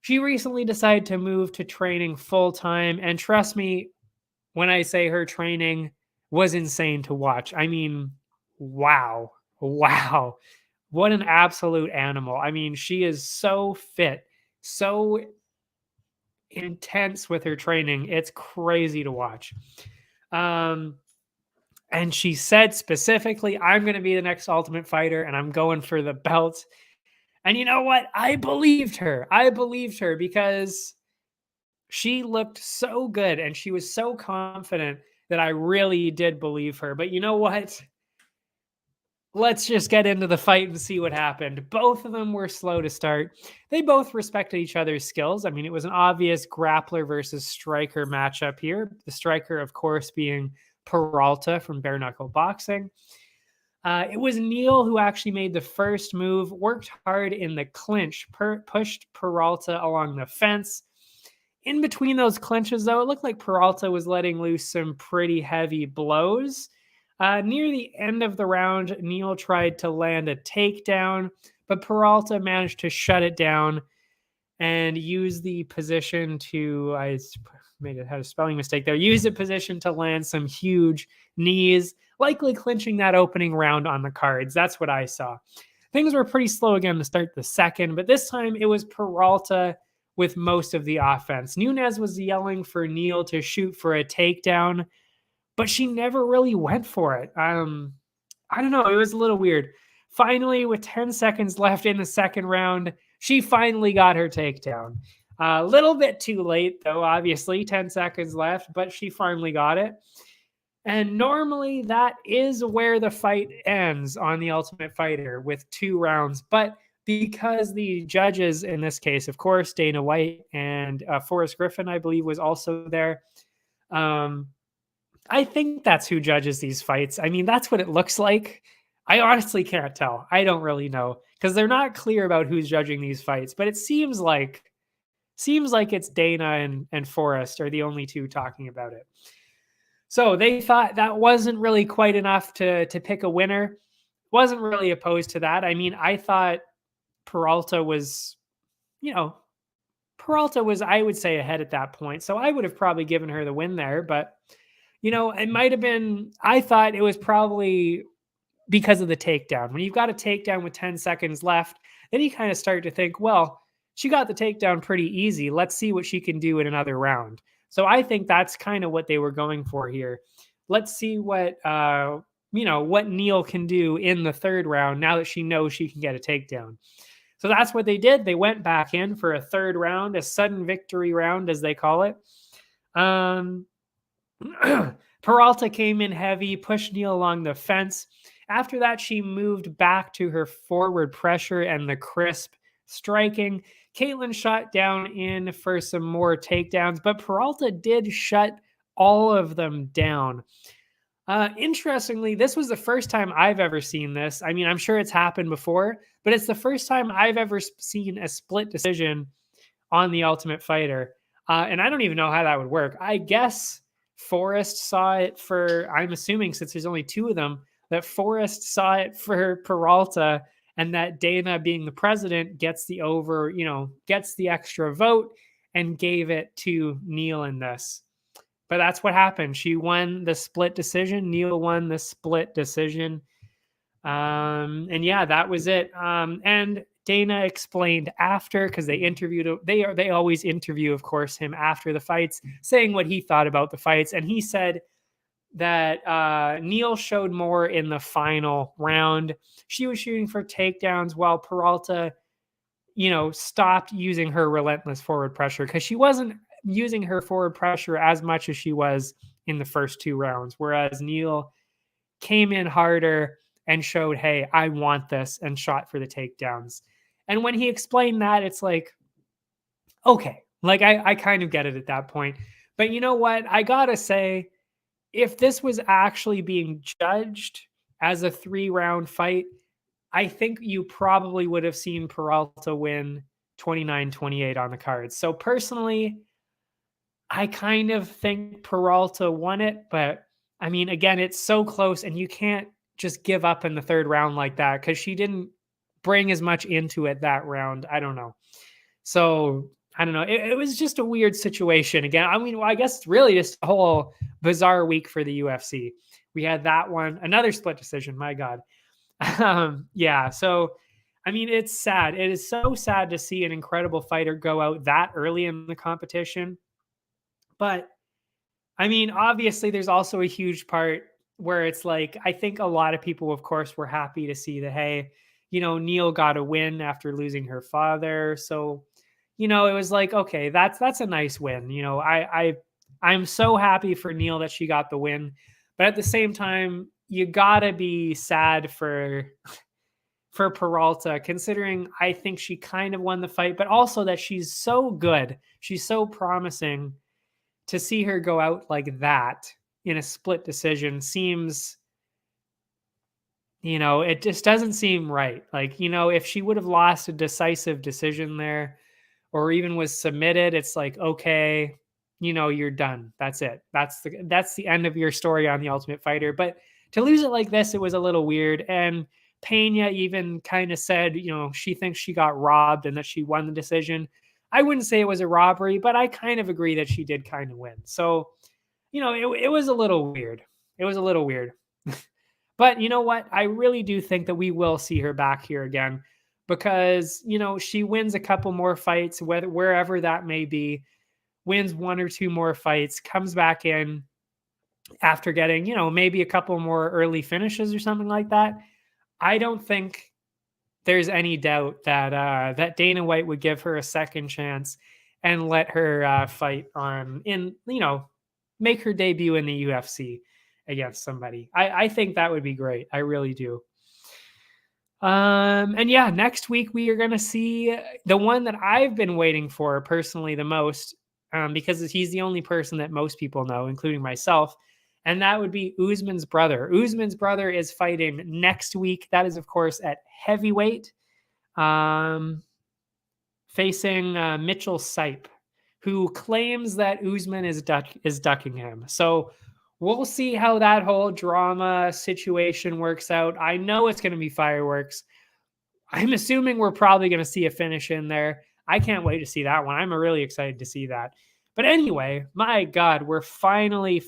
she recently decided to move to training full time. And trust me, when I say her training was insane to watch, I mean, wow. What an absolute animal. I mean, she is so fit, so intense with her training. It's crazy to watch. And she said specifically, I'm going to be the next Ultimate Fighter and I'm going for the belt. And you know what? I believed her. Because she looked so good and she was so confident that I really did believe her. But you know what? Let's just get into the fight and see what happened. Both of them were slow to start. They both respected each other's skills. I mean, it was an obvious grappler versus striker matchup here. The striker, of course, being Peralta from bare knuckle boxing. It was Neil who actually made the first move, worked hard in the clinch, pushed Peralta along the fence. In between those clinches, though, it looked like Peralta was letting loose some pretty heavy blows. Near the end of the round, Neil tried to land a takedown, but Peralta managed to shut it down and use the position to, had a spelling mistake there, use the position to land some huge knees, likely clinching that opening round on the cards. That's what I saw. Things were pretty slow again to start the second, but this time it was Peralta with most of the offense. Nunes was yelling for Neil to shoot for a takedown, but she never really went for it. I don't know. It was a little weird. Finally, with 10 seconds left in the second round, she finally got her takedown. A little bit too late, though, obviously. 10 seconds left, but she finally got it. And normally that is where the fight ends on The Ultimate Fighter, with 2 rounds. But because the judges in this case, of course, Dana White and Forrest Griffin, I believe, was also there. I think that's who judges these fights. I mean, that's what it looks like. I honestly can't tell. I don't really know because they're not clear about who's judging these fights, but it seems like it's Dana and Forrest are the only two talking about it. So they thought that wasn't really quite enough to pick a winner. Wasn't really opposed to that. I mean, I thought Peralta was, I would say, ahead at that point. So I would have probably given her the win there, but it might have been, I thought it was probably because of the takedown. When you've got a takedown with 10 seconds left, then you kind of start to think, well, she got the takedown pretty easy. Let's see what she can do in another round. So I think that's kind of what they were going for here. Let's see what what Neil can do in the third round now that she knows she can get a takedown. So that's what they did. They went back in for a third round, a sudden victory round, as they call it. Peralta came in heavy, pushed Neil along the fence. After that, she moved back to her forward pressure and the crisp striking. Caitlin shot down in for some more takedowns, but Peralta did shut all of them down. Interestingly, this was the first time I've ever seen this. I mean, I'm sure it's happened before, but it's the first time I've ever seen a split decision on The Ultimate Fighter. And I don't even know how that would work. I guess Forrest saw it for, I'm assuming since there's only two of them, that Forrest saw it for Peralta, and that Dana, being the president, gets the gets the extra vote and gave it to Neil in this. But that's what happened. She won the split decision. Neil won the split decision. And yeah, that was it. And Dana explained after, because they interviewed, they always interview, of course, him after the fights, saying what he thought about the fights. And he said that Neil showed more in the final round. She was shooting for takedowns while Peralta, stopped using her relentless forward pressure, because she wasn't using her forward pressure as much as she was in the first two rounds, whereas Neil came in harder and showed, hey, I want this, and shot for the takedowns. And when he explained that, it's like, okay, like I kind of get it at that point. But you know what? I gotta say, if this was actually being judged as a 3-round fight, I think you probably would have seen Peralta win 29-28 on the cards. So personally, I kind of think Peralta won it, but I mean, again, it's so close, and you can't just give up in the third round like that, because she didn't bring as much into it that round. I don't know. So I don't know. It was just a weird situation. Again, I mean, well, I guess it's really just a whole bizarre week for the UFC. We had that one, another split decision. My God. Yeah. So, I mean, it's sad. It is so sad to see an incredible fighter go out that early in the competition. But I mean, obviously, there's also a huge part where it's like, I think a lot of people, of course, were happy to see that, hey, Neil got a win after losing her father. So, it was like, okay, that's a nice win. I'm so happy for Neil that she got the win, but at the same time, you gotta be sad for Peralta, considering I think she kind of won the fight, but also that she's so good, she's so promising. To see her go out like that in a split decision seems, it just doesn't seem right. Like, if she would have lost a decisive decision there, or even was submitted, it's like, okay, you're done. That's it. That's the end of your story on The Ultimate Fighter. But to lose it like this, it was a little weird. And Pena even kind of said, she thinks she got robbed and that she won the decision. I wouldn't say it was a robbery, but I kind of agree that she did kind of win. So, it was a little weird. It was a little weird. But you know what? I really do think that we will see her back here again, because, she wins a couple more fights, wherever that may be, wins one or two more fights, comes back in after getting, maybe a couple more early finishes or something like that. I don't think there's any doubt that that Dana White would give her a second chance and let her fight make her debut in the UFC against somebody. I think that would be great. I really do. And yeah, next week we are going to see the one that I've been waiting for personally the most, because he's the only person that most people know, including myself. And that would be Usman's brother. Usman's brother is fighting next week. That is, of course, at heavyweight, facing Mitchell Sipe, who claims that Usman is ducking him. So we'll see how that whole drama situation works out. I know it's going to be fireworks. I'm assuming we're probably going to see a finish in there. I can't wait to see that one. I'm really excited to see that. But anyway, my God, we're finally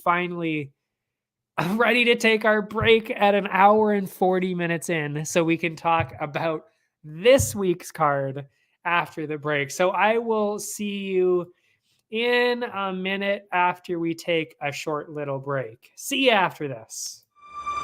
ready to take our break at an hour and 40 minutes in, so we can talk about this week's card after the break. So I will see you in a minute after we take a short little break. See you after this.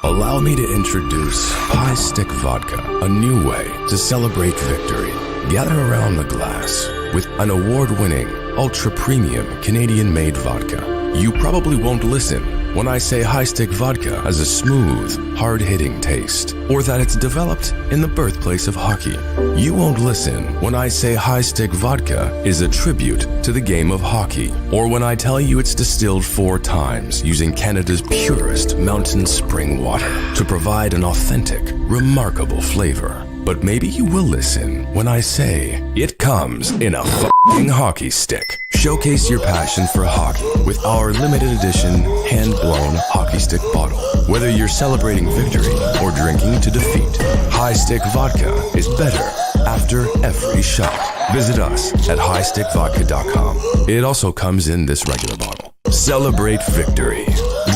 Allow me to introduce High Stick Vodka, a new way to celebrate victory. Gather around the glass with an award-winning, ultra-premium Canadian-made vodka. You probably won't listen when I say High Stick Vodka has a smooth, hard-hitting taste, or that it's developed in the birthplace of hockey. You won't listen when I say High Stick Vodka is a tribute to the game of hockey, or when I tell you it's distilled 4 times using Canada's purest mountain spring water to provide an authentic, remarkable flavor. But maybe you will listen when I say it comes in a f***ing hockey stick. Showcase your passion for hockey with our limited edition hand-blown hockey stick bottle. Whether you're celebrating victory or drinking to defeat, High Stick Vodka is better after every shot. Visit us at highstickvodka.com. It also comes in this regular bottle. Celebrate victory.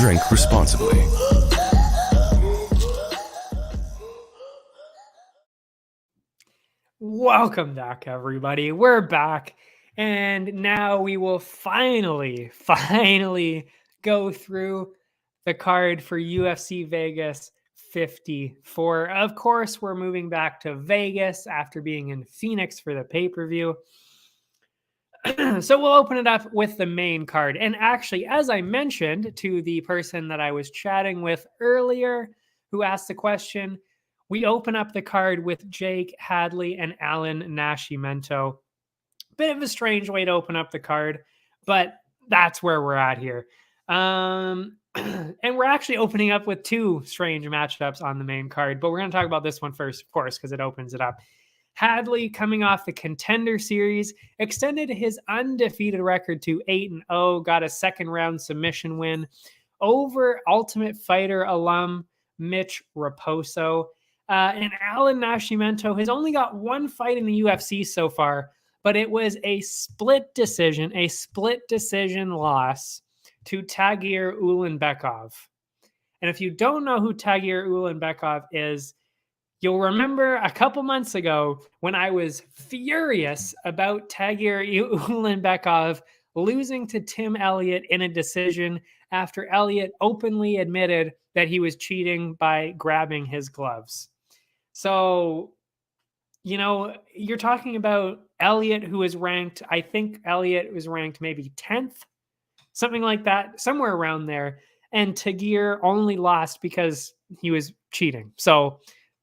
Drink responsibly. Welcome back, everybody. We're back. And now we will finally go through the card for UFC Vegas 54. Of course, we're moving back to Vegas after being in Phoenix for the pay-per-view. So we'll open it up with the main card. And actually, as I mentioned to the person that I was chatting with earlier who asked the question, we open up the card with Jake Hadley and Alan Nascimento. Bit of a strange way to open up the card, but that's where we're at here. And we're actually opening up with 2 strange matchups on the main card, but we're going to talk about this one first, of course, because it opens it up. Hadley, coming off the Contender Series, extended his undefeated record to 8-0, got a second-round submission win over Ultimate Fighter alum Mitch Raposo. And Alan Nascimento has only got 1 fight in the UFC so far, but it was a split decision loss to Tagir Ulanbekov. And if you don't know who Tagir Ulanbekov is, you'll remember a couple months ago when I was furious about Tagir Ulanbekov losing to Tim Elliott in a decision after Elliott openly admitted that he was cheating by grabbing his gloves. So, you know, you're talking about Elliott, who is ranked, I think Elliott was ranked maybe 10th, something like that, somewhere around there. And Tagir only lost because he was cheating. So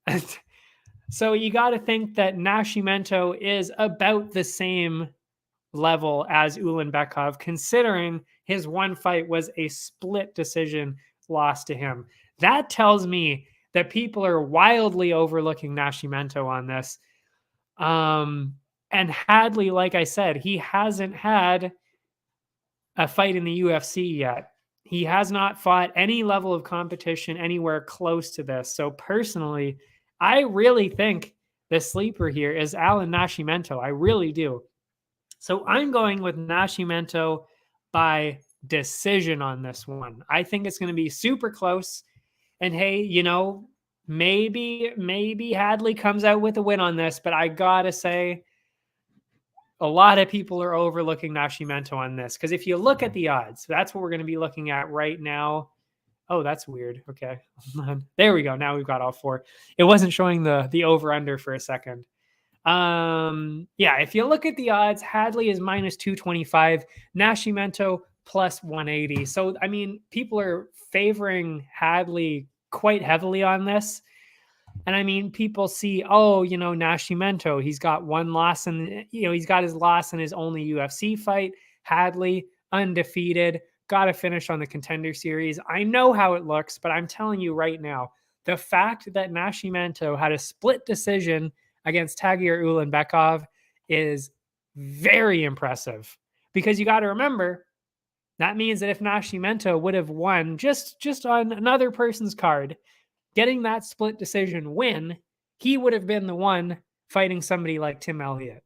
you got to think that Nascimento is about the same level as Ulanbekov, considering his 1 fight was a split decision loss to him. That tells me that people are wildly overlooking Nascimento on this. And Hadley, like I said, he hasn't had a fight in the UFC yet. He has not fought any level of competition anywhere close to this. So personally, I really think the sleeper here is Alan Nascimento. I really do. So I'm going with Nascimento by decision on this one. I think it's going to be super close. And hey, you know, maybe Hadley comes out with a win on this, but I gotta say, a lot of people are overlooking Nascimento on this. Because if you look at the odds, that's what we're going to be looking at right now. Oh, that's weird. Okay. There we go. Now we've got all 4. It wasn't showing the over-under for a second. Yeah, if you look at the odds, Hadley is minus 225, Nascimento plus 180. So, I mean, people are favoring Hadley quite heavily on this. And I mean, people see, oh, you know, Nascimento, he's got 1 loss and, you know, he's got his loss in his only UFC fight. Hadley, undefeated, got to finish on the Contender Series. I know how it looks, but I'm telling you right now, the fact that Nascimento had a split decision against Tagir Ulanbekov is very impressive, because you got to remember, that means that if Nascimento would have won just on another person's card, getting that split decision win, he would have been the one fighting somebody like Tim Elliott.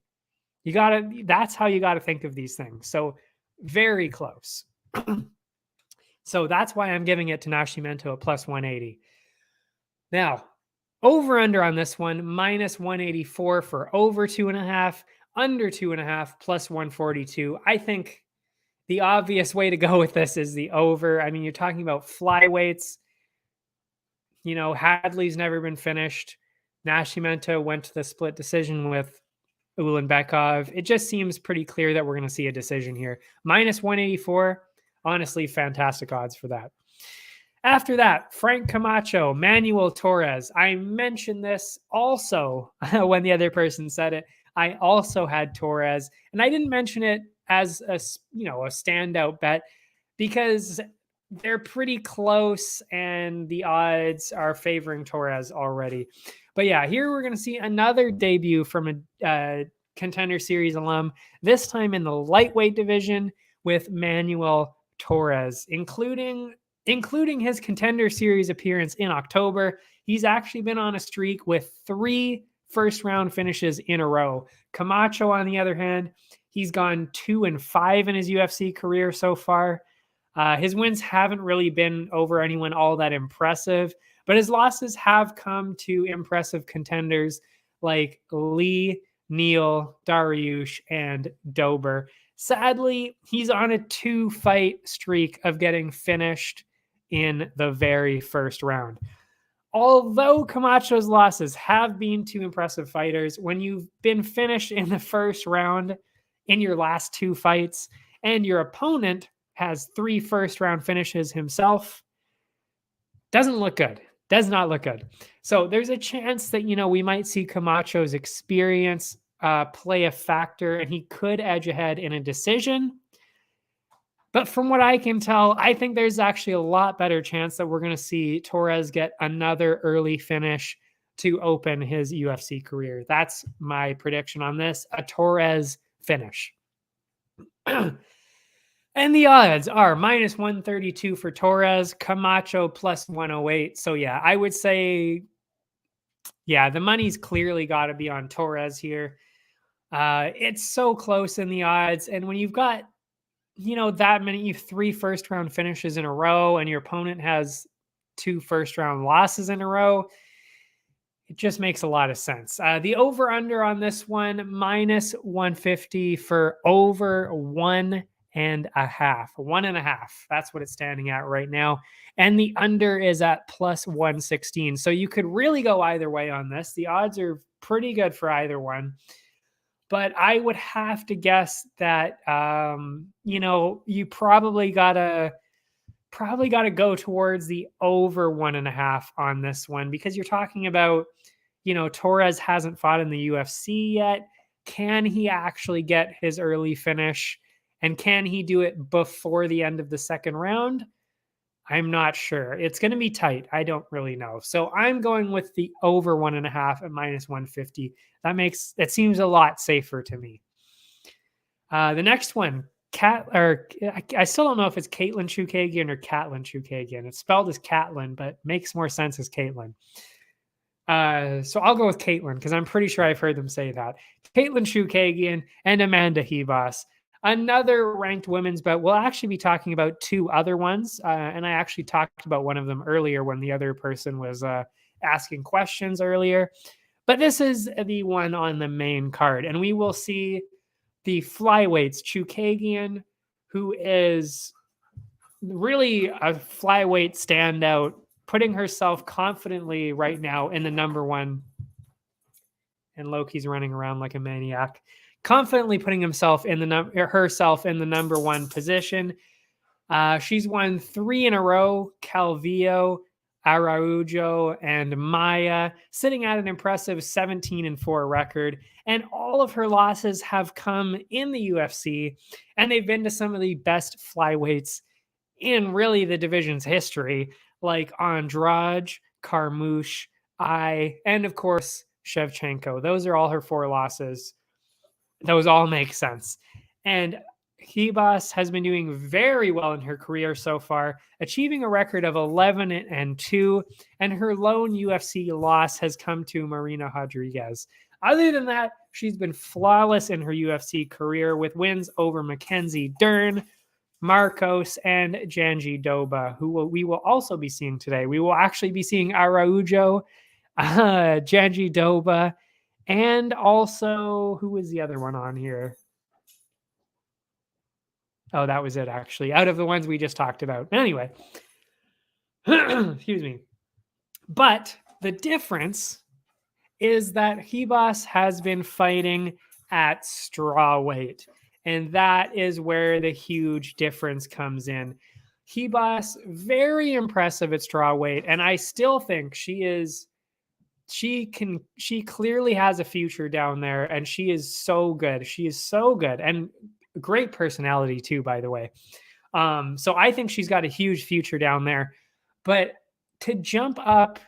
That's how you got to think of these things. So very close. So that's why I'm giving it to Nascimento at plus 180. Now, over under on this one, minus 184 for over 2.5, under 2.5 plus 142. I think the obvious way to go with this is the over. I mean, you're talking about flyweights. You know, Hadley's never been finished. Nascimento went to the split decision with Ulanbekov. It just seems pretty clear that we're going to see a decision here. Minus 184. Honestly, fantastic odds for that. After that, Frank Camacho, Manuel Torres. I mentioned this also when the other person said it. I also had Torres, and I didn't mention it as a standout bet because they're pretty close and the odds are favoring Torres already. But yeah, here we're going to see another debut from a Contender Series alum, this time in the lightweight division with Manuel Torres, including his Contender Series appearance in October. He's actually been on a streak with 3 first-round finishes in a row. Camacho, on the other hand, he's gone 2-5 in his UFC career so far. His wins haven't really been over anyone all that impressive, but his losses have come to impressive contenders like Lee, Neal, Dariush, and Dober. Sadly, he's on a 2-fight streak of getting finished in the very first round. Although Camacho's losses have been to impressive fighters, when you've been finished in the first round in your last 2 fights and your opponent has 3 first-round finishes himself, doesn't look good. Does not look good. So there's a chance that, we might see Camacho's experience play a factor and he could edge ahead in a decision. But from what I can tell, I think there's actually a lot better chance that we're going to see Torres get another early finish to open his UFC career. That's my prediction on this, a Torres finish. And the odds are minus 132 for Torres, Camacho plus 108. So yeah, I would say, the money's clearly got to be on Torres here. It's so close in the odds. And when you've got, that many, 3 first-round finishes in a row and your opponent has 2 first-round losses in a row, it just makes a lot of sense. The over-under on this one, minus 150 for over 1.5. 1.5. That's what it's standing at right now. And the under is at plus 116. So you could really go either way on this. The odds are pretty good for either one. But I would have to guess that, you probably gotta go towards the over 1.5 on this one, because you're talking about, Torres hasn't fought in the UFC yet. Can he actually get his early finish? And can he do it before the end of the second round? I'm not sure. It's going to be tight. I don't really know. So I'm going with the over 1.5 at minus 150. It seems a lot safer to me. The next one, I still don't know if it's Caitlin Chookagian or Catlin Chookagian. It's spelled as Catlin, but makes more sense as Caitlin. So I'll go with Caitlin because I'm pretty sure I've heard them say that. Caitlin Chookagian and Amanda Ribas. Another ranked women's bout. We'll actually be talking about 2 other ones. And I actually talked about one of them earlier when the other person was asking questions earlier. But this is the one on the main card. And we will see the flyweights, Chookagian, who is really a flyweight standout, putting herself confidently right now in the number 1. And Loki's running around like a maniac. Confidently putting herself in the number 1 position. She's won 3 in a row, Calvillo, Araujo, and Maya, sitting at an impressive 17-4 record. And all of her losses have come in the UFC, and they've been to some of the best flyweights in really the division's history, like Andrade, Carmouche, and of course, Shevchenko. Those are all her 4 losses. Those all make sense. And Ribas has been doing very well in her career so far, achieving a record of 11-2, and her lone UFC loss has come to Marina Rodriguez. Other than that, she's been flawless in her UFC career with wins over Mackenzie Dern, Marcos, and Janji Doba, who we will also be seeing today. We will actually be seeing Araujo, Janji Doba, And also, who was the other one on here? Oh, that was it, actually, out of the ones we just talked about. Anyway, excuse me. But the difference is that Ribas has been fighting at straw weight. And that is where the huge difference comes in. Ribas, very impressive at straw weight. And I still think she clearly has a future down there. And she is so good. She is so good. And great personality too, by the way. So I think she's got a huge future down there. But to jump up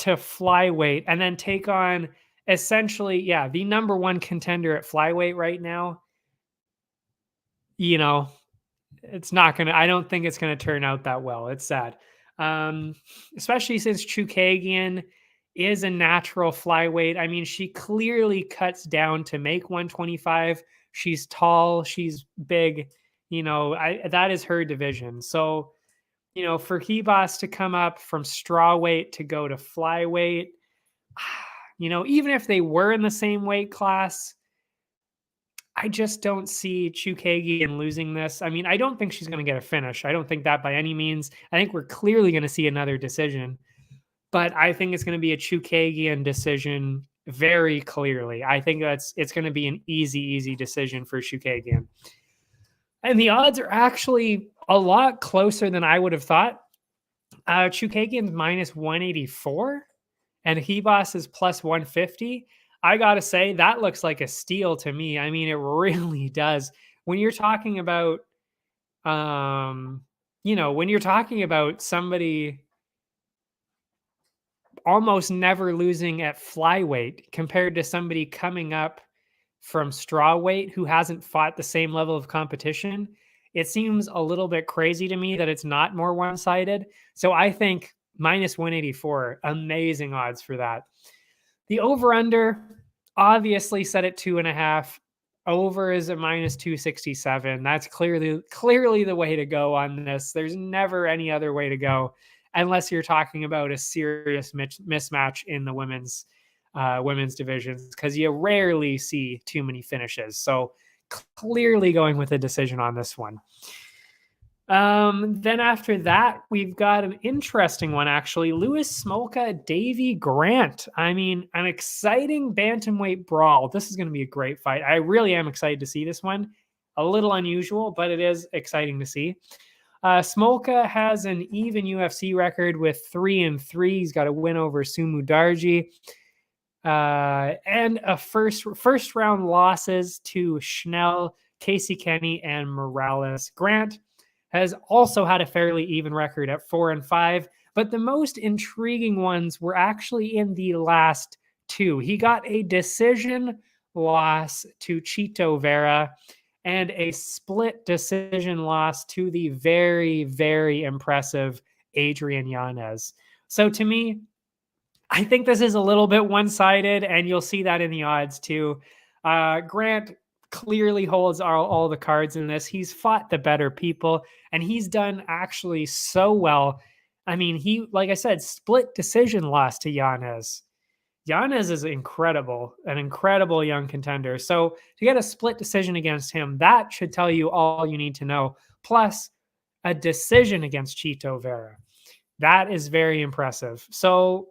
to flyweight and then take on essentially, the number one contender at flyweight right now, it's not going to, I don't think it's going to turn out that well. It's sad. Especially since Chookagian is a natural flyweight. I mean, she clearly cuts down to make 125. She's tall, she's big, that is her division. So, for Ribas to come up from straw weight to go to flyweight, even if they were in the same weight class, I just don't see Chookagian losing this. I mean, I don't think she's going to get a finish. I don't think that by any means. I think we're clearly going to see another decision, but I think it's going to be a Chookagian decision very clearly. I think it's going to be an easy decision for Chookagian. And the odds are actually a lot closer than I would have thought. Chookagian's minus 184 and Ribas is plus 150. I got to say, that looks like a steal to me. I mean, it really does. When you're talking about, when you're talking about somebody almost never losing at flyweight compared to somebody coming up from straw weight who hasn't fought the same level of competition, it seems a little bit crazy to me that it's not more one-sided. So I think minus 184, amazing odds for that. The over-under, obviously set at 2.5. Over is a minus 267. That's clearly the way to go on this. There's never any other way to go unless you're talking about a serious mismatch in the women's divisions, because you rarely see too many finishes. So clearly going with a decision on this one. Then after that, we've got an interesting one, actually. Louis Smolka, Davy Grant. I mean, an exciting bantamweight brawl. This is going to be a great fight. I really am excited to see this one. A little unusual, but it is exciting to see. Smolka has an even UFC record with 3-3. He's got a win over Sumu Darji. And a first round losses to Schnell, Casey Kenny, and Morales. Grant has also had a fairly even record at 4-5, but the most intriguing ones were actually in the last two. He got a decision loss to Chito Vera and a split decision loss to the very, very impressive Adrian Yanez. So to me, I think this is a little bit one-sided, and you'll see that in the odds too. Grant clearly holds all the cards in this. He's fought the better people, and he's done actually so well. I mean, he, like I said, split decision loss to Yanez. Yanez is incredible, an incredible young contender. So to get a split decision against him, that should tell you all you need to know. Plus, a decision against Chito Vera. That is very impressive. So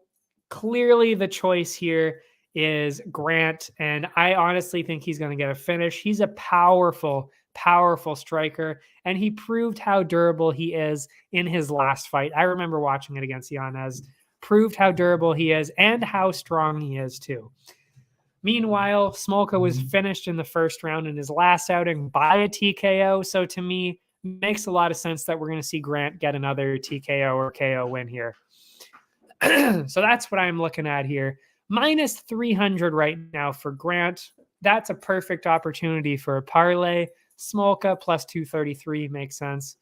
clearly the choice here is Grant, and I honestly think he's going to get a finish. He's a powerful striker, and he proved how durable he is in his last fight. I remember watching it against Yanez. Proved how durable he is and how strong he is too. Meanwhile, Smolka was finished in the first round in his last outing by a TKO, so to me, makes a lot of sense that we're going to see Grant get another TKO or KO win here. So that's what I'm looking at here. Minus 300 right now for Grant. That's a perfect opportunity for a parlay. Smolka plus 233 makes sense.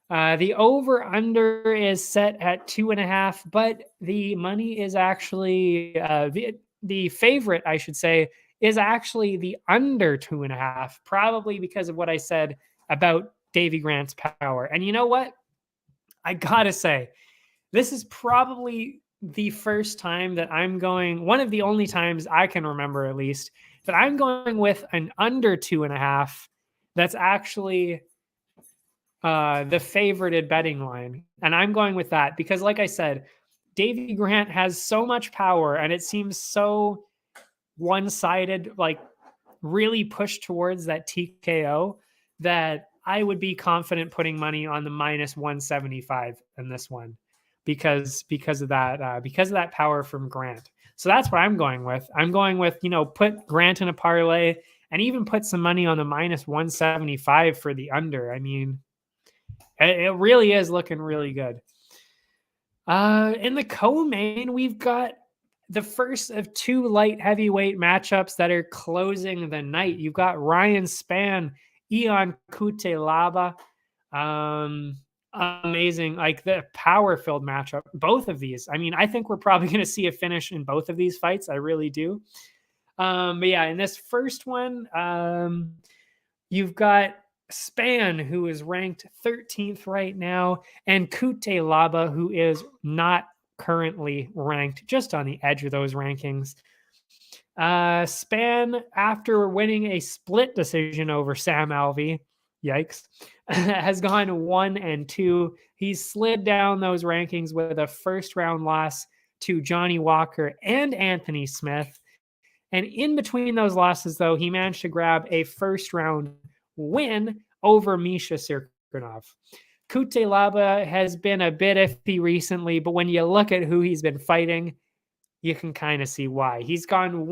The over-under is set at 2.5, but the money is actually, the favorite, I should say, is actually the under 2.5, probably because of what I said about Davy Grant's power. And you know what? I gotta say, this is probably the first time that I'm going, one of the only times I can remember at least, that I'm going with an under 2.5. That's actually the favorited betting line. And I'm going with that because, like I said, Davy Grant has so much power and it seems so one-sided, like really pushed towards that TKO, that I would be confident putting money on the minus 175 in this one because of that power from Grant. So that's what I'm going with. I'm going with, put Grant in a parlay and even put some money on the minus 175 for the under. I mean, it really is looking really good. In the co-main, we've got the first of two light heavyweight matchups that are closing the night. You've got Ryan Spann, Ion Cutelaba. Amazing, like the power-filled matchup. Both of these. I mean, I think we're probably going to see a finish in both of these fights. I really do. But yeah, in this first one, you've got Spann, who is ranked 13th right now, and Cutelaba, who is not currently ranked, just on the edge of those rankings. Spann, after winning a split decision over Sam Alvey, yikes, has gone 1-2. He's slid down those rankings with a first round loss to Johnny Walker and Anthony Smith. And in between those losses, though, he managed to grab a first round win over Misha Cirkunov. Cutelaba has been a bit iffy recently, but when you look at who he's been fighting, you can kind of see why. He's gone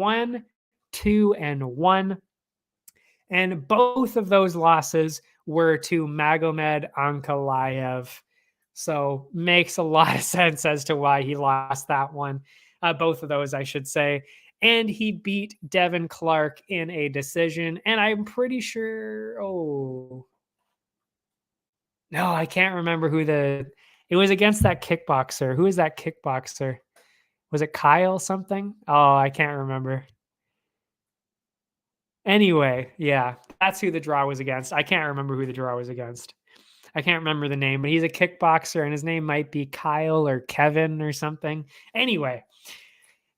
1-2-1, and both of those losses were to Magomed Ankalaev. So makes a lot of sense as to why he lost that one. Both of those, I should say. And he beat Devin Clark in a decision. And I'm pretty sure, no, I can't remember it was against that kickboxer. Who is that kickboxer? Was it Kyle something? Oh, I can't remember. Anyway, yeah, that's who the draw was against. I can't remember who the draw was against. I can't remember the name, but he's a kickboxer and his name might be Kyle or Kevin or something. Anyway,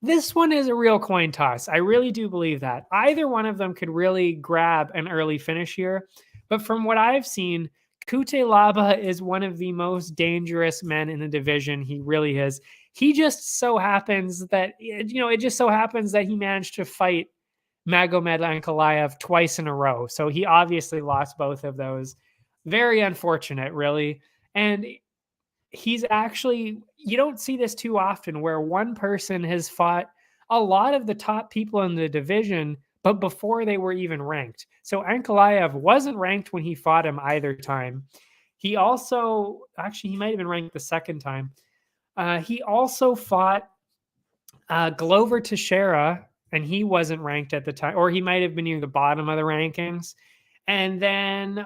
this one is a real coin toss. I really do believe that. Either one of them could really grab an early finish here. But from what I've seen, Cutelaba is one of the most dangerous men in the division. He really is. He just so happens that, it just so happens that he managed to fight Magomed Ankalaev twice in a row. So he obviously lost both of those. Very unfortunate, really. And he's actually, you don't see this too often where one person has fought a lot of the top people in the division, but before they were even ranked. So Ankalaev wasn't ranked when he fought him either time. He also, actually, he might have been ranked the second time. He also fought Glover Teixeira, and he wasn't ranked at the time, or he might have been near the bottom of the rankings. And then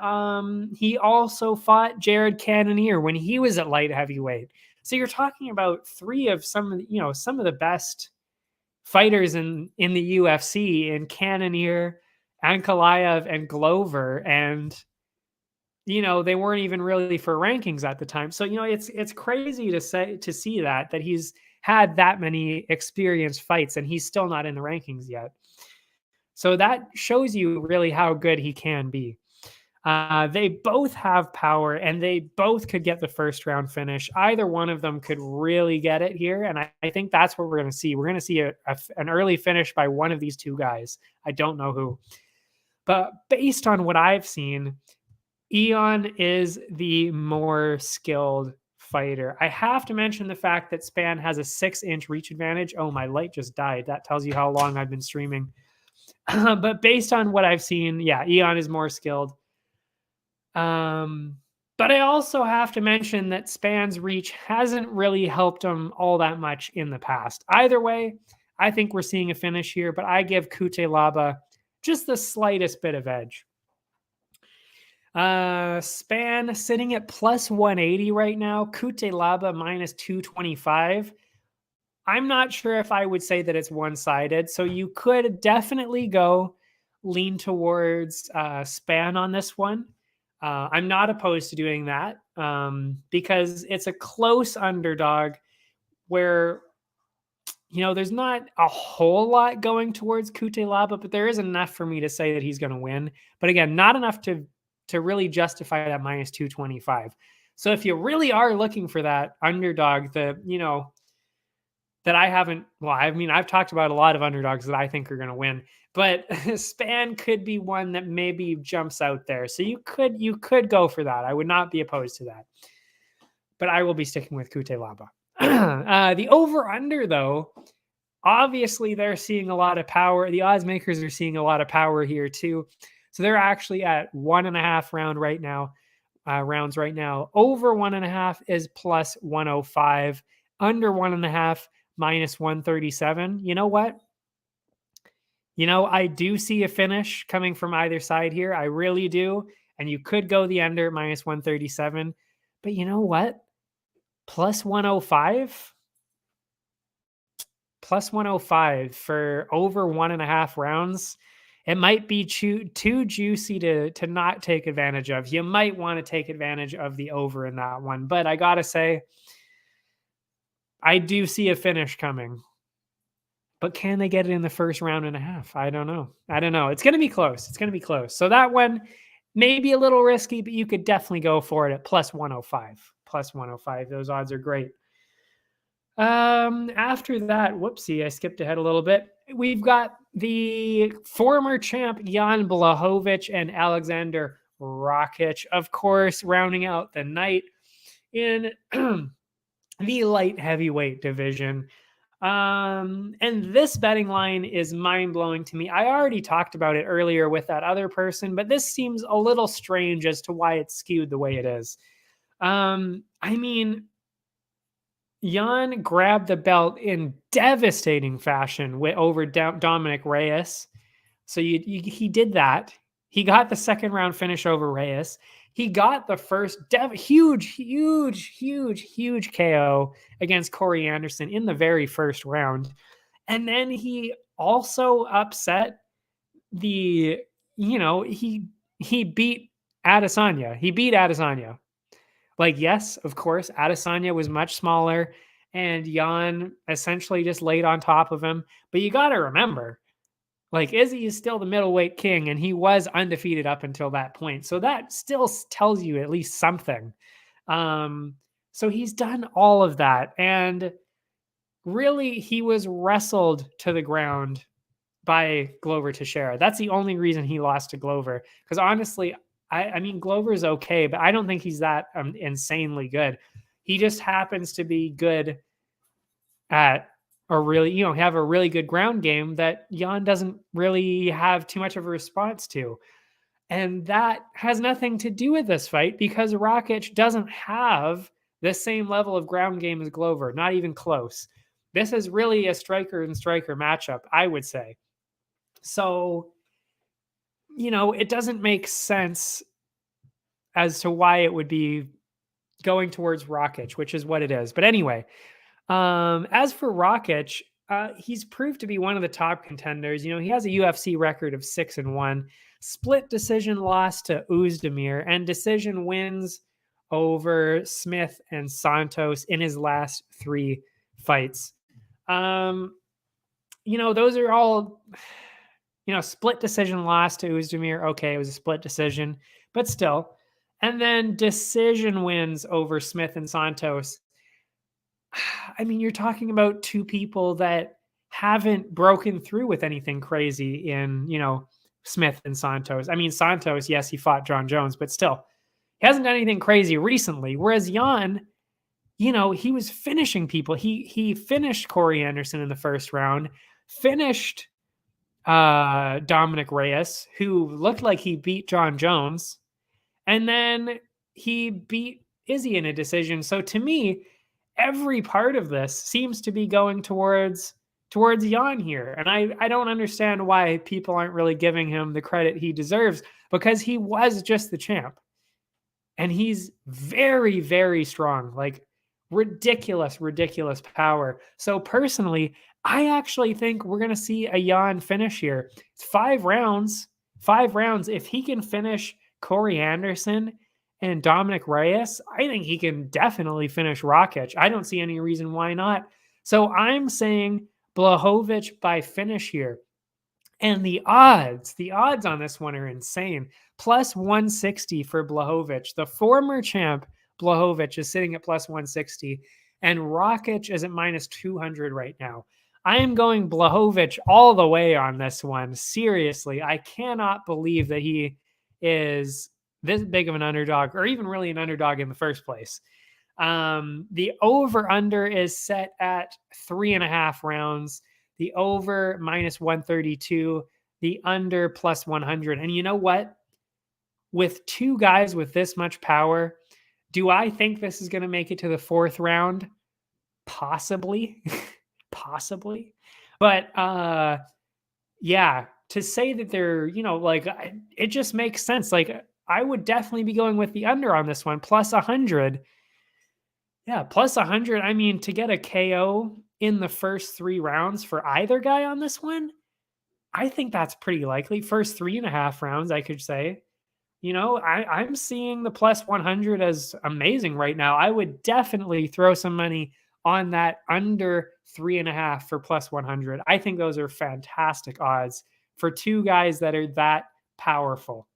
he also fought Jared Cannonier when he was at light heavyweight. So you're talking about three of some of the best fighters in the UFC, in Cannonier, Ankalaev, and Glover, and they weren't even really for rankings at the time. So it's crazy to see that he's had that many experienced fights and he's still not in the rankings yet. So that shows you really how good he can be. They both have power and they both could get the first round finish. Either one of them could really get it here. And I think that's what we're going to see. We're going to see an early finish by one of these two guys. I don't know who. But based on what I've seen, Ion is the more skilled fighter. I have to mention the fact that Spann has a 6-inch reach advantage. Oh, my light just died. That tells you how long I've been streaming. But based on what I've seen, yeah, Ion is more skilled. But I also have to mention that Spann's reach hasn't really helped him all that much in the past. Either way, I think we're seeing a finish here, but I give Cutelaba just the slightest bit of edge. Spann sitting at plus 180 right now, Cutelaba minus 225. I'm not sure if I would say that it's one-sided, so you could definitely lean towards Spann on this one. I'm not opposed to doing that because it's a close underdog where there's not a whole lot going towards Cutelaba, but there is enough for me to say that he's going to win. But again, not enough to really justify that minus 225. So if you really are looking for that underdog, that I haven't, well, I mean, I've talked about a lot of underdogs that I think are going to win, but Span could be one that maybe jumps out there. So you could go for that. I would not be opposed to that, but I will be sticking with Cutelaba. The over-under, though, obviously they're seeing a lot of power. The odds makers are seeing a lot of power here too. So they're actually at 1.5 rounds right now. Over 1.5 is plus 105. Under 1.5 minus 137. You know what? I do see a finish coming from either side here. I really do. And you could go the under minus 137. But you know what? Plus 105? Plus 105 for over 1.5 rounds. It might be too juicy to not take advantage of. You might want to take advantage of the over in that one. But I got to say, I do see a finish coming. But can they get it in the first round and a half? I don't know. It's going to be close. So that one may be a little risky, but you could definitely go for it at plus 105. Plus 105. Those odds are great. After that, whoopsie, I skipped ahead a little bit. We've got the former champ Jan Blachowicz and Alexander Rakic, of course, rounding out the night in the light heavyweight division. And this betting line is mind-blowing to me. I already talked about it earlier with that other person, but this seems a little strange as to why it's skewed the way it is. I mean, Jan grabbed the belt in devastating fashion over Dominic Reyes. So he did that. He got the second round finish over Reyes. He got the first huge KO against Corey Anderson in the very first round. And then he also upset he beat Adesanya. He beat Adesanya. Like, yes, of course, Adesanya was much smaller and Jan essentially just laid on top of him. But you got to remember, like, Izzy is still the middleweight king and he was undefeated up until that point. So that still tells you at least something. So he's done all of that. And really, he was wrestled to the ground by Glover Teixeira. That's the only reason he lost to Glover. Because honestly, I mean, Glover's okay, but I don't think he's that insanely good. He just happens to be good at have a really good ground game that Jan doesn't really have too much of a response to. And that has nothing to do with this fight because Rakic doesn't have the same level of ground game as Glover, not even close. This is really a striker and striker matchup, I would say. So, it doesn't make sense as to why it would be going towards Rakic, which is what it is. But anyway, as for Rakic, he's proved to be one of the top contenders. He has a UFC record of 6-1, split decision loss to Özdemir, and decision wins over Smith and Santos in his last 3 fights. Those are all... split decision loss to Özdemir. Okay, it was a split decision, but still. And then decision wins over Smith and Santos. I mean, you're talking about 2 people that haven't broken through with anything crazy in, Smith and Santos. I mean, Santos, yes, he fought John Jones, but still, he hasn't done anything crazy recently. Whereas Jan, he was finishing people. He finished Corey Anderson in the first round, finished Dominic Reyes, who looked like he beat John Jones, and then he beat Izzy in a decision. So to me, every part of this seems to be going towards Jan here. And I don't understand why people aren't really giving him the credit he deserves, because he was just the champ. And he's very, very strong, like ridiculous power. So personally, I actually think we're going to see a Jan finish here. It's 5 rounds. 5 rounds. If he can finish Corey Anderson and Dominic Reyes, I think he can definitely finish Rakic. I don't see any reason why not. So I'm saying Blachowicz by finish here. And the odds on this one are insane. Plus 160 for Blachowicz. The former champ, Blachowicz, is sitting at plus 160, and Rakic is at minus 200 right now. I am going Blachowicz all the way on this one. Seriously, I cannot believe that he is this big of an underdog, or even really an underdog in the first place. The over-under is set at 3.5 rounds. The over minus 132, the under plus 100. And you know what? With two guys with this much power, do I think this is going to make it to the fourth round? Possibly. Possibly. But yeah, to say that they're, like, it just makes sense. Like, I would definitely be going with the under on this one, plus 100. Yeah, plus 100. I mean, to get a KO in the first 3 rounds for either guy on this one, I think that's pretty likely. First 3.5 rounds, I could say. I'm seeing the plus 100 as amazing right now. I would definitely throw some money on that under 3.5 for plus 100. I think those are fantastic odds for two guys that are that powerful.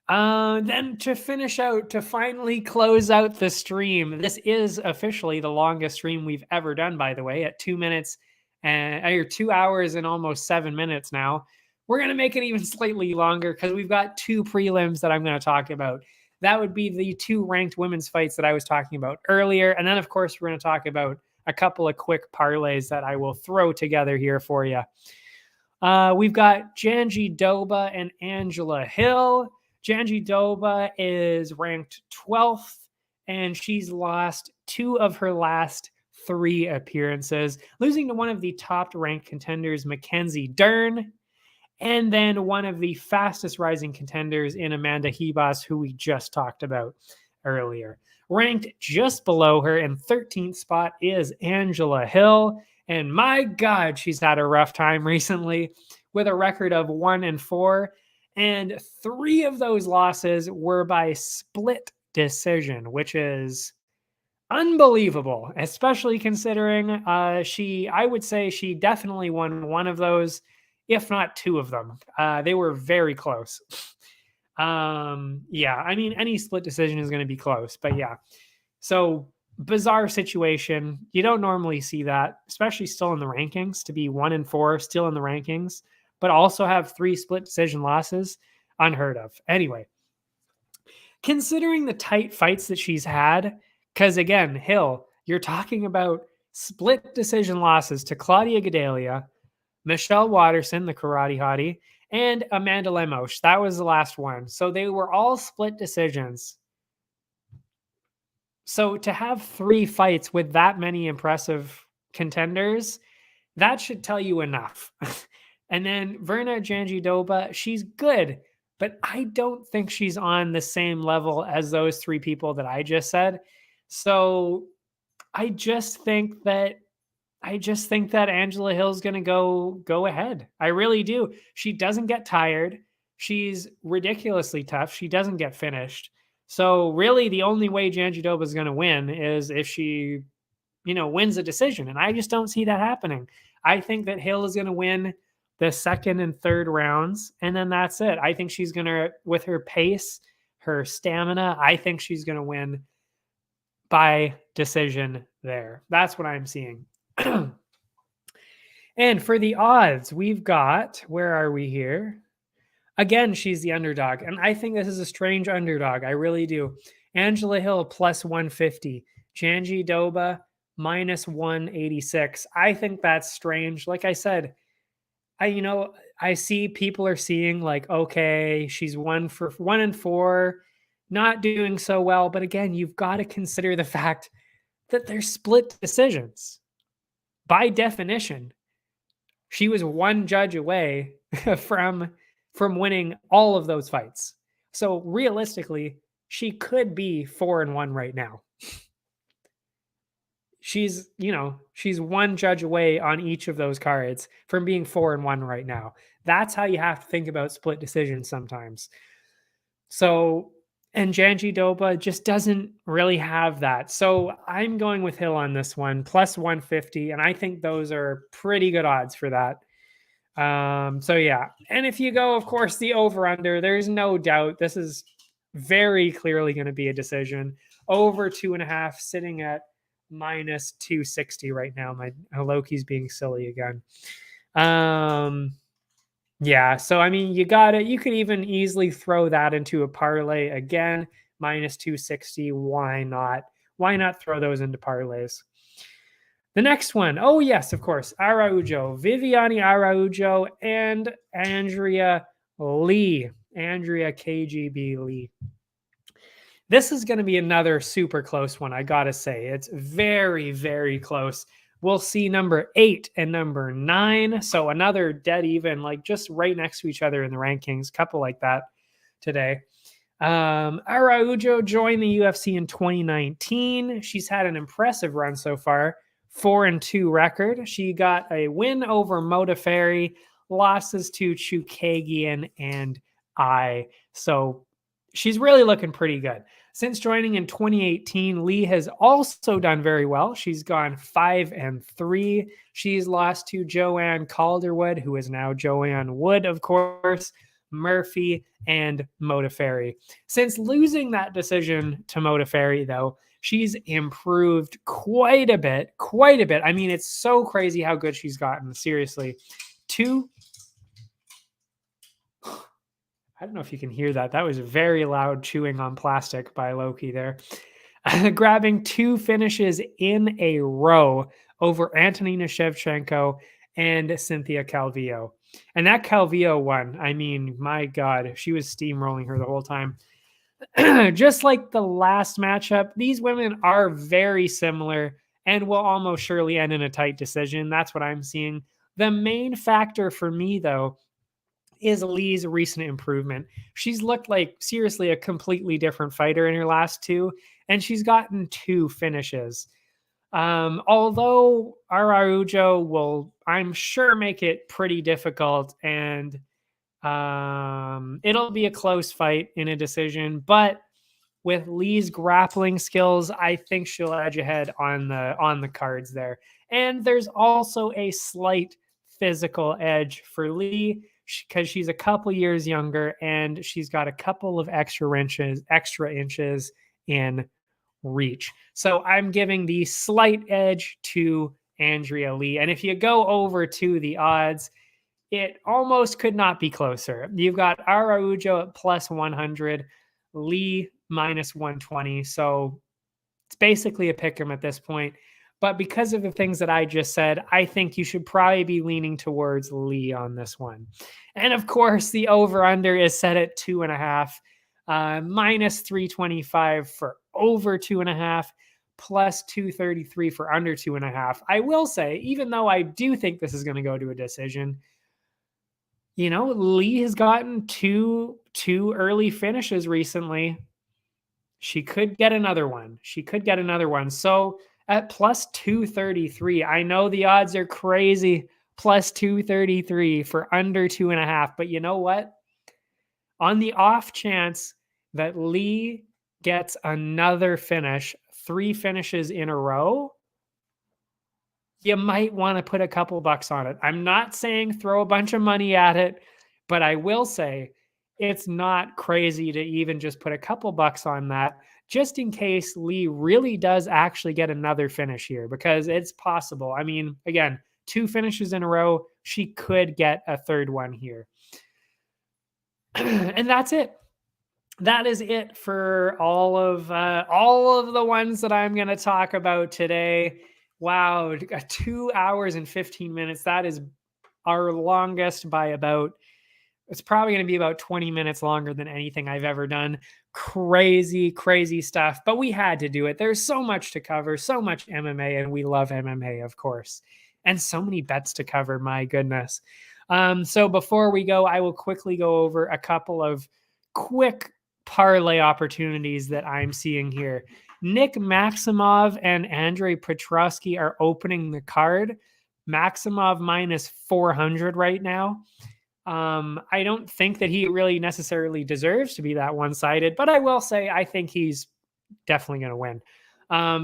Then to finish out, to finally close out the stream, this is officially the longest stream we've ever done, by the way, at 2 minutes or 2 hours and almost 7 minutes now. We're going to make it even slightly longer because we've got 2 prelims that I'm going to talk about. That would be the 2 ranked women's fights that I was talking about earlier. And then, of course, we're going to talk about a couple of quick parlays that I will throw together here for you. We've got Janji Doba and Angela Hill. Janji Doba is ranked 12th, and she's lost 2 of her last 3 appearances, losing to one of the top-ranked contenders, Mackenzie Dern, and then one of the fastest rising contenders in Amanda Hebas, who we just talked about earlier. Ranked just below her in 13th spot is Angela Hill, and my God, she's had a rough time recently with a record of 1-4. And 3 of those losses were by split decision, which is unbelievable, especially considering I would say she definitely won one of those, if not 2 of them. They were very close. Yeah, I mean, any split decision is going to be close, but yeah. So bizarre situation. You don't normally see that, especially still in the rankings, to be 1-4 still in the rankings, but also have 3 split decision losses. Unheard of. Anyway, considering the tight fights that she's had, because again, Hill, you're talking about split decision losses to Claudia Gadelha, Michelle Watterson, the karate hottie, and Amanda Lemos. That was the last one. So they were all split decisions. So to have 3 fights with that many impressive contenders, that should tell you enough. And then Verna Janjidoba, she's good, but I don't think she's on the same level as those 3 people that I just said. So I just think that Angela Hill's going to go ahead. I really do. She doesn't get tired. She's ridiculously tough. She doesn't get finished. So really the only way Janjidoba is going to win is if she, wins a decision. And I just don't see that happening. I think that Hill is going to win the second and third rounds, and then that's it. I think she's going to, with her pace, her stamina, I think she's going to win by decision there. That's what I'm seeing. And for the odds, we've got, where are we here? Again, she's the underdog, and I think this is a strange underdog. I really do. Angela Hill plus 150, Janjidoba minus 186. I think that's strange. Like I said, I see people are seeing like, okay, she's 1-4, not doing so well. But again, you've got to consider the fact that they're split decisions. By definition, she was 1 judge away from winning all of those fights. So realistically, she could be 4-1 right now. She's 1 judge away on each of those cards from being 4-1 right now. That's how you have to think about split decisions sometimes. So And Janji Doba just doesn't really have that. So I'm going with Hill on this one, plus 150. And I think those are pretty good odds for that. So yeah. And if you go, of course, the over under, there's no doubt this is very clearly going to be a decision. Over 2.5, sitting at minus 260 right now. My Loki's being silly again. Yeah, so I mean, you got it. You could even easily throw that into a parlay again, minus 260. Why not? Why not throw those into parlays? The next one, oh yes, of course, Araujo, Viviane Araujo, and Andrea Lee, Andrea KGB Lee. This is going to be another super close one, I gotta say. It's very, very close. We'll see number 8 and number 9. So another dead even, like just right next to each other in the rankings, couple like that today. Araujo joined the UFC in 2019. She's had an impressive run so far, 4-2 record. She got a win over Modafferi, losses to Chukagian and I. So she's really looking pretty good. Since joining in 2018, Lee has also done very well. She's gone 5-3. She's lost to Joanne Calderwood, who is now Joanne Wood, of course, Murphy, and Modafferi. Since losing that decision to Modafferi, though, she's improved quite a bit. I mean, it's so crazy how good she's gotten. Seriously. I don't know if you can hear that. That was very loud chewing on plastic by Loki there. Grabbing 2 finishes in a row over Antonina Shevchenko and Cynthia Calvillo. And that Calvillo one, I mean, my God, she was steamrolling her the whole time. Just like the last matchup, these women are very similar and will almost surely end in a tight decision. That's what I'm seeing. The main factor for me, though, is Lee's recent improvement. She's looked like seriously a completely different fighter in her last 2, and she's gotten 2 finishes. Although Araujo will, I'm sure, make it pretty difficult, and it'll be a close fight in a decision, but with Lee's grappling skills, I think she'll edge ahead on the cards there. And there's also a slight physical edge for Lee, because she's a couple years younger and she's got a couple of extra inches in reach. So I'm giving the slight edge to Andrea Lee. And if you go over to the odds, it almost could not be closer. You've got Araujo at plus 100, Lee minus 120. So it's basically a pick 'em at this point. But because of the things that I just said, I think you should probably be leaning towards Lee on this one. And of course, the over-under is set at 2.5, minus 325 for over 2.5, plus 233 for under 2.5. I will say, even though I do think this is going to go to a decision, you know, Lee has gotten two early finishes recently. She could get another one. So at plus 233, I know the odds are crazy. Plus 233 for under 2.5. But you know what? On the off chance that Lee gets another finish, 3 finishes in a row, you might want to put a couple bucks on it. I'm not saying throw a bunch of money at it, but I will say it's not crazy to even just put a couple bucks on that, just in case Lee really does actually get another finish here, because it's possible. I mean, again, 2 finishes in a row, she could get a third one here. And that's it. That is it for all of the ones that I'm going to talk about today. Wow, 2 hours and 15 minutes. That is our longest by about, it's probably going to be about 20 minutes longer than anything I've ever done. Crazy, crazy stuff. But we had to do it. There's so much to cover, so much MMA, and we love MMA, of course. And so many bets to cover, my goodness. So before we go, I will quickly go over a couple of quick parlay opportunities that I'm seeing here. Nick Maximov and Andrei Petrosky are opening the card. Maximov minus 400 right now. I don't think that he really necessarily deserves to be that one-sided, but I will say I think he's definitely going to win.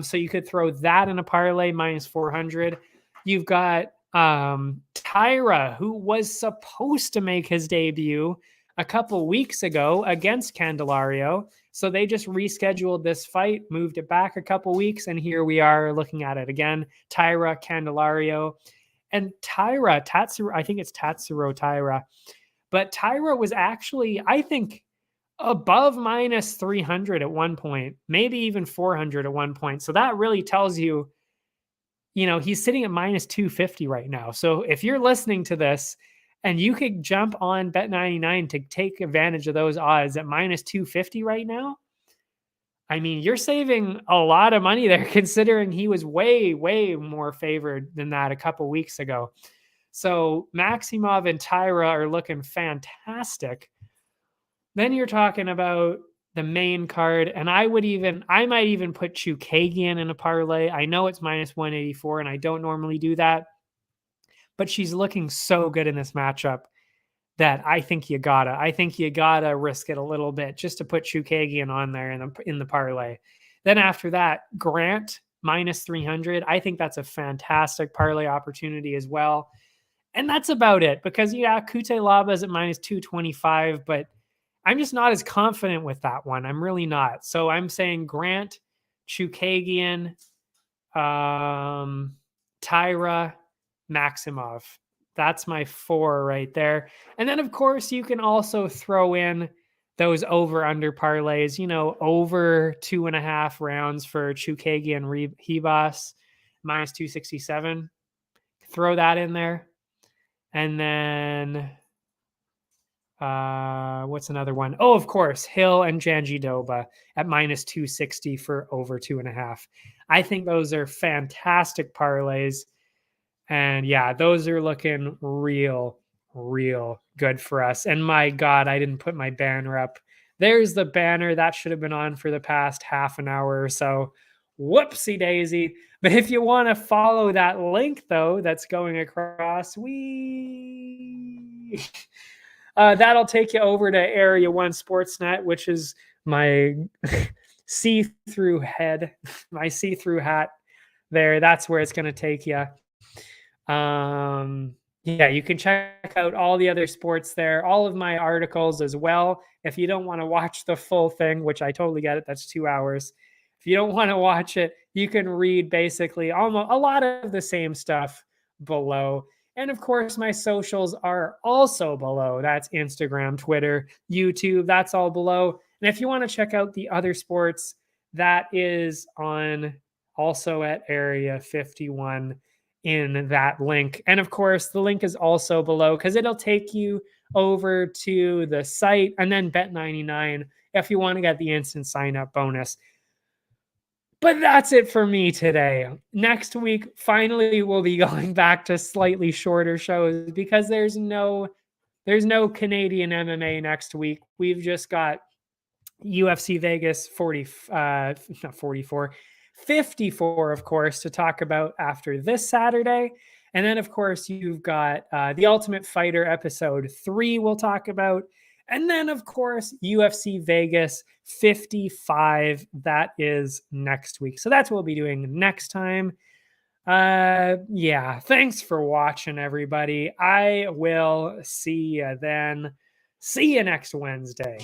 So you could throw that in a parlay minus 400. You've got Tyra, who was supposed to make his debut a couple weeks ago against Candelario. So they just rescheduled this fight, moved it back a couple weeks, and here we are looking at it again. Tyra, Candelario. And Tyra, Tatsuro, I think it's Tatsuro Tyra. But Tyra was actually, I think, above minus 300 at one point, maybe even 400 at one point. So that really tells you, he's sitting at minus 250 right now. So if you're listening to this and you could jump on Bet99 to take advantage of those odds at minus 250 right now, I mean, you're saving a lot of money there considering he was way, way more favored than that a couple weeks ago. So Maximov and Tyra are looking fantastic. Then you're talking about the main card, and I might even put Chookagian in a parlay. I know it's minus 184, and I don't normally do that, but she's looking so good in this matchup that I think you gotta risk it a little bit just to put Chookagian on there in the parlay. Then after that, Grant minus 300. I think that's a fantastic parlay opportunity as well. And that's about it because Cutelaba is at minus 225, but I'm just not as confident with that one. I'm really not. So I'm saying Grant, Chookagian, Tyra, Maximov. That's my 4 right there. And then, of course, you can also throw in those over-under parlays, over 2.5 rounds for Chookagian Ribas, minus 267. Throw that in there. And then, what's another one? Oh, of course, Hill and Janjidoba at minus 260 for over 2.5. I think those are fantastic parlays. And yeah, those are looking real, real good for us. And my God, I didn't put my banner up. There's the banner that should have been on for the past half an hour or so. Whoopsie daisy. But if you want to follow that link, though, that's going across, that'll take you over to Area 1 Sportsnet, which is my see-through head, my see-through hat there. That's where it's going to take you. You can check out all the other sports there, all of my articles as well. If you don't want to watch the full thing, which I totally get it, that's 2 hours. If you don't want to watch it, you can read basically almost a lot of the same stuff below. And of course, my socials are also below. That's Instagram, Twitter, YouTube, that's all below. And if you want to check out the other sports, that is on also at Area 51 in that link. And of course, the link is also below because it'll take you over to the site and then Bet99 if you want to get the instant sign up bonus. But that's it for me today. Next week, finally, we'll be going back to slightly shorter shows because there's no Canadian MMA next week. We've just got UFC Vegas 54, of course, to talk about after this Saturday. And then, of course, you've got The Ultimate Fighter episode 3 we'll talk about. And then, of course, UFC Vegas 55. That is next week. So that's what we'll be doing next time. Thanks for watching, everybody. I will see you then. See you next Wednesday.